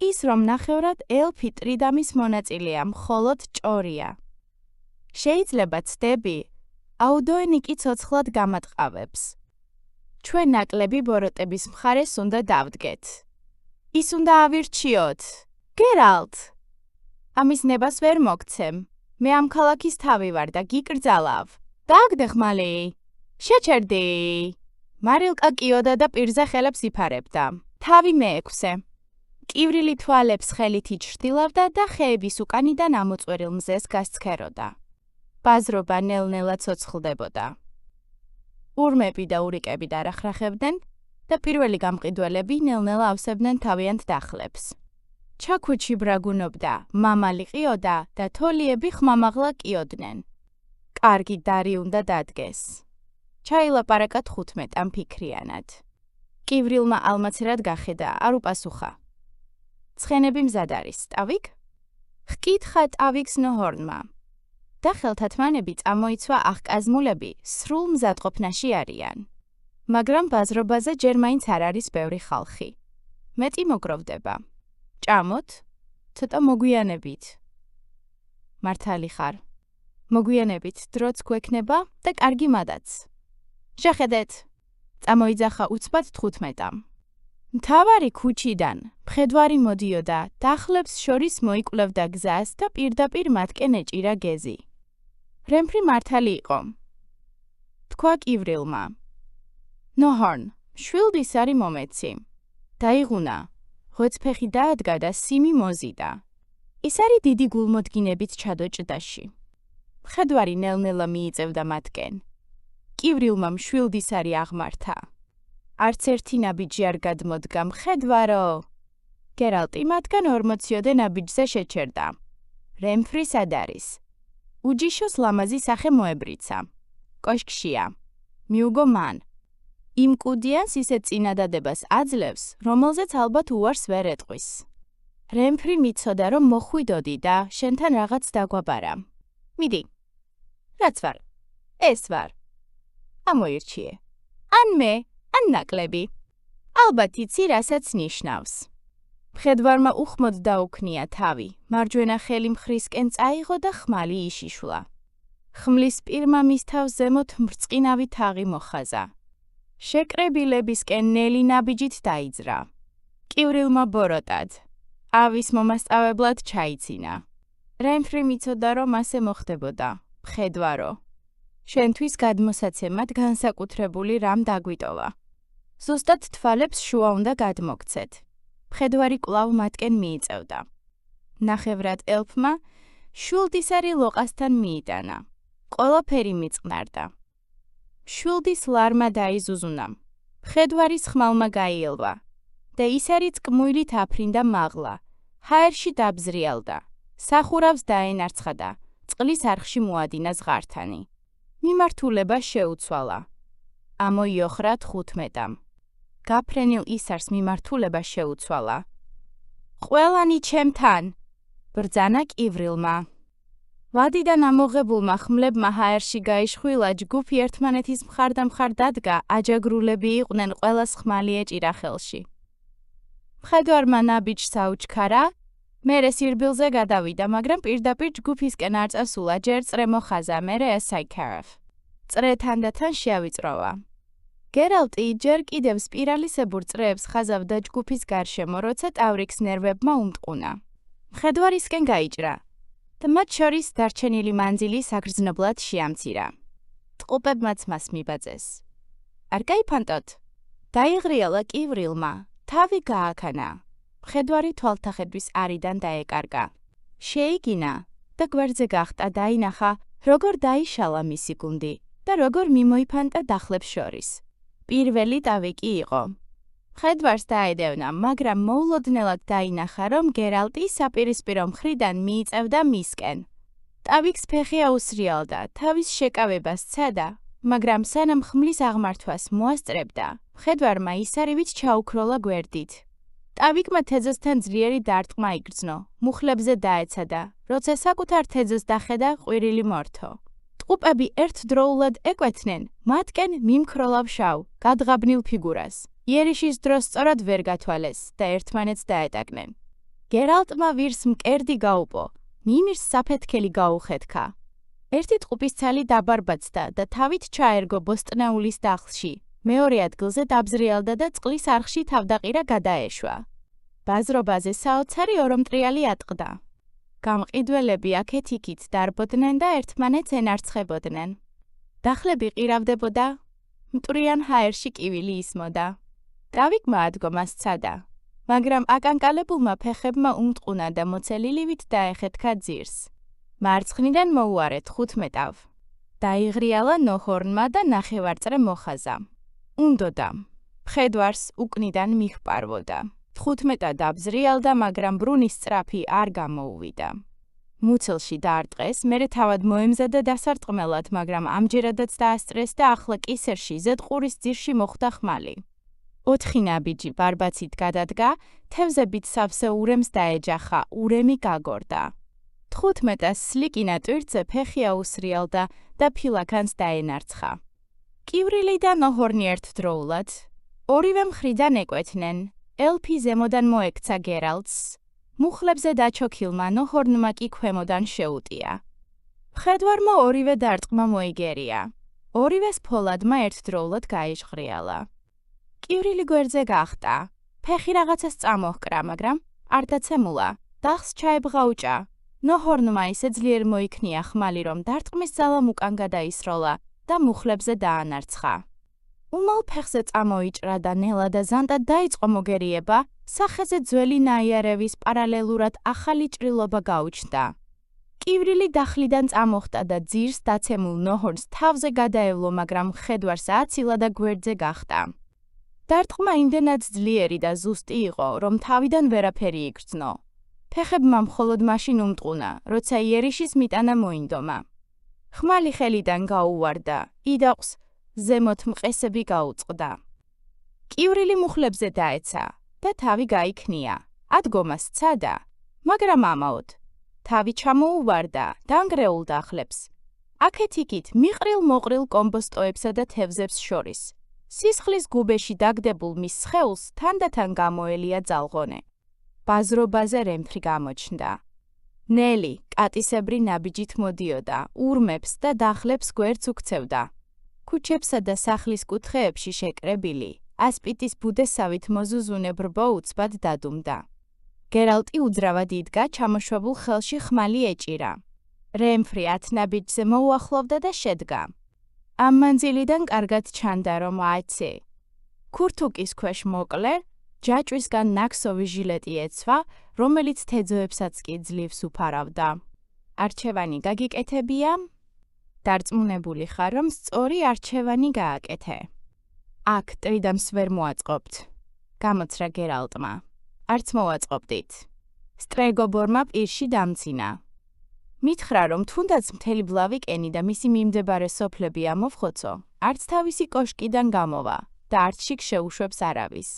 ის რომ ნახევრად ელფი ტრიდამის მონაწილეა, მხოლოდ ჭორია. შეიძლება ცდები, აუდოენი კი ცოცხლად გამატყავებს. ჩვენ ნაკლები ბოროტების მხარეს უნდა დავდგეთ. ის უნდა ავირჩიოთ. გერალტ! ამის ნებას ვერ მოგცემ. მე ამ ქალაქის თავი ვარ და გიკრძალავ. დააგდე ხმალი. შეჩერდი. მარილკა კიოდა და პირზე ხელებს იფარებდა. თავი მეექვსე. კივრილი თვალებს ხელით იჩრდილავდა და ხეების უკანიდან ამოწვერილ მზეს გასცქეროდა. ბაზრობა ნელ-ნელა ცოცხლდებოდა. ურმები და ურიკები დარახრახებდნენ და პირველი გამყიდველები ნელ-ნელა ავსებდნენ თავიანთ დახლებს. ჩაქვეჩი ბრაგუნობდა, მამალი ყიოდა და თოლიები ხმამაღლა კიოდნენ. კარგი დარი უნდა დადგეს. ჩაილაპარაკა 15-ამ ფიქრიანად. კივრილმა ალმაცერად გახედა, არ უპასუხა. ცხენები მზად არის, ტავიგ? ჰკითხა ტავიგს ნოჰორნმა. და ხელთათმანები წამოიცვა აღკაზმულები სრულ მზადყოფნაში არიან. მაგრამ ბაზრობაზე ჯერ მაინც არ არის ბევრი ხალხი. მეტი მოგროვდება. ჭამოთ, ცოტა მოგვიანებით. მართალი ხარ. მოგვიანებით დროც გვექნება და კარგი მადაც. შეხედეთ. წამოიძახა უცბად 15-ამ. მთავარი ქუჩიდან მხედვარი მოდიოდა, დახლებს შორის მოიკვლევდა გზას და პირდაპირ მათკენ ეჭირა გეზი. რემფრი მართალი იყო. თქვა კივრილმა. ნოჰორნ, შვილდისარი მომეცი. დაიღუნა. ღვეწფეხი დაადგა და სიმი მოზიდა. ის არის დიდი გულმოდგინებით ჩადო ჭდაში. მხედვარი ნელ-ნელა მიიწევდა მათკენ. კივრილმა მშვილდისარი აღმართა. არც ერთი ნაბიჯი არ გადმოდგა, მხედვარო. გერალტი მათგან 40-ოდე ნაბიჯზე შეჩერდა. რემფრი სად არის? უჯიშოს ლამაზი სახე მოებრიცა. კოშკშია. მიუგო მან. იმ კუდიანს ისეთ წინადადებას აძლევს, რომელზეც ალბათ უარს ვერ ეტყვის. რემფრი მიცოდა, რომ მოხვიდოდი და შენთან რაღაც დაგვაბარა. მიდი. რაც ვარ? ეს ვარ. ამოირჩიე. ან მე, ან ნაკლები. ალბათ იცი, რასაც ნიშნავს. მხედვარმა უხმოდ დაუქნია თავი, მარჯვენა ხელი მხრისკენ წაიღო და ხმალი იშიშვლა. ხმლის პირმა მის თავს ზემოთ ბრწყინავი თაღი მოხაზა. შეკრებილებისკენ ნელი ნაბიჯით დაიძრა. კივრილმა ბოროტად. ავის მომასწავებლად ჩაიცინა. რემფრი მიცოდა, რომ ასე მოხდებოდა. მხედვარო. შენთვის გადმოსაცემად განსაკუთრებული რამ დაგვიტოვა. ზუსტად თვალებს შუა უნდა გადმოგცეთ. მხედვარი კვლავ მათკენ მიიწევდა. ნახევრად ელფმა შვილდისარი ლოყასთან მიიტანა. ყველაფერი მიწყნარდა. შვილდის ლარმა დაიზუზუნა. მხედვარის ხმალმა გაიელვა და ის არის წკმუილით აფრინდა მაღლა. ჰაერში დაბზრიალდა. სახურავს დაენარცხა და წყლის არხში მოადინა ზღართანი. მიმართულება შეუცვალა. ამოიოხრა 15-ამ. გაფრენილ ისარს მიმართულება შეუცვალა. ყველანი ჩემთან! ბრძანა კივრილმა. ვადიდან ამოღებულმა ხმლებმა ჰაერში გაიშხვილა, ჯგუფი ერთმანეთის მხარდამხარ დადგა, აჯაგრულები იყვნენ, ყველას ხმალი ეჭირა ხელში. მხედვარმა ნაბიჯს აუჩქარა, მერე სირბილზე გადავიდა, მაგრამ პირდაპირ ჯგუფისკენ არ წასულა, ჯერ წრე მოხაზა, მერე ესაიქარაფ. წრე თანდათან შეავიწროვა. გერალტი ჯერ კიდევ სპირალისებურ წრეებს ხაზავდა ჯგუფის გარშემო, როცა ტავრიქს ნერვებმა უმტყუნა. მხედვარისკენ გაიჭრა და მათ შორის დარჩენილი მანძილი საგრძნობლად შეამცირა. ტყუპებმაც მას მიბაძეს. არ გაიფანტოთ? დაიღრიალა კივრილმა, თავი გააქანა. მხედვარი თვალთახედვის არიდან დაეკარგა. შეიგინა და გვერდზე გახტა, დაინახა, როგორ დაიშალა მისი გუნდი და როგორ მიმოიფანტა დახლებს შორის. პირველი ტავი კი იყო. მხედვარს დაედევნა, მაგრამ მოულოდნელად დაინახა, რომ გერალტი საპირისპირო მხრიდან მიიწევდა მისკენ. ტავიქს ფეხი აუსრიალდა, თავის შეკავებას სცადა, მაგრამ სანამ ხმლის აღმართვას მოასწრებდა, მხედვარმა ისარივით ჩაუქროლა გვერდით. ტავიქმა თეძოსთან ძლიერი დარტყმა იგრძნო, მუხლებზე დაეცადა, როცა საკუთარ თეძოს დახედა, ყვირილი მორთო. ტყუპები ერთდროულად ეკვეთნენ, მათკენ მიმქროლავ შავ, გადღაბნილ ფიგურას. იერიშის დროს სწორად ვერ გათვალეს და ერთმანეთს დაეტაკნენ. გერალტმა ვირს მკერდი გაუპო, მიმირს საფეთქელი გაუხეთქა. ერთი ტყუპის ცალი დაბარბაცდა და თავით ჩაერგო ბოსტნეულის დახლში. მეორე ადგილზე დაბზრიალდა და წყლის არხში თავდაყირა გადაეშვა. ბაზრობაზე საოცარი ორომტრიალი ატყდა. გამყიდველები აქეთ-იქით დარბოდნენ და ერთმანეთს ენარცხებოდნენ. დახლები ყირავდებოდა, მტვრიან ჰაერში კივილი ისმოდა. ტავიქმა ადგომას სცადა, მაგრამ აკანკალებულმა ფეხებმა უმტყუნა და მოცელილივით დაეხეთქა ძირს. მარცხნიდან მოუარეთ 15 დაიღრიალა ნოჰორნმა და ნახევარწრე მოხაზა. უნდოდა. მხედვარს უკნიდან მიჰპარვოდა. 15 დაბზრიალდა, მაგრამ ბრუნის სწრაფი არ გამოუვიდა. მუცელში დაარტყეს, მერე თავად მოემზადა დასარტყმელად, მაგრამ ამჯერადაც დაასწრეს და ახლა კისერში ზედყურის ძირში მოხვდა ხმალი. 4 ნაბიჯი ბარბაცით გადადგა, თევზებით სავსე ურემს დაეჯახა, ურემი გაგორდა. 15-ას სლიკინა ტვირთზე ფეხი აუსრიალდა და ფილაქანს დაენარცხა. კივრილი და ნოჰორნი ერთდროულად, ორივე მხრიდან ეკვეთნენ. ელფი ზემოდან მოექცა გერალტს. მუხლებზე დაჩოქილმა ნოჰორნმა კი ქვემოდან შეუტია. მხედვარმა ორივე დარტყმა მოიგერია. ორივეს ფოლადმა ერთდროულად გაიჟღრიალა. კივრილი გვერდზე გახტა. ფეხი რაღაცას წამოჰკრა, მაგრამ არ დაცემულა. დახს ჩაებღაუჭა. ნოჰორნმა ისე ძლიერ მოიქნია ხმალი, რომ დარტყმის ძალამ უკან გადაისროლა და მუხლებზე დაანარცხა. უმალ ფეხზე წამოიჭრა და ნელა და ზანტად დაიწყო მოგერიება, სახეზე ძველი ნაიარევის პარალელურად ახალი ჭრილობა გაუჩნდა. კივრილი დახლიდან წამოხტა და ძირს დაცემულ ნოჰორნს თავზე გადაევლო, მაგრამ მხედვარს აცილა და გვერდზე გახტა. დარტყმა იმდენად ძლიერი და ზუსტი იყო, რომ თავიდან ვერაფერი იგრძნო. ფეხებმა მხოლოდ მაშინ უმტყუნა, როცა იერიშის მიტანა მოინდომა. ხმალი ხელიდან გაუვარდა, იდაყს ზემოთ მყესები გაუწყდა. კივრილი მუხლებზე დაეცა და თავი გაიქნია. ადგომას სცადა, მაგრამ ამაოდ. თავი ჩამოუვარდა, დანგრეულ დახლებს. აქეთ-იქით მიყრილ-მოყრილ კომბოსტოებსა და თევზებს შორის. სისხლის გუბეში დაგდებულ მის სხეულს თანდათან გამოელია ძალღონე. ბაზრობაზე რემფრი გამოჩნდა. ნელი, კატისებრი ნაბიჯით მოდიოდა, ურმებს და დახლებს გვერდს უქცევდა. ქუჩებსა და სახლის კუთხეებში შეკრებილი, ასპიტის ბუდესავით მოზუზუნე ბრბო უცბად დადუმდა. გერალტი უძრავად იდგა, ჩამოშვებულ ხელში ხმალი ეჭირა. რემფრი 10 ნაბიჯზე მოუახლოვდა და შედგა. ამ მანძილიდან კარგად ჩანდა, რომ აიცი. ქურთუკის ქვეშ მოკლე, ჯაჭვისგან ნაქსოვი ჟილეტი ეცვა, რომელიც თეძოებსაც კი ძლივს უფარავდა. არჩევანი გაგიკეთებია? დარწმუნებული ხარ, რომ სწორი არჩევანი გააკეთე. აქ ტრიდამს ვერ მოაწყობთ. გამოცრა გერალტმა. არც მოვაწყობდით. სტრეგობორმა პირში დამცინა. მითხრა, რომ თუნდაც მთელი ბლავი კენი და მისი მიმდებარე სოფლები ამოვხოცო, არც თავისი კოშკიდან გამოვა და არც შიგ შეუშვებს არავის.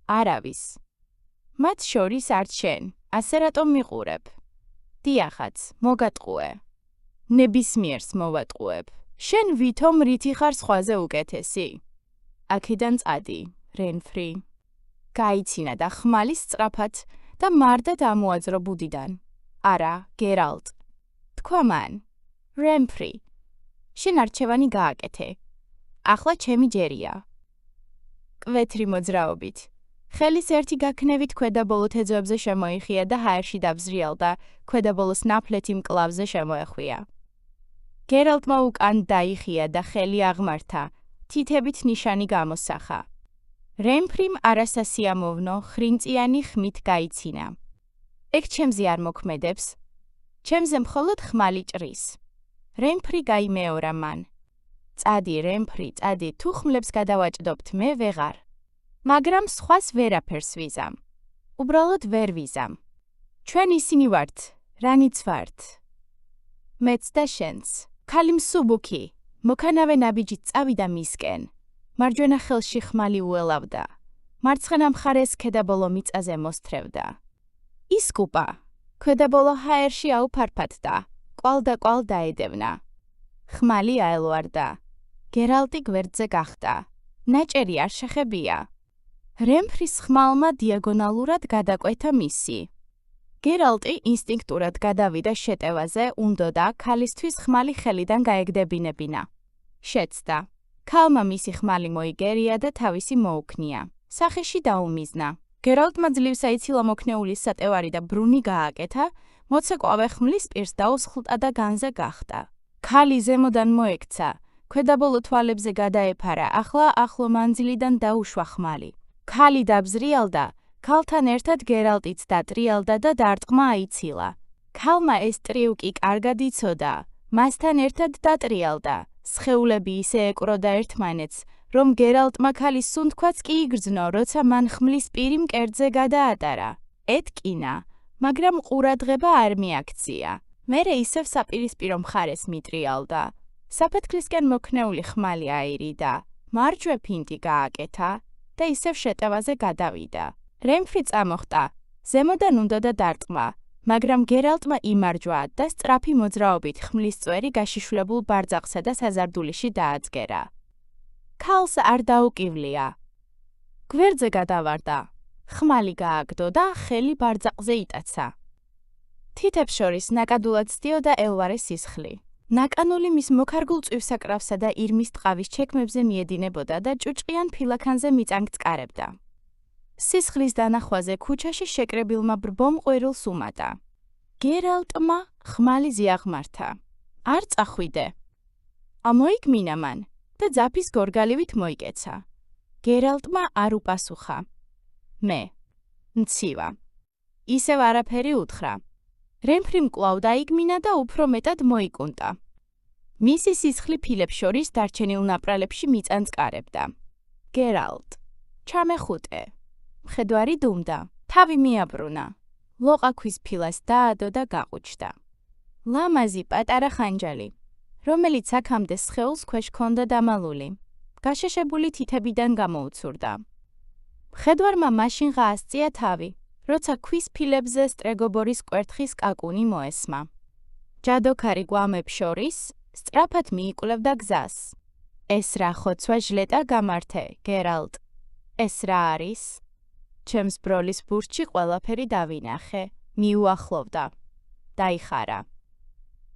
არავის. მათ შორის არც შენ, ასე რატომ მიყურებ? დიახაც, მოგატყუე. ნებისმიერს მოვატყუებ. შენ ვითომ რითი ხარ სხვაზე უკეთესი? აქედან წადი, რენფრი. გაიცინა და ხმალი სწრაფად და მარდა დამოაძრო ბუდიდან. არა, გერალტ. თქვა მან. რენფრი. შენ არჩევანი გააკეთე. ახლა ჩემი ჯერია. კვეთრი მოძრაობით. ხელის ერთი გაქნევით ქვედაბოლო თეძოებზე შემოიხია და ჰაერში დავზრიალდა, ქვედაბოლოს ნაფლეთი მკლავზე შემოეხვია. გერალტმა უკან დაიხია და ხელი აღმართა, თითებით ნიშანი გამოსახა. რენფრიმ არასასიამოვნო, ხრინწიანი ხმით გაიცინა. ეგ ჩემზე არ მოქმედებს. ჩემზე მხოლოდ ხმალი ჭრის. რენფრი გაიმეორა მან. წადი, რენფრი, წადი, თუ ხმლებს გადავაჭდობთ, მე ვეღარ. მაგრამ სხვას ვერაფერს ვიზამ. უბრალოდ ვერ ვიზამ. ჩვენ ისინი ვართ, რანიც ვართ. მეც და შენც. ქალი მსუბუქი, მოქანავე ნაბიჯით წავიდა მისკენ. მარჯვენა ხელში ხმალი უელავდა. მარცხენა მხარეს ქედაბოლო მიწაზე მოსთრევდა. ისკუპა. ქვედაბოლო ჰაერში აუფარფათდა. კვალ და კვალ დაედევნა. ხმალი აელვარდა. გერალტი გვერდზე გახდა. ნაჭერი არ შეხებია. რენფრის ხმალმა დიაგონალურად გადაკვეთა მისი. გერალტი ინსტინქტურად გადავიდა შეტევაზე, უნდოდა ქალისთვის ხმალი ხელიდან გაეგდებინებინა. შეცდა. ქალმა მისი ხმალი მოიგერია და თავისი მოუქნია. სახეში დაუმიზნა. გერალტმა ძლივსაიცილა მოქნეულის სატევარი და ბრუნი გააკეთა, მოცეკვავე ხმლის პირს დაუსხლტა და განზე გახდა. ქალი ზემოდან მოექცა, ქვედაბოლო თვალებზე გადაეფარა, ახლა ახლო მანძილიდან დაუშვა ხმალი. ქალი დაბზრიალდა, ქალთან ერთად გერალტიც დატრიალდა და დარტყმა აიცილა. ქალმა ეს ტრიუკი კარგად იცოდა, მასთან ერთად დატრიალდა. სხეულები ისე ეკვროდა ერთმანეთს, რომ გერალტმა ქალის სუნთქვაც კი იგრძნო, როცა მან ხმლის პირი მკერდზე გადაატარა. ეთკინა, მაგრამ ყურადღება არ მიაქცია. მერე ისევ საპირისპირო მხარეს მიტრიალდა. საფეთქლისკენ მოქნეული ხმალი აირიდა, მარჯვე ფინტი გააკეთა და ისევ შეტევაზე გადავიდა. რენფრი წამოხტა, ზემოდან უნდოდა დარტყმა, მაგრამ გერალტმა იმარჯვა და სწრაფი მოძრაობით ხმლის წვერი გაშიშვლებულ ბარძაყსა და საზარდულიში დააძგერა. ქალს არ დაუკივლია. გვერდზე გადავარდა. ხმალი გააგდო და ხელი ბარძაყზე იტაცა. თითებს შორის ნაკადულად სდიოდა ელვარე სისხლი. ნაკანული მის მოქარგულ წვივსაკრავსა და ირმის ტყავის ჩექმებზე მიედინებოდა და ჭუჭყიან ფილაქანზე მიწანგწკარებდა. სისხლის დანახვაზე ქუჩაში შეკრებილმა ბრბომ ყვირილს უმატა. გერალტმა ხმალი ზიაღმართა. არ წახვიდე. ამოიგმინა მან და ძაფის გორგალივით მოიკეცა. გერალტმა არ უპასუხა. მე. მცივა. ისევ არაფერი უთხრა. რენფრიმ კვლავ დაიგმინა და უფრო მეტად მოიკუნტა. მისი სისხლი ფილებს შორის დარჩენილ ნაპრალებში მიწანწკარებდა. გერალტ. ჩამეხუტე. მხედვარი დუმდა. თავი მიაბრუნა. ლოყა ქვის ფილას დაადო და გაყუჩდა. ლამაზი პატარა ხანჯალი, რომელიც აქამდე სხეულს ქვეშ ჰქონდა დამალული, გაშეშებული თითებიდან გამოუცურდა. მხედვარმა მაშინ გაასწია თავი, როცა ქვის ფილებზე სტრეგობორის კვერთხის კაკუნი მოესმა. ჯადოქარი გვამებს შორის სწრაფად მიიკვლევდა გზას. ეს რა ხოცვა ჟლეტა გამართე, გერალტ. ეს რა არის? ჩემს ბროლის ბურჯში ყველაფერი დავინახე, მიუახლოვდა. დაიხარა.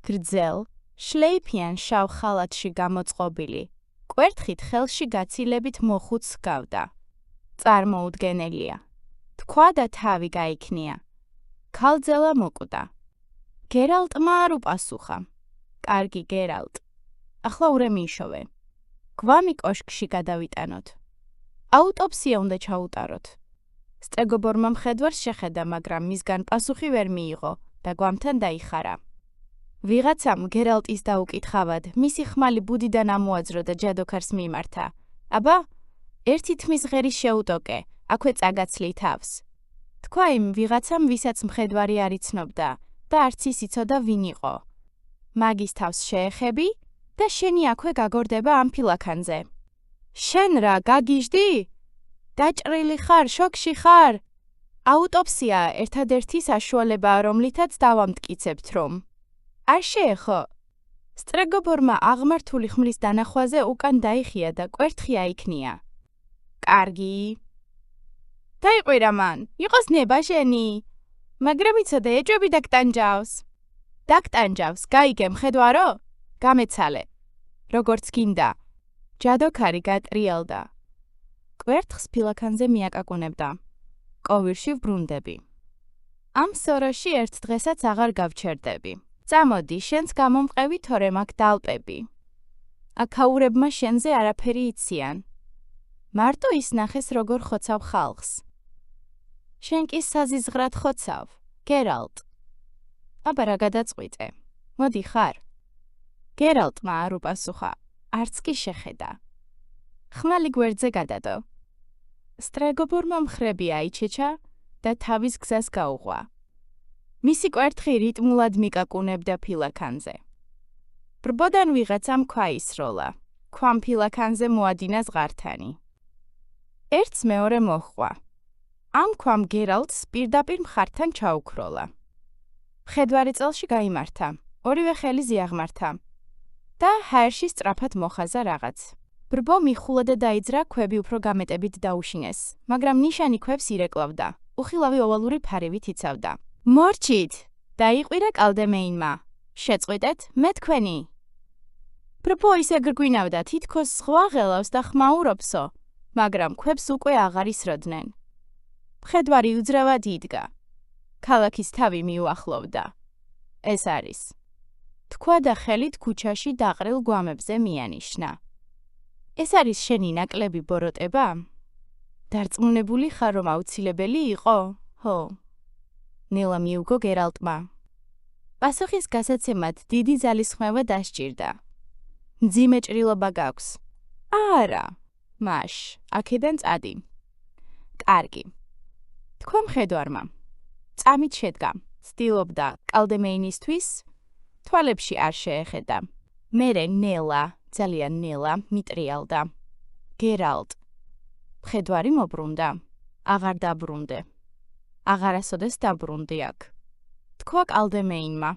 გრძელ, შლეიფიან შავ ხალათში გამოწყობილი, კვერთხით ხელში გაცილებით მოხუც ჰგავდა. წარმოუდგენელია. თქვა და თავი გაიქნია. ქალძელა მოკვდა. გერალტმა არ უპასუხა. კარგი, გერალტ. ახლა ურემიშოვე. გვამი კოშკში გადავიტანოთ. აუტოპსია უნდა ჩაუტაროთ. სტრეგობორმა მხედვარს შეხედა, მაგრამ მისგან პასუხი ვერ მიიღო და გვამთან დაიხარა. ვიღაცამ გერალტის დაუკითხავად, მისი ხმალი ბუდიდან ამოაძრო და ჯადოქარს მიმართა. აბა, ერთი თმის ღერი შეუტოკე, აქვე წაგაცლი თავს. თქვა იმ ვიღაცამ, ვისაც მხედვარი არ იცნობდა და არც ის იცოდა ვინ იყო. მაგის თავს შეეხები და შენი აქვე გაგორდება ამ ფილაქანზე. შენ რა, გაგიჟდი? დაჭრილი ხარ, შოკში ხარ? აუტოპსია ერთადერთი საშუალებაა, რომლითაც დავამტკიცებთ, რომ არ შეეხო. სტრეგობორმა აღმართული ხმლის დანახვაზე უკან დაიხია და კვერთხი აიქნია. კარგი. დაიყვირა მან, იყოს ნება შენი. მაგრამ იცოდე, ეჭვები დაგტანჯავს. დაგტანჯავს, გაიგე მხედვარო? გამეცალე. როგორც გინდა. ჯადოქარი გატრიალდა. კვერთხს ფილაქანზე მიაკაკუნებდა. კოვირში ვბრუნდები. ამ სოროში ერთ დღესაც აღარ გავჩერდები. წამოდი, შენს გამომყევი თორე მაგ დალპები. აქაურებმა შენზე არაფერი იციან. მარტო ის ნახეს როგორ ხოცავ ხალხს. შენ კი საზიზღრად ხოცავ, გერალტ. აბა რა გადაწყვიტე? მოდი ხარ. გერალტმა არ უპასუხა, არც კი შეხედა. ხმალი გვერდზე გადადო. სტრეგობორმა მხრები აიჩეჩა და თავის გზას გაუღვა. მისი კვერთხი რიტმულად მიკაკუნებდა ფილაქანზე. ბრბოდან ვიღაცამ ქვა ისროლა. ქვამ ფილაქანზე მოადინა ზღართანი. ერთს მეორე მოჰყვა. ამ ქვამ გერალტს პირდაპირ მხართან ჩაუქროლა. მხედვარი წელში გაიმართა, ორივე ხელი ზიაღმართა და ჰაერში სწრაფად მოხაზა რაღაც. ბრბო მიხულა და დაიძრა, ქვები უფრო გამეტებით დაუშინეს, მაგრამ ნიშანი ქვებს ირეკლავდა, უხილავი ოვალური ფარივით იცავდა. მორჩით! დაიყვირა კალდემეინმა. შეწყვიტეთ, მე თქვენი. ბრბო ისე გრგვინავდა, თითქოს ზღვა ღელავს და ხმაურობსო, მაგრამ ქვებს უკვე აღარ ისროდნენ. მხედვარი უძრავად იდგა. ქალაქის თავი მიუახლოვდა. ეს არის. თქვა და ხელით ქუჩაში დაყრილ გვამებზე მიანიშნა. ეს არის შენი ნაკლები ბოროტება? დარწმუნებული ხარ, რომ აუცილებელი იყო? ჰო. ნელა მიუგო გერალტმა. პასუხის გასაცემად დიდი ძალისხმევა დასჭირდა. მძიმე ჭრილობა გაქვს. არა. მაშ, აქედან წადი. კარგი. თქვა მხედვარმა. წამით შედგა. ცდილობდა კალდემეინისთვის, თვალებში არ შეეხედა. მერე ნელა, ძალიან ნელა, მიტრიალდა. გერალტ. მხედვარი მობრუნდა. აღარ დაბრუნდე. აღარასოდეს დაბრუნდი აქ. თქვა კალდემეინმა.